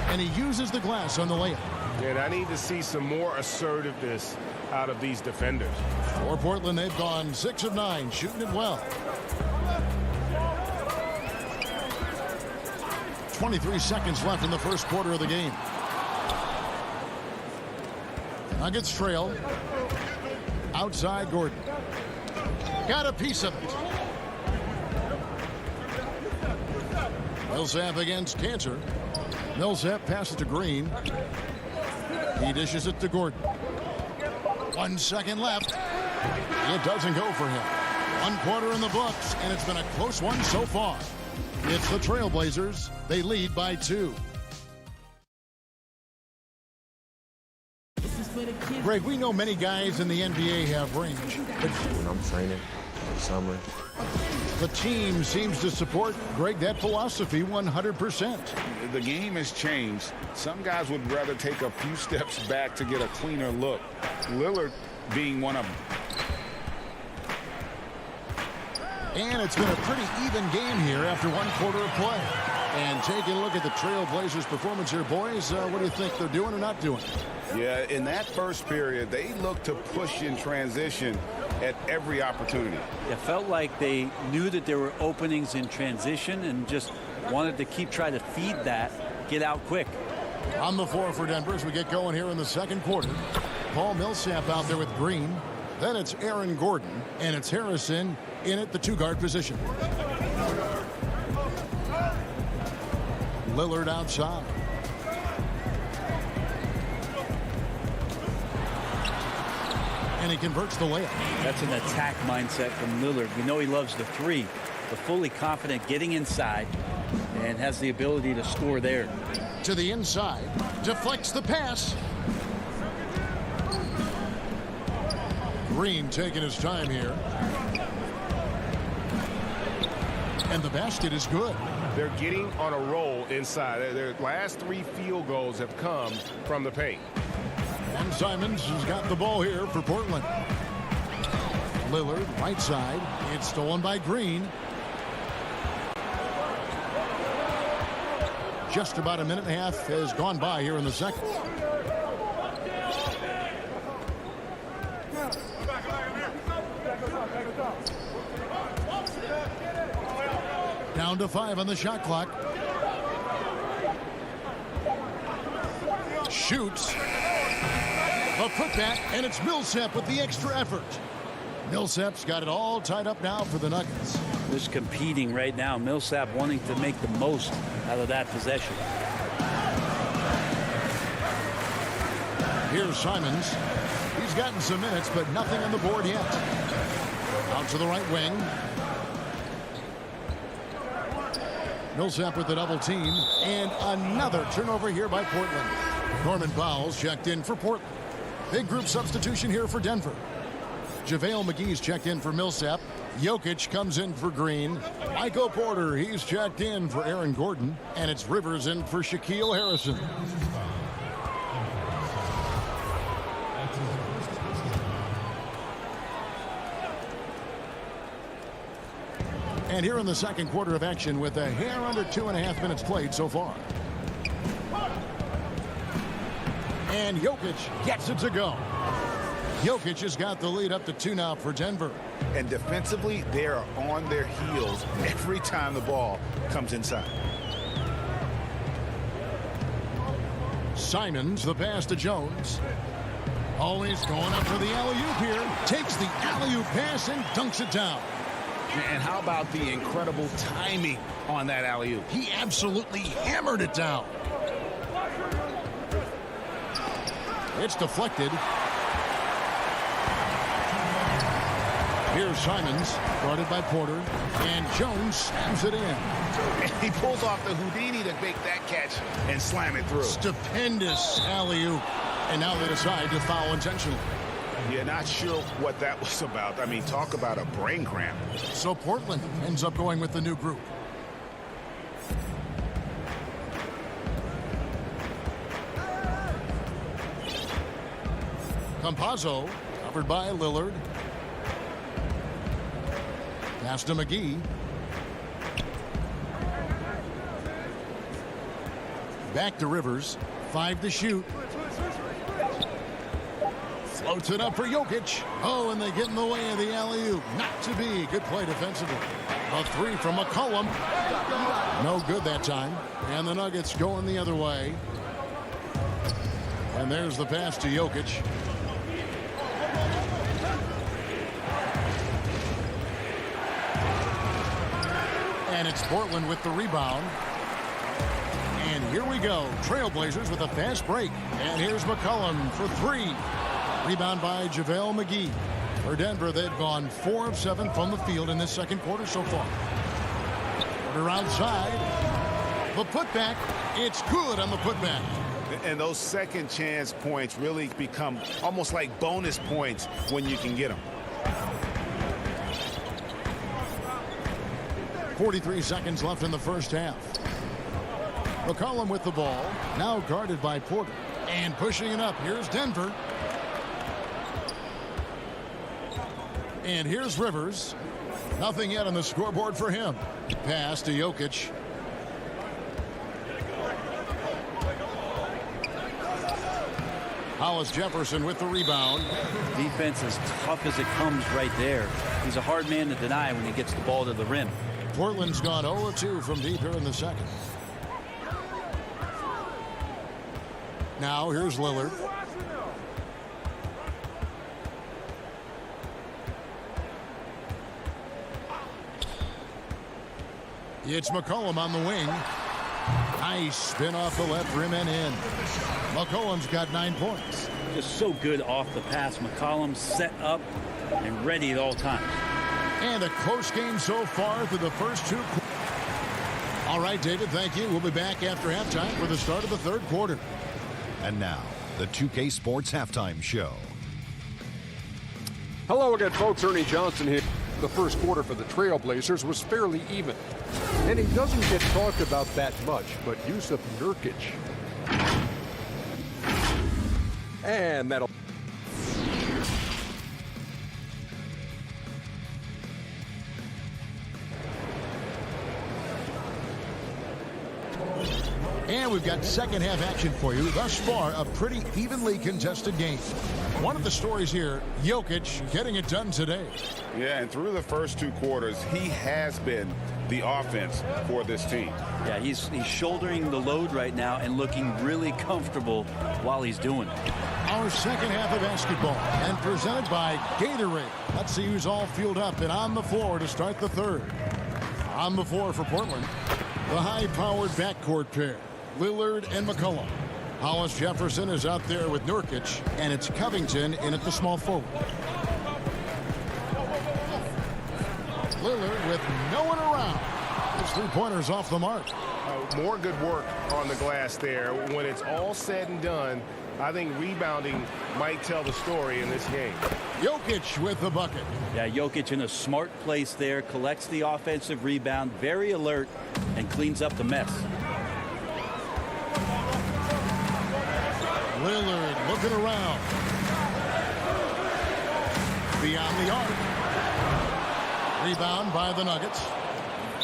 and he uses the glass on the layup. And I need to see some more assertiveness out of these defenders. For Portland, they've gone 6 of 9, shooting it well. 23 seconds left in the first quarter of the game. Nuggets trail. Outside Gordon. Got a piece of it. Millsap against Cantor. Millsap passes to Green. He dishes it to Gordon. 1 second left. It doesn't go for him. 1 quarter in the books, and it's been a close one so far. It's the Trailblazers. They lead by 2. Greg, we know many guys in the NBA have range, but when I'm training in the summer, the team seems to support, Greg, that philosophy 100%. The game has changed. Some guys would rather take a few steps back to get a cleaner look. Lillard being one of them. And it's been a pretty even game here after 1 quarter of play. And taking a look at the Trailblazers' performance here, boys, what do you think they're doing or not doing? Yeah, in that first period, they looked to push in transition at every opportunity. It felt like they knew that there were openings in transition and just wanted to keep trying to feed that, get out quick. On the floor for Denver as we get going here in the second quarter. Paul Millsap out there with Green. Then it's Aaron Gordon, and it's Harrison in at the 2-guard position. Lillard outside. And he converts the layup. That's an attack mindset from Lillard. We know he loves the 3, but fully confident getting inside and has the ability to score there. To the inside, deflects the pass. Green taking his time here. And the basket is good. They're getting on a roll inside. Their last 3 field goals have come from the paint. And Simons has got the ball here for Portland. Lillard, right side. It's stolen by Green. Just about a minute and a half has gone by here in the second. Down to 5 on the shot clock. Shoots. A putback, and it's Millsap with the extra effort. Millsap's got it all tied up now for the Nuggets. Just competing right now. Millsap wanting to make the most out of that possession. Here's Simons. He's gotten some minutes, but nothing on the board yet. Out to the right wing. Millsap with the double team, and another turnover here by Portland. Norman Powell's checked in for Portland. Big group substitution here for Denver. JaVale McGee's checked in for Millsap. Jokic comes in for Green. Michael Porter, he's checked in for Aaron Gordon. And it's Rivers in for Shaquille Harrison. And here in the second quarter of action with a hair under 2.5 minutes played so far. And Jokic gets it to go. Jokic has got the lead up to 2 now for Denver. And defensively, they are on their heels every time the ball comes inside. Simons, the pass to Jones. Always going up for the alley-oop here. Takes the alley-oop pass and dunks it down. And how about the incredible timing on that alley-oop? He absolutely hammered it down. It's deflected. Here's Simons, guarded by Porter, and Jones slams it in. He pulls off the Houdini to make that catch and slam it through. Stupendous alley-oop. And now they decide to foul intentionally. Yeah, not sure what that was about. I mean, talk about a brain cramp. So Portland ends up going with the new group. Campazzo, covered by Lillard. Pass to McGee. Back to Rivers. 5 to shoot. Floats it up for Jokic. Oh, and they get in the way of the alley-oop. Not to be. Good play defensively. A 3 from McCollum. No good that time. And the Nuggets going the other way. And there's the pass to Jokic. And it's Portland with the rebound. And here we go. Trailblazers with a fast break. And here's McCollum for 3. Rebound by JaVale McGee. For Denver, they've gone 4 of 7 from the field in this second quarter so far. Quarter outside. The putback. It's good on the putback. And those second chance points really become almost like bonus points when you can get them. 43 seconds left in the first half. McCollum with the ball. Now guarded by Porter. And pushing it up. Here's Denver. And here's Rivers. Nothing yet on the scoreboard for him. Pass to Jokic. Hollis Jefferson with the rebound. Defense as tough as it comes right there. He's a hard man to deny when he gets the ball to the rim. Portland's gone 0-2 from deep here in the second. Now here's Lillard. It's McCollum on the wing. Nice spin off the left rim and in. McCollum's got 9 points. Just so good off the pass. McCollum set up and ready at all times. And a close game so far through the first 2. All right, David, thank you. We'll be back after halftime for the start of the third quarter. And now, the 2K Sports Halftime Show. Hello again, folks. Ernie Johnson here. The first quarter for the Trailblazers was fairly even. And he doesn't get talked about that much, but Jusuf Nurkic. And that'll... And we've got second half action for you. Thus far, a pretty evenly contested game. One of the stories here, Jokic getting it done today. Yeah, and through the first 2 quarters, he has been the offense for this team. Yeah, he's shouldering the load right now and looking really comfortable while he's doing it. Our second half of basketball and presented by Gatorade. Let's see who's all fueled up and on the floor to start the third. On the floor for Portland, the high-powered backcourt pair, Lillard and McCollum. Hollis Jefferson is out there with Nurkic, and it's Covington in at the small forward. Lillard with no one around. His 3-pointers off the mark. More good work on the glass there. When it's all said and done, I think rebounding might tell the story in this game. Jokic with the bucket. Yeah, Jokic in a smart place there, collects the offensive rebound, very alert, and cleans up the mess. Lillard looking around. Beyond the arc. Rebound by the Nuggets.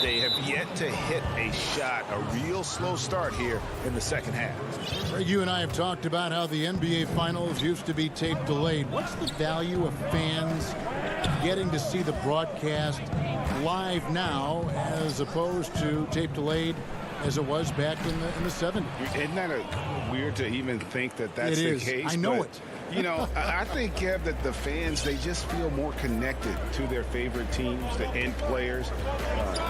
They have yet to hit a shot, a real slow start here in the second half. Greg, you and I have talked about how the NBA Finals used to be tape delayed. What's the value of fans getting to see the broadcast live now as opposed to tape delayed as it was back in the 70s? Isn't that weird to even think that that's the case? I know it. You know, I think, Kev, that the fans, they just feel more connected to their favorite teams, the end players.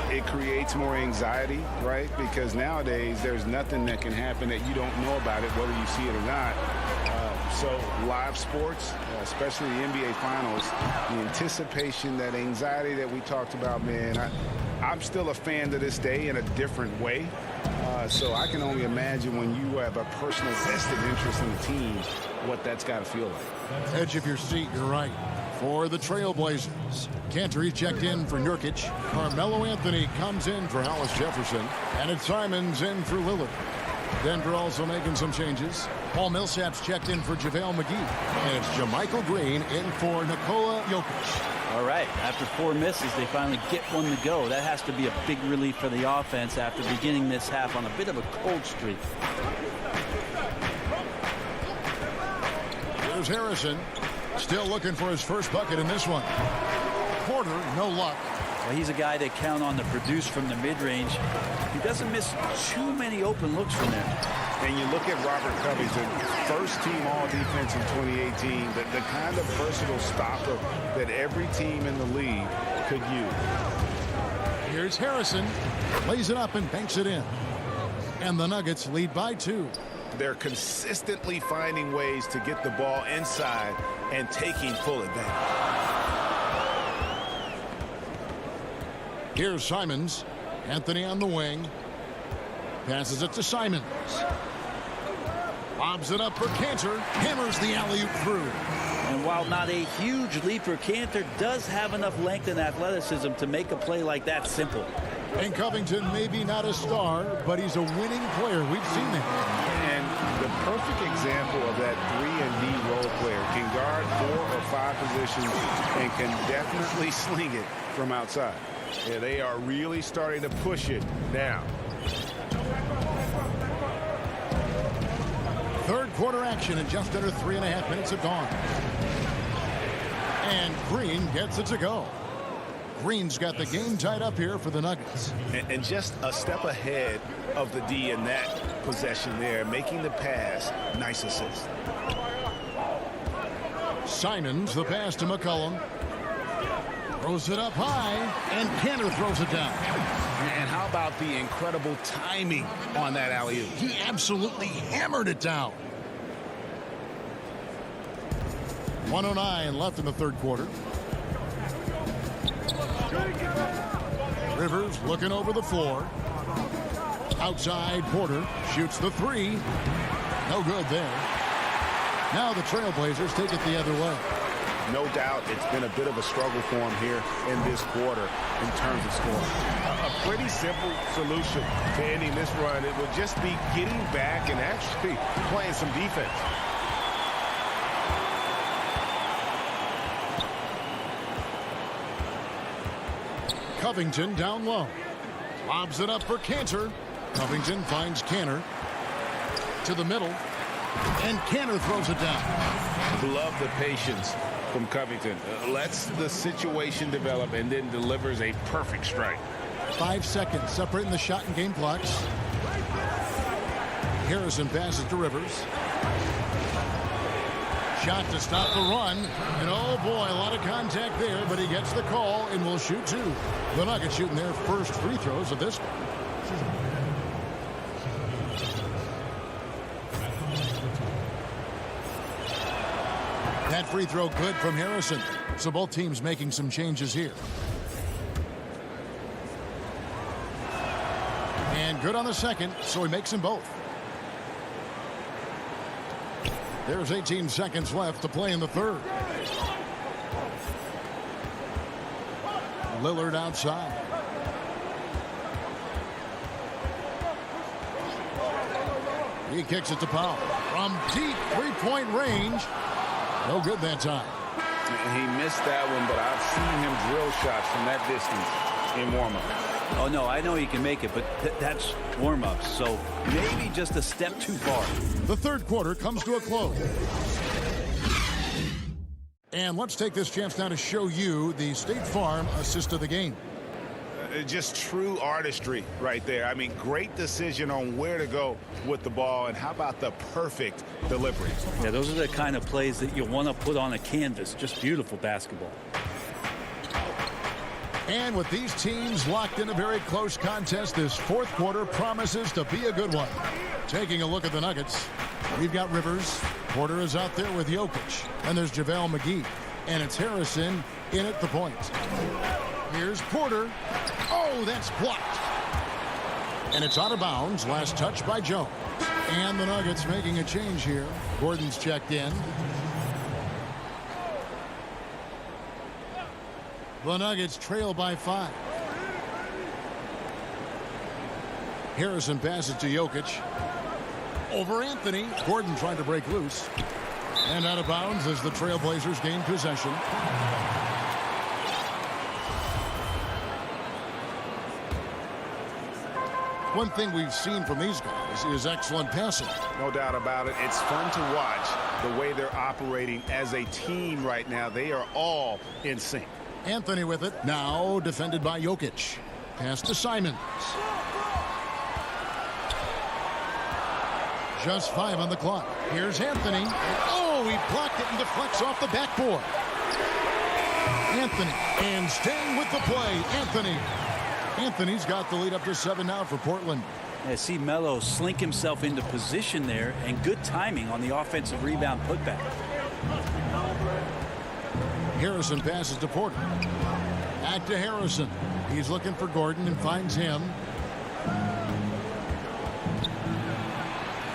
It creates more anxiety, right? Because nowadays, there's nothing that can happen that you don't know about it, whether you see it or not. So live sports, especially the NBA Finals, the anticipation, that anxiety that we talked about, man, I'm still a fan to this day in a different way. So I can only imagine when you have a personal vested interest in the team, what that's got to feel like. Edge of your seat, you're right. For the Trailblazers, Cantor checked in for Nurkic. Carmelo Anthony comes in for Hollis Jefferson. And it's Simons in for Lillard. Denver also making some changes. Paul Millsap's checked in for JaVale McGee. And it's JaMychal Green in for Nikola Jokic. All right, after 4 misses, they finally get one to go. That has to be a big relief for the offense after beginning this half on a bit of a cold streak. Here's Harrison, still looking for his first bucket in this one. Porter, no luck. Well, he's a guy they count on to produce from the mid-range. He doesn't miss too many open looks from there. And you look at Robert Covington, first team all-defense in 2018, the kind of versatile stopper that every team in the league could use. Here's Harrison, lays it up and banks it in. And the Nuggets lead by 2. They're consistently finding ways to get the ball inside and taking full advantage. Here's Simons. Anthony on the wing. Passes it to Simons. Lobs it up for Cantor. Hammers the alley-oop through. And while not a huge leaper, Cantor does have enough length and athleticism to make a play like that simple. And Covington maybe not a star, but he's a winning player. We've seen that. And the perfect example of that 3-and-D role player. Can guard 4 or 5 positions and can definitely sling it from outside. Yeah, they are really starting to push it now. Third quarter action in just under 3.5 minutes have gone. And Green gets it to go. Green's got the game tied up here for the Nuggets. And just a step ahead of the D in that possession there, making the pass. Nice assist. Simons, the pass to McCollum. Throws it up high, and Cantor throws it down. And how about the incredible timing on that alley-oop? He absolutely hammered it down. 1:09 left in the third quarter. Rivers looking over the floor. Outside, Porter shoots the 3. No good there. Now the Trailblazers take it the other way. No doubt it's been a bit of a struggle for him here in this quarter in terms of scoring. A pretty simple solution to ending this run. It would just be getting back and actually playing some defense. Covington down low. Lobs it up for Cantor. Covington finds Cantor to the middle. And Cantor throws it down. Love the patience from Covington. Lets the situation develop and then delivers a perfect strike. 5 seconds separating the shot and game clocks. Harrison passes to Rivers. Shot to stop the run. And oh boy, a lot of contact there, but he gets the call and will shoot 2. The Nuggets shooting their first free throws of this one. That free throw good from Harrison. So both teams making some changes here. And good on the second, so he makes them both. There's 18 seconds left to play in the third. Lillard outside. He kicks it to Powell. From deep three-point range. No good that time. He missed that one, but I've seen him drill shots from that distance in warm-up. Oh, no, I know he can make it, but that's warm-ups, so maybe just a step too far. The third quarter comes to a close. And let's take this chance now to show you the State Farm assist of the game. Just true artistry right there. I mean, great decision on where to go with the ball, and how about the perfect delivery? Yeah, those are the kind of plays that you want to put on a canvas. Just beautiful basketball. And with these teams locked in a very close contest, this fourth quarter promises to be a good one. Taking a look at the Nuggets, we've got Rivers. Porter is out there with Jokic. And there's JaVale McGee. And it's Harrison in at the point. Here's Porter. Oh, that's blocked. And it's out of bounds. Last touch by Jones. And the Nuggets making a change here. Gordon's checked in. The Nuggets trail by 5. Harrison passes to Jokic. Over Anthony. Gordon trying to break loose. And out of bounds as the Trailblazers gain possession. One thing we've seen from these guys is excellent passing. No doubt about it. It's fun to watch the way they're operating as a team right now. They are all in sync. Anthony with it. Now defended by Jokic. Pass to Simons. Just 5 on the clock. Here's Anthony. Oh, he blocked it and deflects off the backboard. Anthony, and staying with the play, Anthony. Anthony's got the lead up to 7 now for Portland. I see Melo slink himself into position there, and good timing on the offensive rebound putback. Harrison passes to Porter. Back to Harrison. He's looking for Gordon and finds him.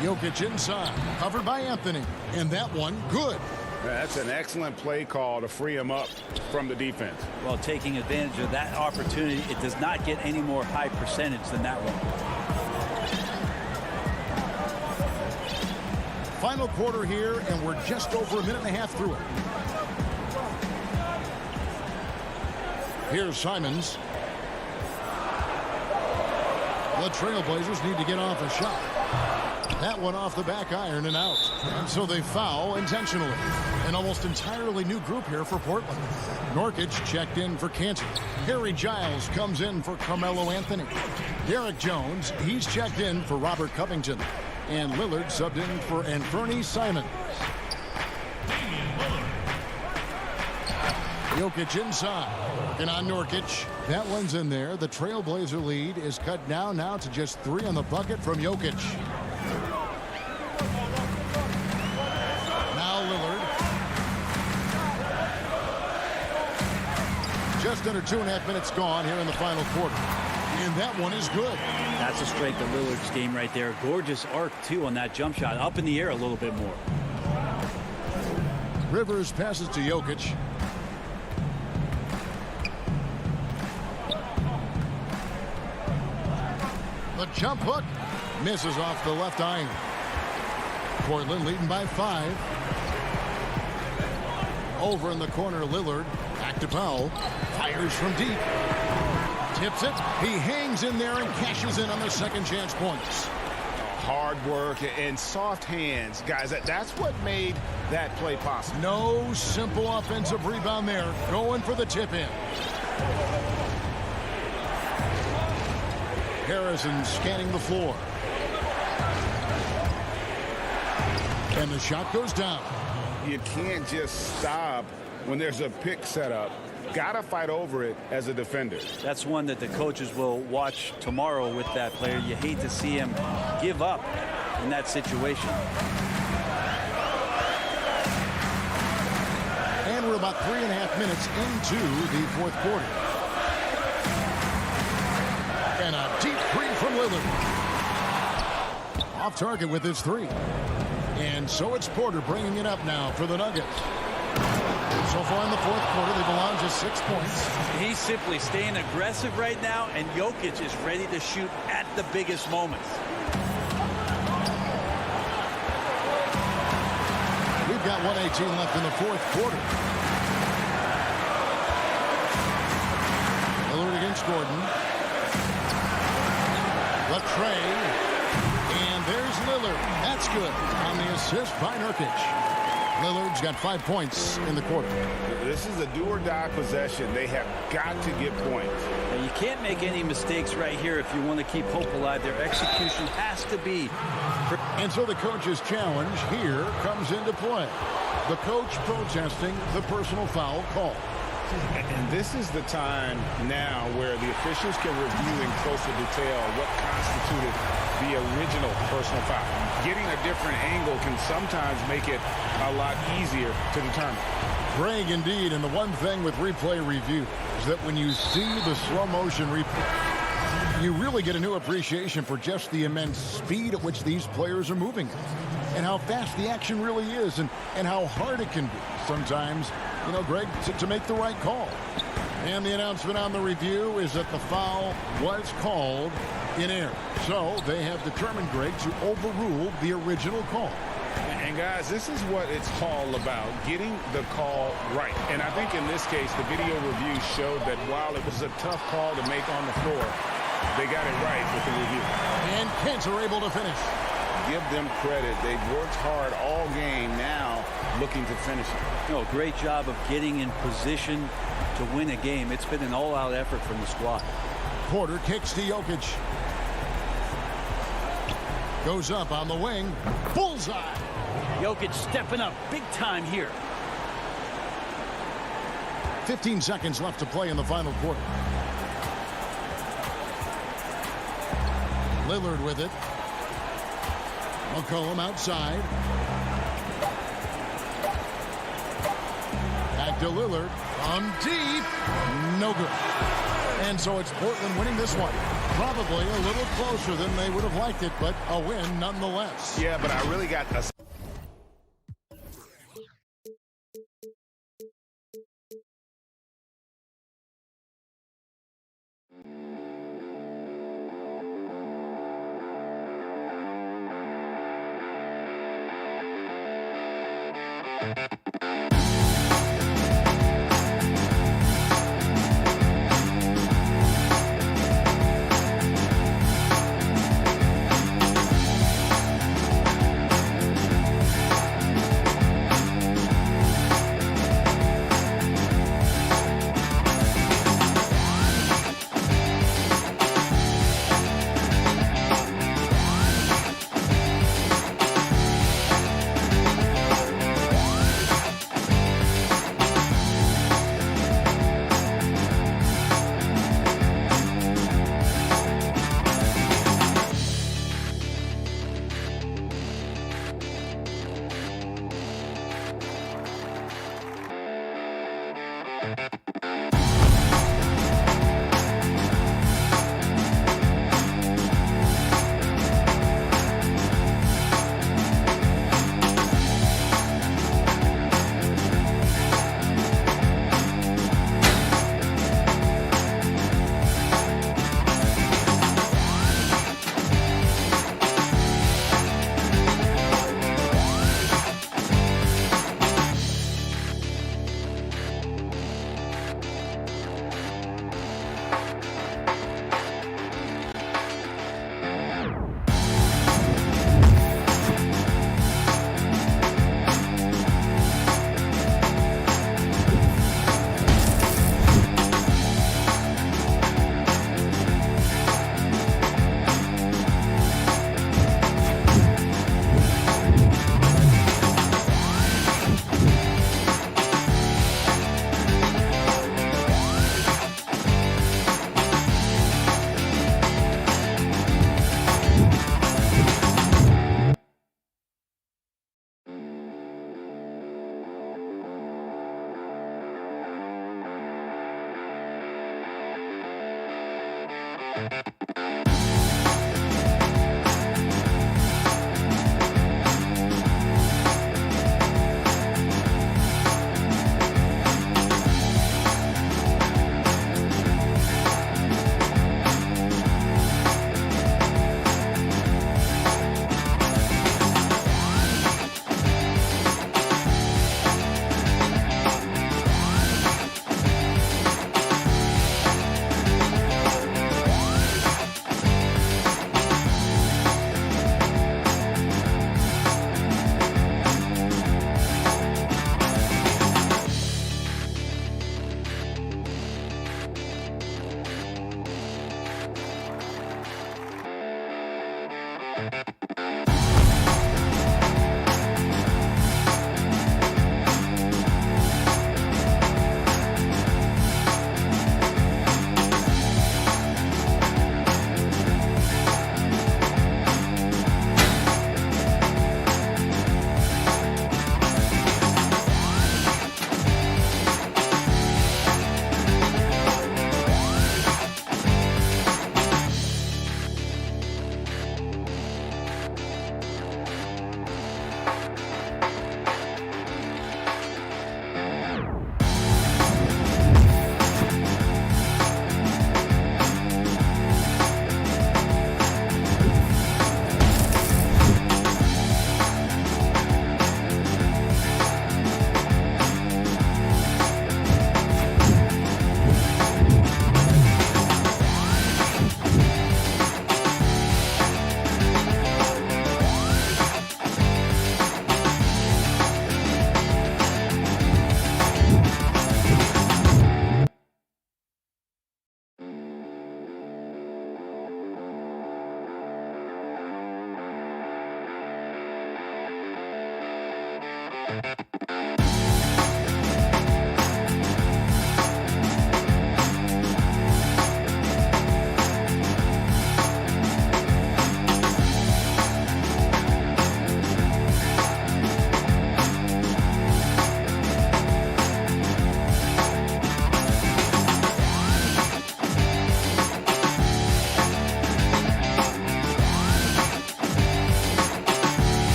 Jokic inside, covered by Anthony, and that one good. That's an excellent play call to free him up from the defense. Well, taking advantage of that opportunity, it does not get any more high percentage than that one. Final quarter here, and we're just over a minute and a half through it. Here's Simons. The Trailblazers need to get off a shot. That one off the back iron and out. And so they foul intentionally. An almost entirely new group here for Portland. Nurkic checked in for Canty. Harry Giles comes in for Carmelo Anthony. Derek Jones, he's checked in for Robert Covington. And Lillard subbed in for Anthony Simons. Jokic inside. Working on Nurkic. That one's in there. The Trailblazer lead is cut down now to just 3 on the bucket from Jokic. Now Lillard. Just under 2.5 minutes gone here in the final quarter. And that one is good. That's a strength of Lillard's game right there. Gorgeous arc, too, on that jump shot. Up in the air a little bit more. Rivers passes to Jokic. The jump hook misses off the left iron. Portland leading by 5. Over in the corner, Lillard. Back to Powell. Fires from deep. Tips it. He hangs in there and cashes in on the second chance points. Hard work and soft hands. Guys, that's what made that play possible. No simple offensive rebound there. Going for the tip in. Harrison scanning the floor. And the shot goes down. You can't just stop when there's a pick set up. Gotta fight over it as a defender. That's one that the coaches will watch tomorrow with that player. You hate to see him give up in that situation. And we're about 3.5 minutes into the fourth quarter. And a deep three from Lillard. Off target with his 3. And so it's Porter bringing it up now for the Nuggets. So far in the fourth quarter, they've allowed just 6 points. He's simply staying aggressive right now, and Jokic is ready to shoot at the biggest moments. We've got 1:18 left in the fourth quarter. Lillard against Gordon. Latrey. And there's Lillard. That's good on the assist by Nurkic. Lillard's got 5 points in the quarter. This is a do-or-die possession. They have got to get points. And you can't make any mistakes right here if you want to keep hope alive. Their execution has to be. And so the coach's challenge here comes into play. The coach protesting the personal foul call. And this is the time now where the officials can review in closer detail what constituted the original personal foul. Getting a different angle can sometimes make it a lot easier to determine. Greg, indeed, and the one thing with replay review is that when you see the slow motion replay, you really get a new appreciation for just the immense speed at which these players are moving and how fast the action really is and how hard it can be sometimes, you know, Greg, to make the right call. And the announcement on the review is that the foul was called in error. So they have determined, Greg, to overrule the original call. And guys, this is what it's all about, getting the call right. And I think in this case, the video review showed that while it was a tough call to make on the floor, They got it right with the review. And Kents are able to finish. Give them credit. They've worked hard all game, now looking to finish it. No, great job of getting in position to win a game. It's been an all-out effort from the squad. Porter kicks to Jokic. Goes up on the wing. Bullseye. Jokic stepping up big time here. 15 seconds left to play in the final quarter. Lillard with it. McCollum outside. Back to Lillard. On deep. No good. And so it's Portland winning this one. Probably a little closer than they would have liked it, but a win nonetheless. Yeah, but I really got a...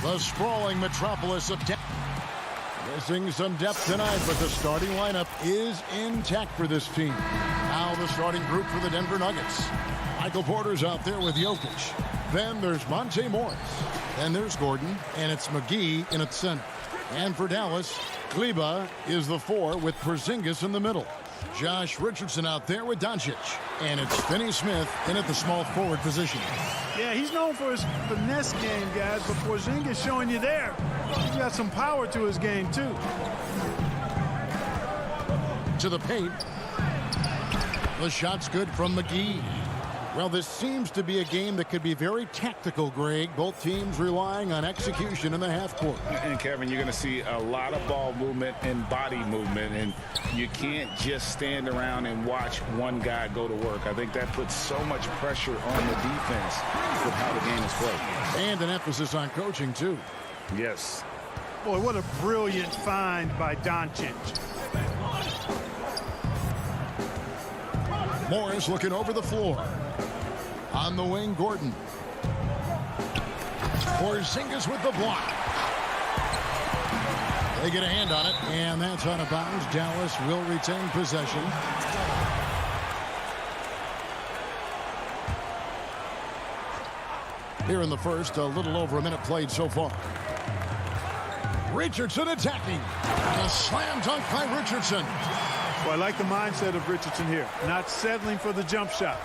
The sprawling metropolis of Denver. Missing some depth tonight, but the starting lineup is intact for this team. Now the starting group for the Denver Nuggets. Michael Porter's out there with Jokic. Then there's Monte Morris. Then there's Gordon, and it's McGee in at center. And for Dallas, Kleber is the 4 with Porzingis in the middle. Josh Richardson out there with Doncic. And it's Finney Smith in at the small forward position. Yeah, he's known for his finesse game, guys, but Porzingis showing you there. He's got some power to his game, too. To the paint. The shot's good from McGee. Well, this seems to be a game that could be very tactical, Greg. Both teams relying on execution in the half court. And, Kevin, you're going to see a lot of ball movement and body movement, and you can't just stand around and watch one guy go to work. I think that puts so much pressure on the defense with how the game is played. And an emphasis on coaching, too. Yes. Boy, what a brilliant find by Doncic. Morris looking over the floor. On the wing, Gordon. Porzingis with the block. They get a hand on it, and that's out of bounds. Dallas will retain possession. Here in the first, a little over a minute played so far. Richardson attacking. A slam dunk by Richardson. Well, I like the mindset of Richardson here, not settling for the jump shot.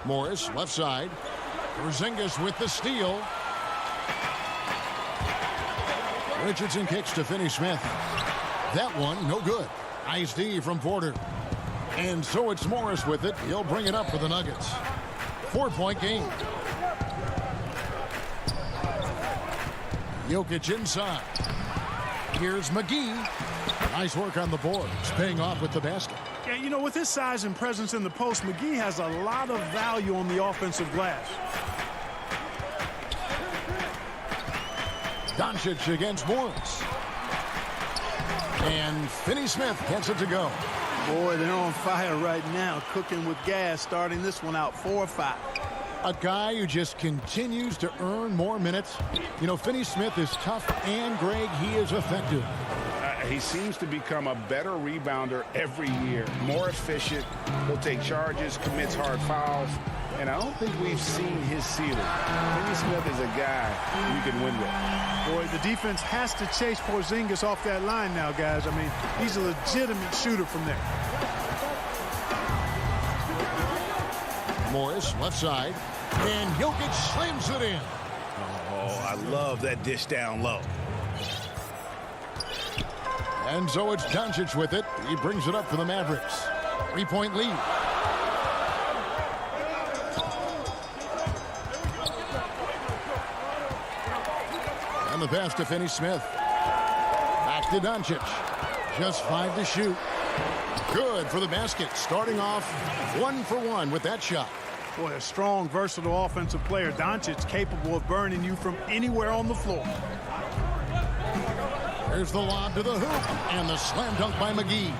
Morris, left side. Porzingis with the steal. Richardson kicks to Finney Smith. That one, no good. Nice D from Porter. And so it's Morris with it. He'll bring it up for the Nuggets. 4-point game. Jokic inside. Here's McGee. Nice work on the board. It's paying off with the basket. Yeah, you know, with his size and presence in the post, McGee has a lot of value on the offensive glass. Doncic against Morris. And Finney Smith gets it to go. Boy, they're on fire right now, cooking with gas, starting this one out 4-5. A guy who just continues to earn more minutes. You know, Finney Smith is tough, and, Greg, he is effective. He seems to become a better rebounder every year. More efficient. He'll take charges, commits hard fouls. And I don't think we've seen his ceiling. Finney Smith is a guy you can win with. Boy, the defense has to chase Porzingis off that line now, guys. I mean, he's a legitimate shooter from there. Morris, left side. And Jokic slams it in. Oh, I love that dish down low. And so it's Doncic with it. He brings it up for the Mavericks. 3-point lead. And the pass to Finney Smith. Back to Doncic. Just 5 to shoot. Good for the basket. Starting off 1 for 1 with that shot. Boy, a strong, versatile offensive player. Doncic capable of burning you from anywhere on the floor. Here's the lob to the hoop, and the slam dunk by McGee.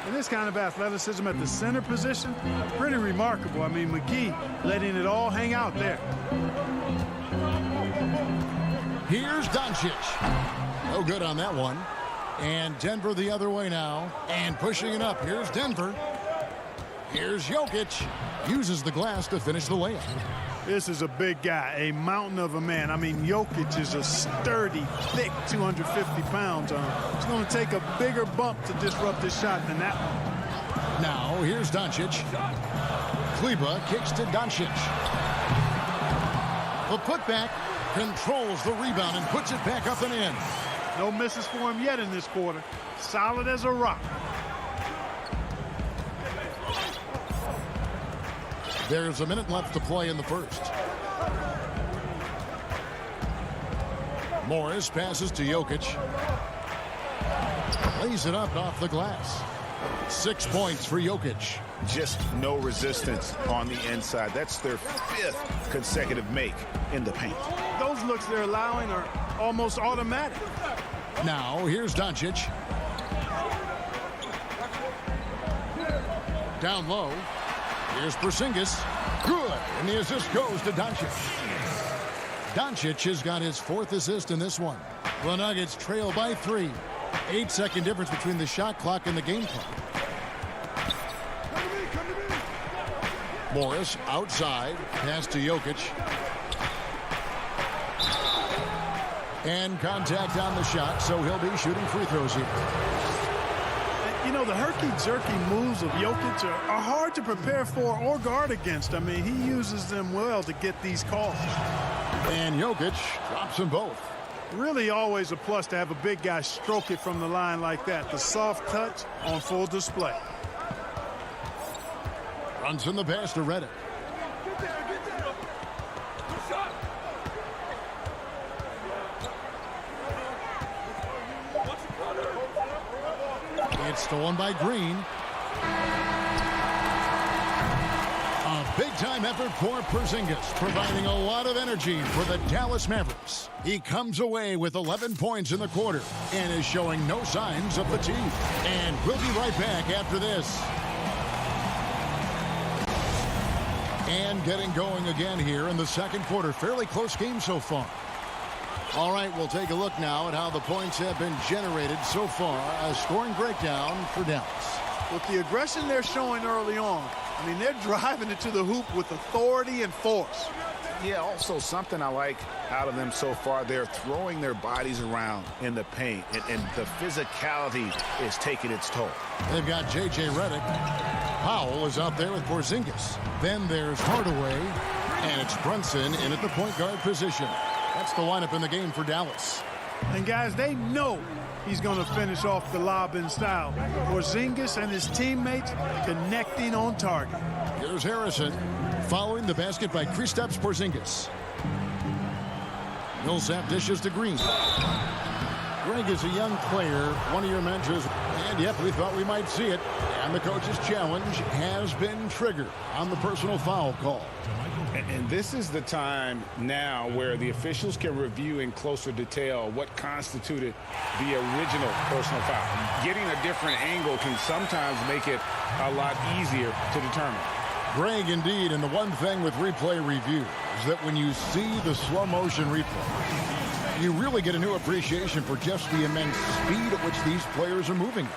And this kind of athleticism at the center position, pretty remarkable. I mean, McGee letting it all hang out there. Here's Doncic. No good on that one. And Denver the other way now, and pushing it up. Here's Denver. Here's Jokic. Uses the glass to finish the layup. This is a big guy, a mountain of a man. I mean, Jokic is a sturdy, thick 250 pounds. It's going to take a bigger bump to disrupt this shot than that one. Now, here's Doncic. Kleber kicks to Doncic. The putback controls the rebound and puts it back up and in. No misses for him yet in this quarter. Solid as a rock. There's a minute left to play in the first. Morris passes to Jokic. Lays it up off the glass. 6 points for Jokic. Just no resistance on the inside. That's their 5th consecutive make in the paint. Those looks they're allowing are almost automatic. Now, here's Doncic. Down low. Here's Porzingis. Good. And the assist goes to Doncic. Doncic has got his 4th assist in this one. The Nuggets trail by 3. 8-second difference between the shot clock and the game clock. Morris outside. Pass to Jokic. And contact on the shot, so he'll be shooting free throws here. You know, the herky-jerky moves of Jokic are hard to prepare for or guard against. I mean, he uses them well to get these calls. And Jokic drops them both. Really always a plus to have a big guy stroke it from the line like that. The soft touch on full display. Brunson the pass to Redick. It's stolen by Green. A big-time effort for Porzingis, providing a lot of energy for the Dallas Mavericks. He comes away with 11 points in the quarter and is showing no signs of fatigue. And we'll be right back after this. And getting going again here in the second quarter. Fairly close game so far. All right, we'll take a look now at how the points have been generated so far. A scoring breakdown for Dallas. With the aggression they're showing early on, I mean, they're driving it to the hoop with authority and force. Yeah, also something I like out of them so far, they're throwing their bodies around in the paint, and the physicality is taking its toll. They've got J.J. Redick. Powell is out there with Porzingis. Then there's Hardaway, and it's Brunson in at the point guard position. That's the lineup in the game for Dallas. And, guys, they know he's going to finish off the lob in style. Porzingis and his teammates connecting on target. Here's Harrison following the basket by Kristaps Porzingis. Millsap dishes to Green. Greg is a young player, one of your mentors, and yep, we thought we might see it. And the coach's challenge has been triggered on the personal foul call. And this is the time now where the officials can review in closer detail what constituted the original personal foul. Getting a different angle can sometimes make it a lot easier to determine. Greg, indeed, and the one thing with replay review is that when you see the slow motion replay, you really get a new appreciation for just the immense speed at which these players are moving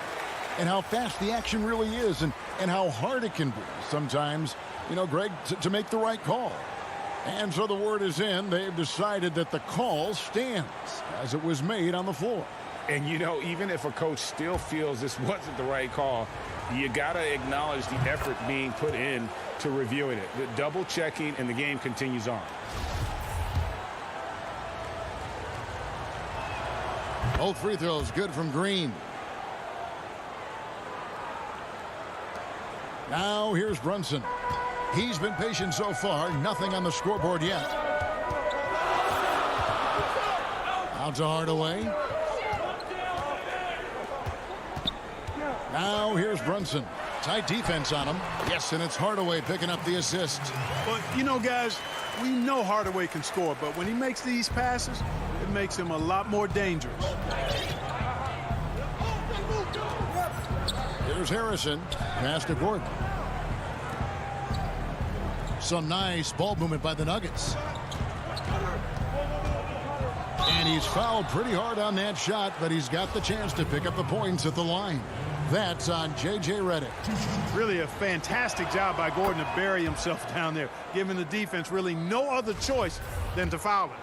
and how fast the action really is and how hard it can be sometimes, you know, Greg, to make the right call. And so the word is in. They've decided that the call stands as it was made on the floor. And, you know, even if a coach still feels this wasn't the right call, you got to acknowledge the effort being put in to reviewing it. The double checking, and the game continues on. Both free throws good from Green. Now here's Brunson. He's been patient so far. Nothing on the scoreboard yet. Out to Hardaway. Now here's Brunson. Tight defense on him. Yes, and it's Hardaway picking up the assist. But, you know, guys, we know Hardaway can score, but when he makes these passes, it makes him a lot more dangerous. Here's Harrison. Pass to Gordon. Some nice ball movement by the Nuggets. And he's fouled pretty hard on that shot, but he's got the chance to pick up the points at the line. That's on J.J. Redick. Really a fantastic job by Gordon to bury himself down there, giving the defense really no other choice than to foul him.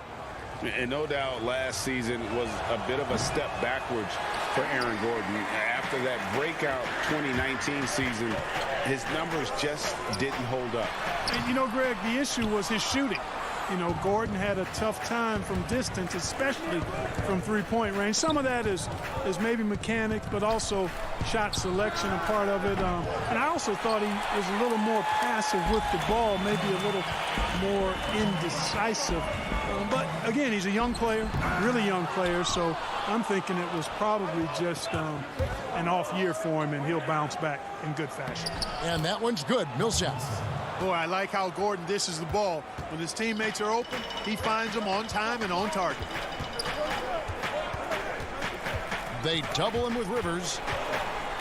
And no doubt last season was a bit of a step backwards for Aaron Gordon. After that breakout 2019 season, his numbers just didn't hold up. And, you know, Greg, the issue was his shooting. You know, Gordon had a tough time from distance, especially from three-point range. Some of that is maybe mechanics, but also shot selection a part of it. And I also thought he was a little more passive with the ball, maybe a little more indecisive. But, again, he's a young player, really young player, so I'm thinking it was probably just an off year for him, and he'll bounce back in good fashion. And that one's good. Millsap. Boy, I like how Gordon dishes the ball. When his teammates are open, he finds them on time and on target. They double him with Rivers.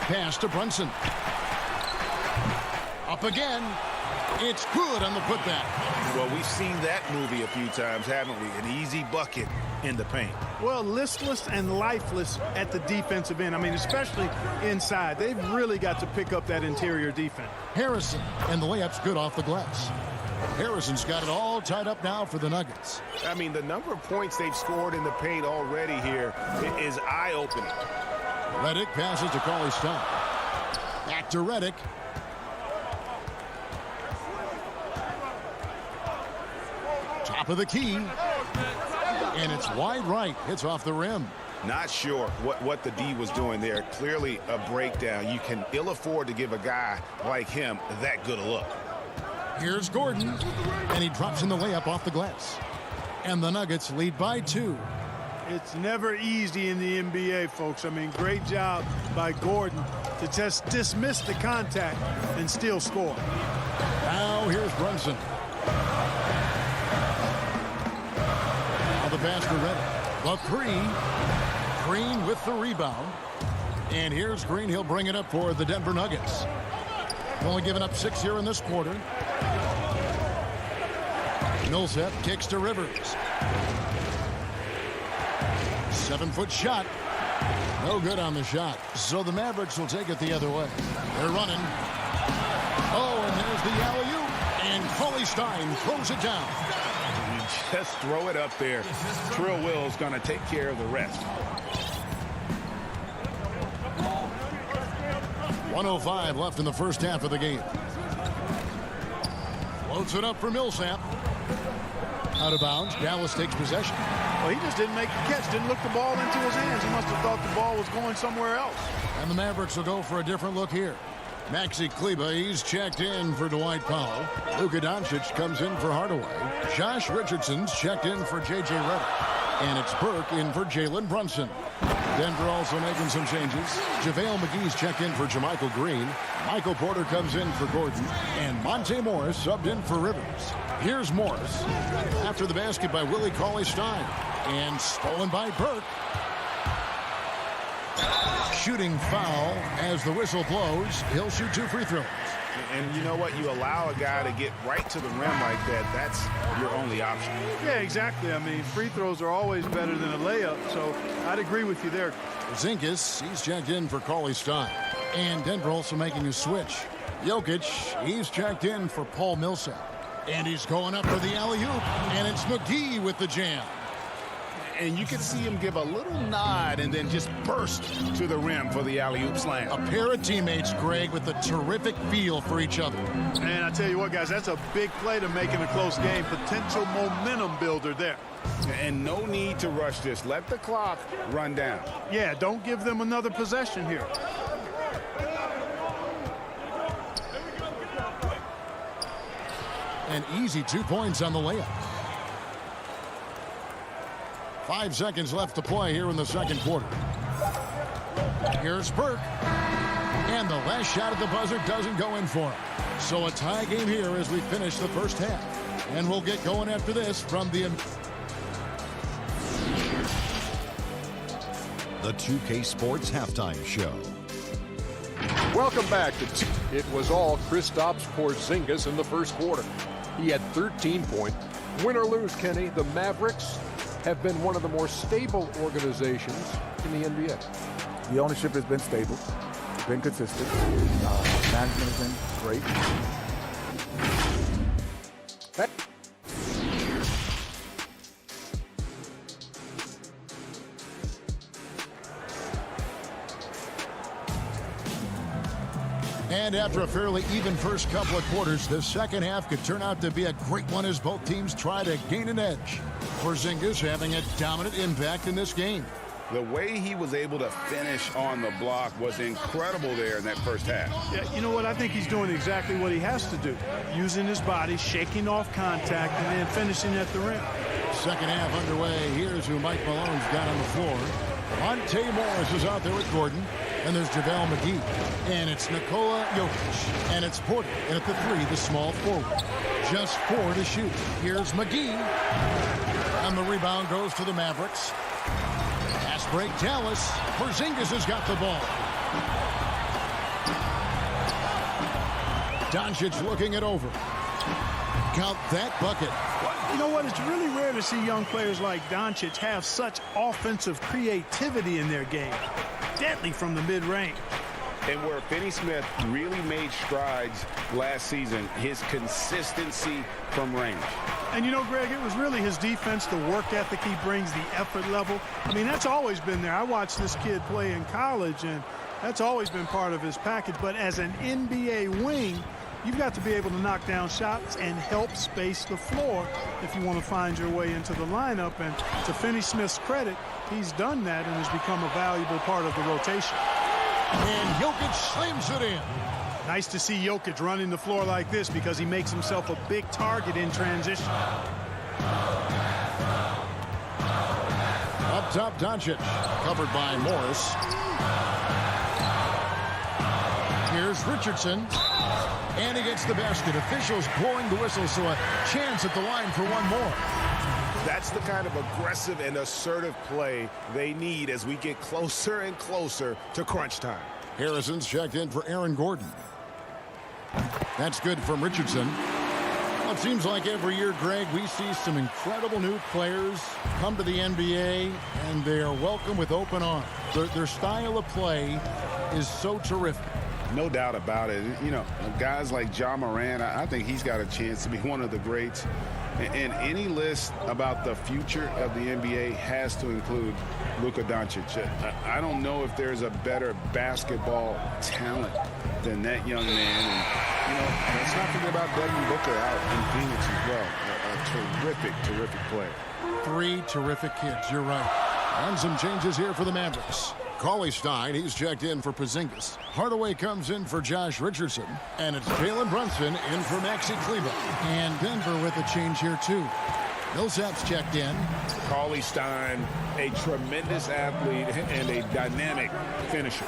Pass to Brunson. Up again. It's good on the putback. Well, we've seen that movie a few times, haven't we? An easy bucket in the paint. Well, listless and lifeless at the defensive end. I mean, especially inside. They've really got to pick up that interior defense. Harrison, and the layup's good off the glass. Harrison's got it all tied up now for the Nuggets. I mean, the number of points they've scored in the paint already here is eye-opening. Redick passes to Cauley Stein. Back to Redick. Top of the key. And it's wide right. Hits off the rim. Not sure what the D was doing there. Clearly a breakdown. You can ill afford to give a guy like him that good a look. Here's Gordon. And he drops in the layup off the glass. And the Nuggets lead by 2. It's never easy in the NBA, folks. I mean, great job by Gordon to just dismiss the contact and still score. Now here's Brunson. Now the pass to Redick. The three. Green with the rebound. And here's Green. He'll bring it up for the Denver Nuggets. Only given up 6 here in this quarter. Millsap kicks to Rivers. 7-foot shot. No good on the shot. So the Mavericks will take it the other way. They're running. Oh, and there's the alley-oop. And Cauley Stein throws it down. You just throw it up there. Trill Will's going to take care of the rest. 1:05 left in the first half of the game. Floats it up for Millsap. Out of bounds. Dallas takes possession. Well, he just didn't make the catch, didn't look the ball into his hands. He must have thought the ball was going somewhere else. And the Mavericks will go for a different look here. Maxi Kleba, he's checked in for Dwight Powell. Luka Doncic comes in for Hardaway. Josh Richardson's checked in for J.J. Redick. And it's Burke in for Jalen Brunson. Denver also making some changes. JaVale McGee's checked in for JaMychal Green. Michael Porter comes in for Gordon. And Monte Morris subbed in for Rivers. Here's Morris. After the basket by Willie Cauley Stein. And stolen by Burke. Shooting foul as the whistle blows. He'll shoot 2 free throws. And you know what? You allow a guy to get right to the rim like that. That's your only option. Yeah, exactly. I mean, free throws are always better than a layup, so I'd agree with you there. Zingas, he's checked in for Cauley Stein. And Denver also making a switch. Jokic, he's checked in for Paul Millsap. And he's going up for the alley-oop. And it's McGee with the jam. And you can see him give a little nod and then just burst to the rim for the alley-oop slam. A pair of teammates, Greg, with a terrific feel for each other. And I tell you what, guys, that's a big play to make in a close game. Potential momentum builder there. And no need to rush this. Let the clock run down. Yeah, don't give them another possession here. An easy 2 points on the layup. 5 seconds left to play here in the second quarter. Here's Burke. And the last shot at the buzzer doesn't go in for him. So a tie game here as we finish the first half. And we'll get going after this from the 2K Sports Halftime Show. Welcome back to It was all Kristaps Porzingis in the first quarter. He had 13 points. Win or lose, Kenny, the Mavericks have been one of the more stable organizations in the NBA. The ownership has been stable, been consistent. Management has been great. And after a fairly even first couple of quarters, the second half could turn out to be a great one as both teams try to gain an edge. Porzingis having a dominant impact in this game. The way he was able to finish on the block was incredible there in that first half. Yeah, you know what? I think he's doing exactly what he has to do. Using his body, shaking off contact, and then finishing at the rim. Second half underway. Here's who Mike Malone's got on the floor. Monte Morris is out there with Gordon. And there's JaVale McGee. And it's Nikola Jokic. And it's Porter. And at the 3, the small forward. Just 4 to shoot. Here's McGee. And the rebound goes to the Mavericks. Pass break, Dallas. Porzingis has got the ball. Doncic looking it over. Count that bucket. You know what? It's really rare to see young players like Doncic have such offensive creativity in their game. Deadly from the mid-range. And where Finney Smith really made strides last season, his consistency from range. And you know, Greg, it was really his defense, the work ethic he brings, the effort level. I mean, that's always been there. I watched this kid play in college, and that's always been part of his package. But as an NBA wing, you've got to be able to knock down shots and help space the floor if you want to find your way into the lineup. And to Finney Smith's credit, he's done that and has become a valuable part of the rotation. And Jokic slams it in. Nice to see Jokic running the floor like this because he makes himself a big target in transition. Up top, Doncic. Covered by Morris. Here's Richardson. And he gets the basket. Officials blowing the whistle, so a chance at the line for one more. That's the kind of aggressive and assertive play they need as we get closer and closer to crunch time. Harrison's checked in for Aaron Gordon. That's good from Richardson. Well, it seems like every year, Greg, we see some incredible new players come to the NBA, and they are welcome with open arms. Their style of play is so terrific. No doubt about it. You know, guys like Ja Morant, I think he's got a chance to be one of the greats. And any list about the future of the NBA has to include Luka Doncic. I don't know if there's a better basketball talent than that young man. And, you know, let's not forget about Devin Booker out in Phoenix as well. A terrific player. Three terrific kids, you're right. And some changes here for the Mavericks. Cauley Stein, he's checked in for Porzingis. Hardaway comes in for Josh Richardson. And it's Jalen Brunson in for Maxi Kleber. And Denver with a change here, too. Millsap's checked in. Cauley Stein, a tremendous athlete and a dynamic finisher.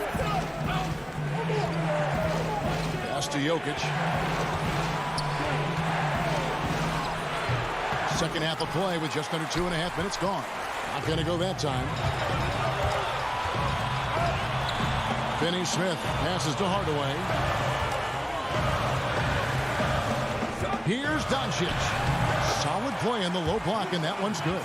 Pass to Jokic. Second half of play with just under 2.5 minutes gone. Not going to go that time. Finney Smith passes to Hardaway. Here's Doncic. Solid play in the low block, and that one's good.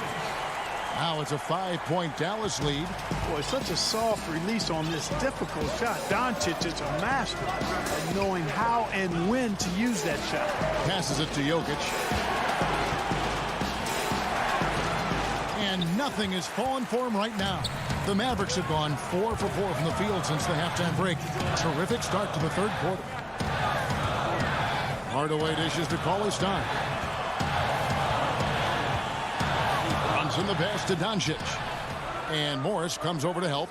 Now it's a 5-point Dallas lead. Boy, such a soft release on this difficult shot. Doncic is a master at knowing how and when to use that shot. Passes it to Jokic. And nothing is falling for him right now. The Mavericks have gone 4 for 4 from the field since the halftime break. Terrific start to the third quarter. Hardaway dishes to Cauley Stein. Runs in the pass to Doncic. And Morris comes over to help.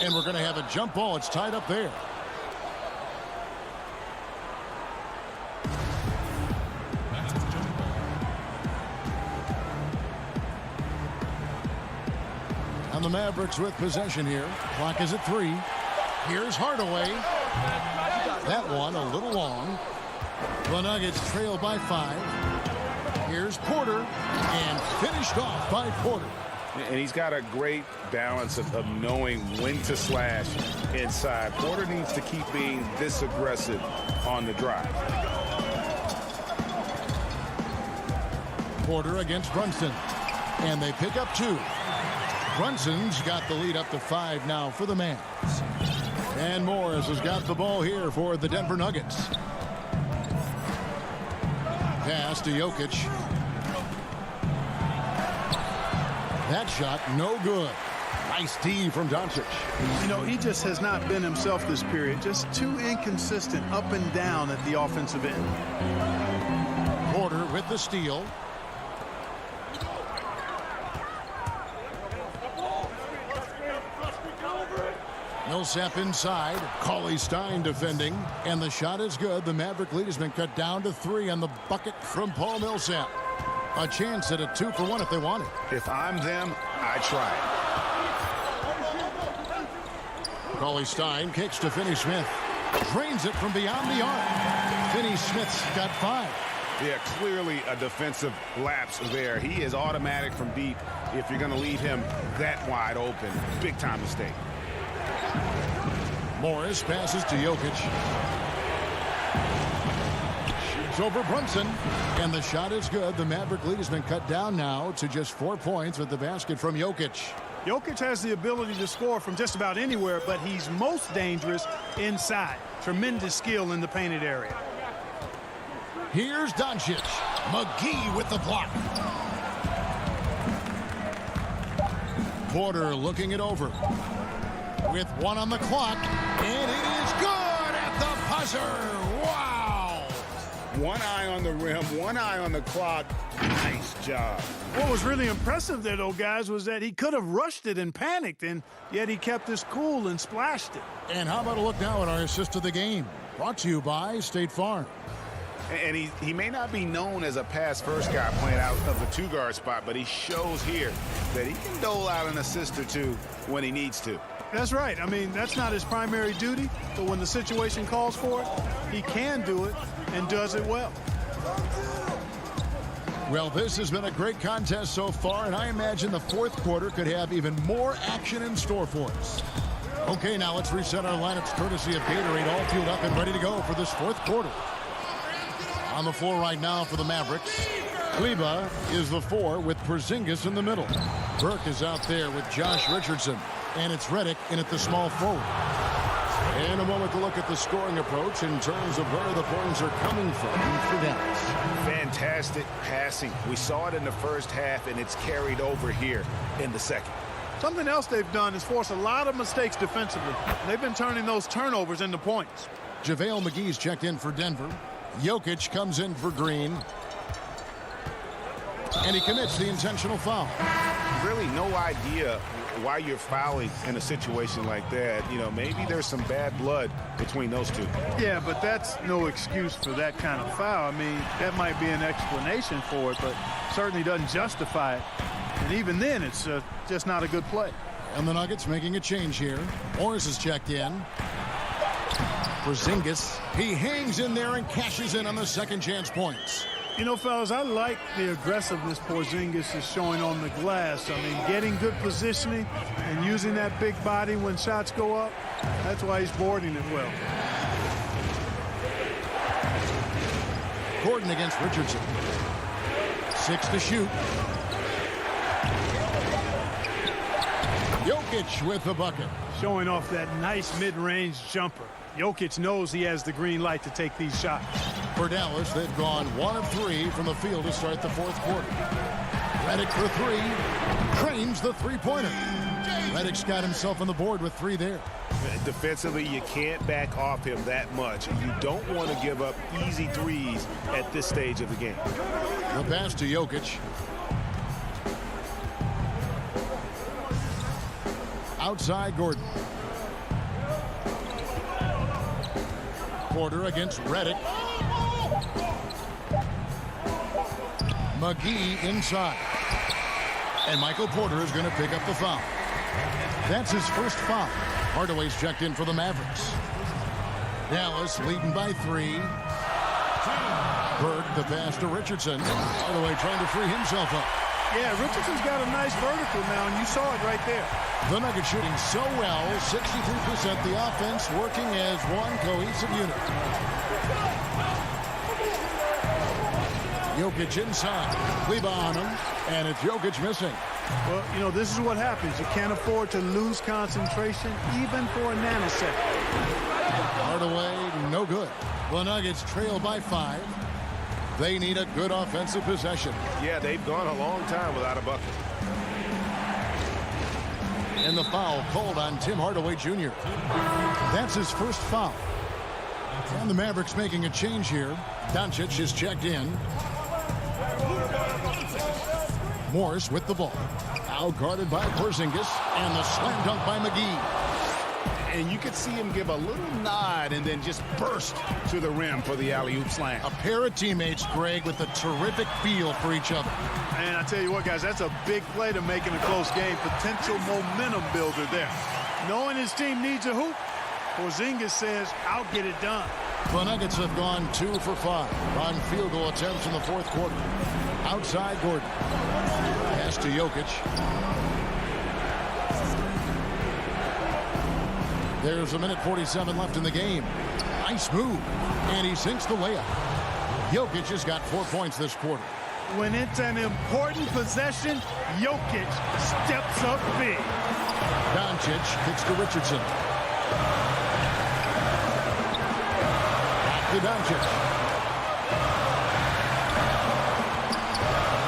And we're going to have a jump ball. It's tied up there. And the Mavericks with possession here. Clock is at 3. Here's Hardaway. That one a little long. The Nuggets trail by 5. Here's Porter. And finished off by Porter. And he's got a great balance of knowing when to slash inside. Porter needs to keep being this aggressive on the drive. Porter against Brunson. And they pick up 2. Brunson's got the lead up to 5 now for the Mavs. And Morris has got the ball here for the Denver Nuggets. Pass to Jokic. That shot no good. Nice D from Doncic. You know, he just has not been himself this period. Just too inconsistent up and down at the offensive end. Porter with the steal. Millsap inside. Cauley Stein defending. And the shot is good. The Maverick lead has been cut down to 3 on the bucket from Paul Millsap. A chance at a 2 for 1 if they want it. If I'm them, I try it. Cauley Stein kicks to Finney Smith. Drains it from beyond the arc. Finney Smith's got 5. Yeah, clearly a defensive lapse there. He is automatic from deep if you're going to leave him that wide open. Big time mistake. Morris passes to Jokic. It's over Brunson, and the shot is good. The Maverick lead has been cut down now to just 4 points with the basket from Jokic. Jokic has the ability to score from just about anywhere, but he's most dangerous inside. Tremendous skill in the painted area. Here's Doncic. McGee with the block. Porter looking it over. With 1 on the clock, and it is good at the buzzer. Wow! 1 eye on the rim, 1 eye on the clock. Nice job. What was really impressive there, though, guys, was that he could have rushed it and panicked, and yet he kept his cool and splashed it. And how about a look now at our assist of the game? Brought to you by State Farm. And he may not be known as a pass-first guy playing out of the 2-guard spot, but he shows here that he can dole out an assist or two when he needs to. That's right. I mean, that's not his primary duty, but when the situation calls for it, he can do it and does it well. Well, this has been a great contest so far, and I imagine the fourth quarter could have even more action in store for us. Okay, now let's reset our lineups courtesy of Gatorade, all fueled up and ready to go for this fourth quarter. On the floor right now for the Mavericks, Kleba is the 4 with Porzingis in the middle. Burke is out there with Josh Richardson, and it's Redick in at the small forward. And a moment to look at the scoring approach in terms of where the points are coming from for Dallas. Fantastic passing. We saw it in the first half, and it's carried over here in the second. Something else they've done is force a lot of mistakes defensively. They've been turning those turnovers into points. JaVale McGee's checked in for Denver. Jokic comes in for Green. And he commits the intentional foul. Really no idea why you're fouling in a situation like that. You know, maybe there's some bad blood between those two. Yeah, but that's no excuse for that kind of foul. I mean, that might be an explanation for it, but certainly doesn't justify it. And even then, it's just not a good play. And the Nuggets making a change here. Morris is checked in. Porzingis, he hangs in there and cashes in on the second chance points. You know, fellas, I like the aggressiveness Porzingis is showing on the glass. I mean, getting good positioning and using that big body when shots go up, that's why he's boarding it well. Gordon against Richardson. 6 to shoot. Jokic with the bucket. Showing off that nice mid-range jumper. Jokic knows he has the green light to take these shots. For Dallas, they've gone 1 of 3 from the field to start the fourth quarter. Redick for 3. Cranes the three-pointer. Redick's got himself on the board with 3 there. Defensively, you can't back off him that much. You don't want to give up easy threes at this stage of the game. The pass to Jokic. Outside Gordon. Porter against Redick. McGee inside. And Michael Porter is going to pick up the foul. That's his first foul. Hardaway's checked in for the Mavericks. Dallas leading by 3. Burke the pass to Richardson. Hardaway trying to free himself up. Yeah, Richardson's got a nice vertical now, and you saw it right there. The Nuggets shooting so well, 63%. The offense working as one cohesive unit. Jokic inside. Kleba on him, and it's Jokic missing. Well, you know, this is what happens. You can't afford to lose concentration, even for a nanosecond. Hardaway, no good. The Nuggets trail by 5. They need a good offensive possession. Yeah, they've gone a long time without a bucket. And the foul called on Tim Hardaway Jr. That's his first foul. And the Mavericks making a change here. Doncic is checked in. Morris with the ball. Out guarded by Porzingis. And the slam dunk by McGee. And you could see him give a little nod and then just burst to the rim for the alley-oop slam. A pair of teammates, Greg, with a terrific feel for each other. And I tell you what, guys, that's a big play to make in a close game. Potential momentum builder there. Knowing his team needs a hoop, Porzingis says, I'll get it done. The Nuggets have gone 2 for 5 on field goal attempts in the fourth quarter. Outside Gordon. Pass to Jokic. There's 1:47 left in the game. Nice move. And he sinks the layup. Jokic has got 4 points this quarter. When it's an important possession, Jokic steps up big. Doncic kicks to Richardson. Back to Doncic.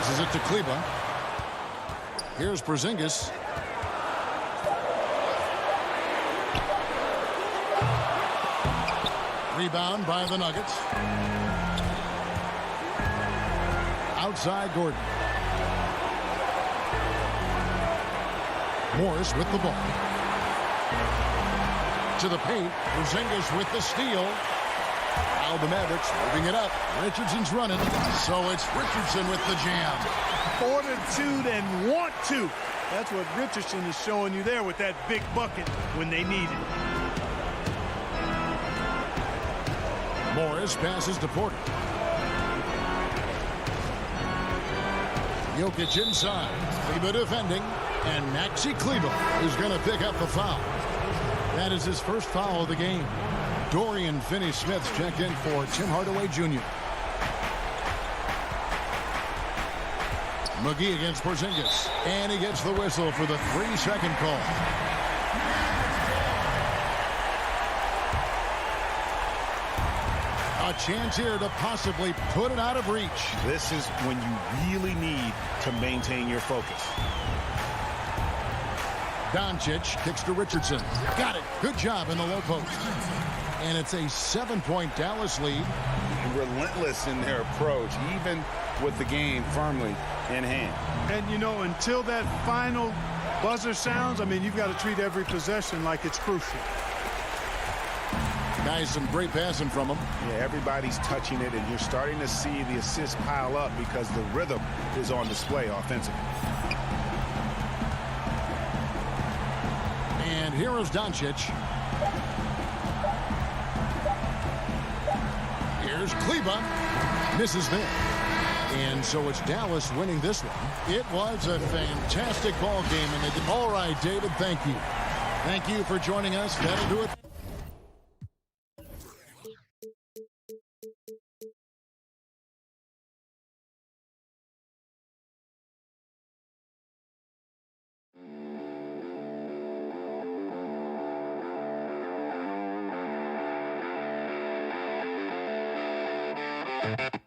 Passes it to Kleber. Here's Porzingis. Rebound by the Nuggets. Outside Gordon. Morris with the ball. To the paint. Porzingis with the steal. Now the Mavericks moving it up. Richardson's running. So it's Richardson with the jam. Fortitude and want to. That's what Richardson is showing you there with that big bucket when they need it. Morris passes to Porter. Jokic inside. Kleber defending. And Maxi Kleber is going to pick up the foul. That is his first foul of the game. Dorian Finney-Smith's checked in for Tim Hardaway Jr. McGee against Porzingis. And he gets the whistle for the 3-second call. A chance here to possibly put it out of reach. This is when you really need to maintain your focus. Doncic kicks to Richardson. Got it. Good job in the low post. And it's a 7-point Dallas lead. Relentless in their approach, even with the game firmly in hand. And, you know, until that final buzzer sounds, I mean, you've got to treat every possession like it's crucial. Guys, some great passing from him. Yeah, everybody's touching it, and you're starting to see the assists pile up because the rhythm is on display offensively. And here is Doncic. Here's Kleber. Misses there. And so it's Dallas winning this one. It was a fantastic ball game. And they did. All right, David, thank you. Thank you for joining us. That'll do it. Thank you.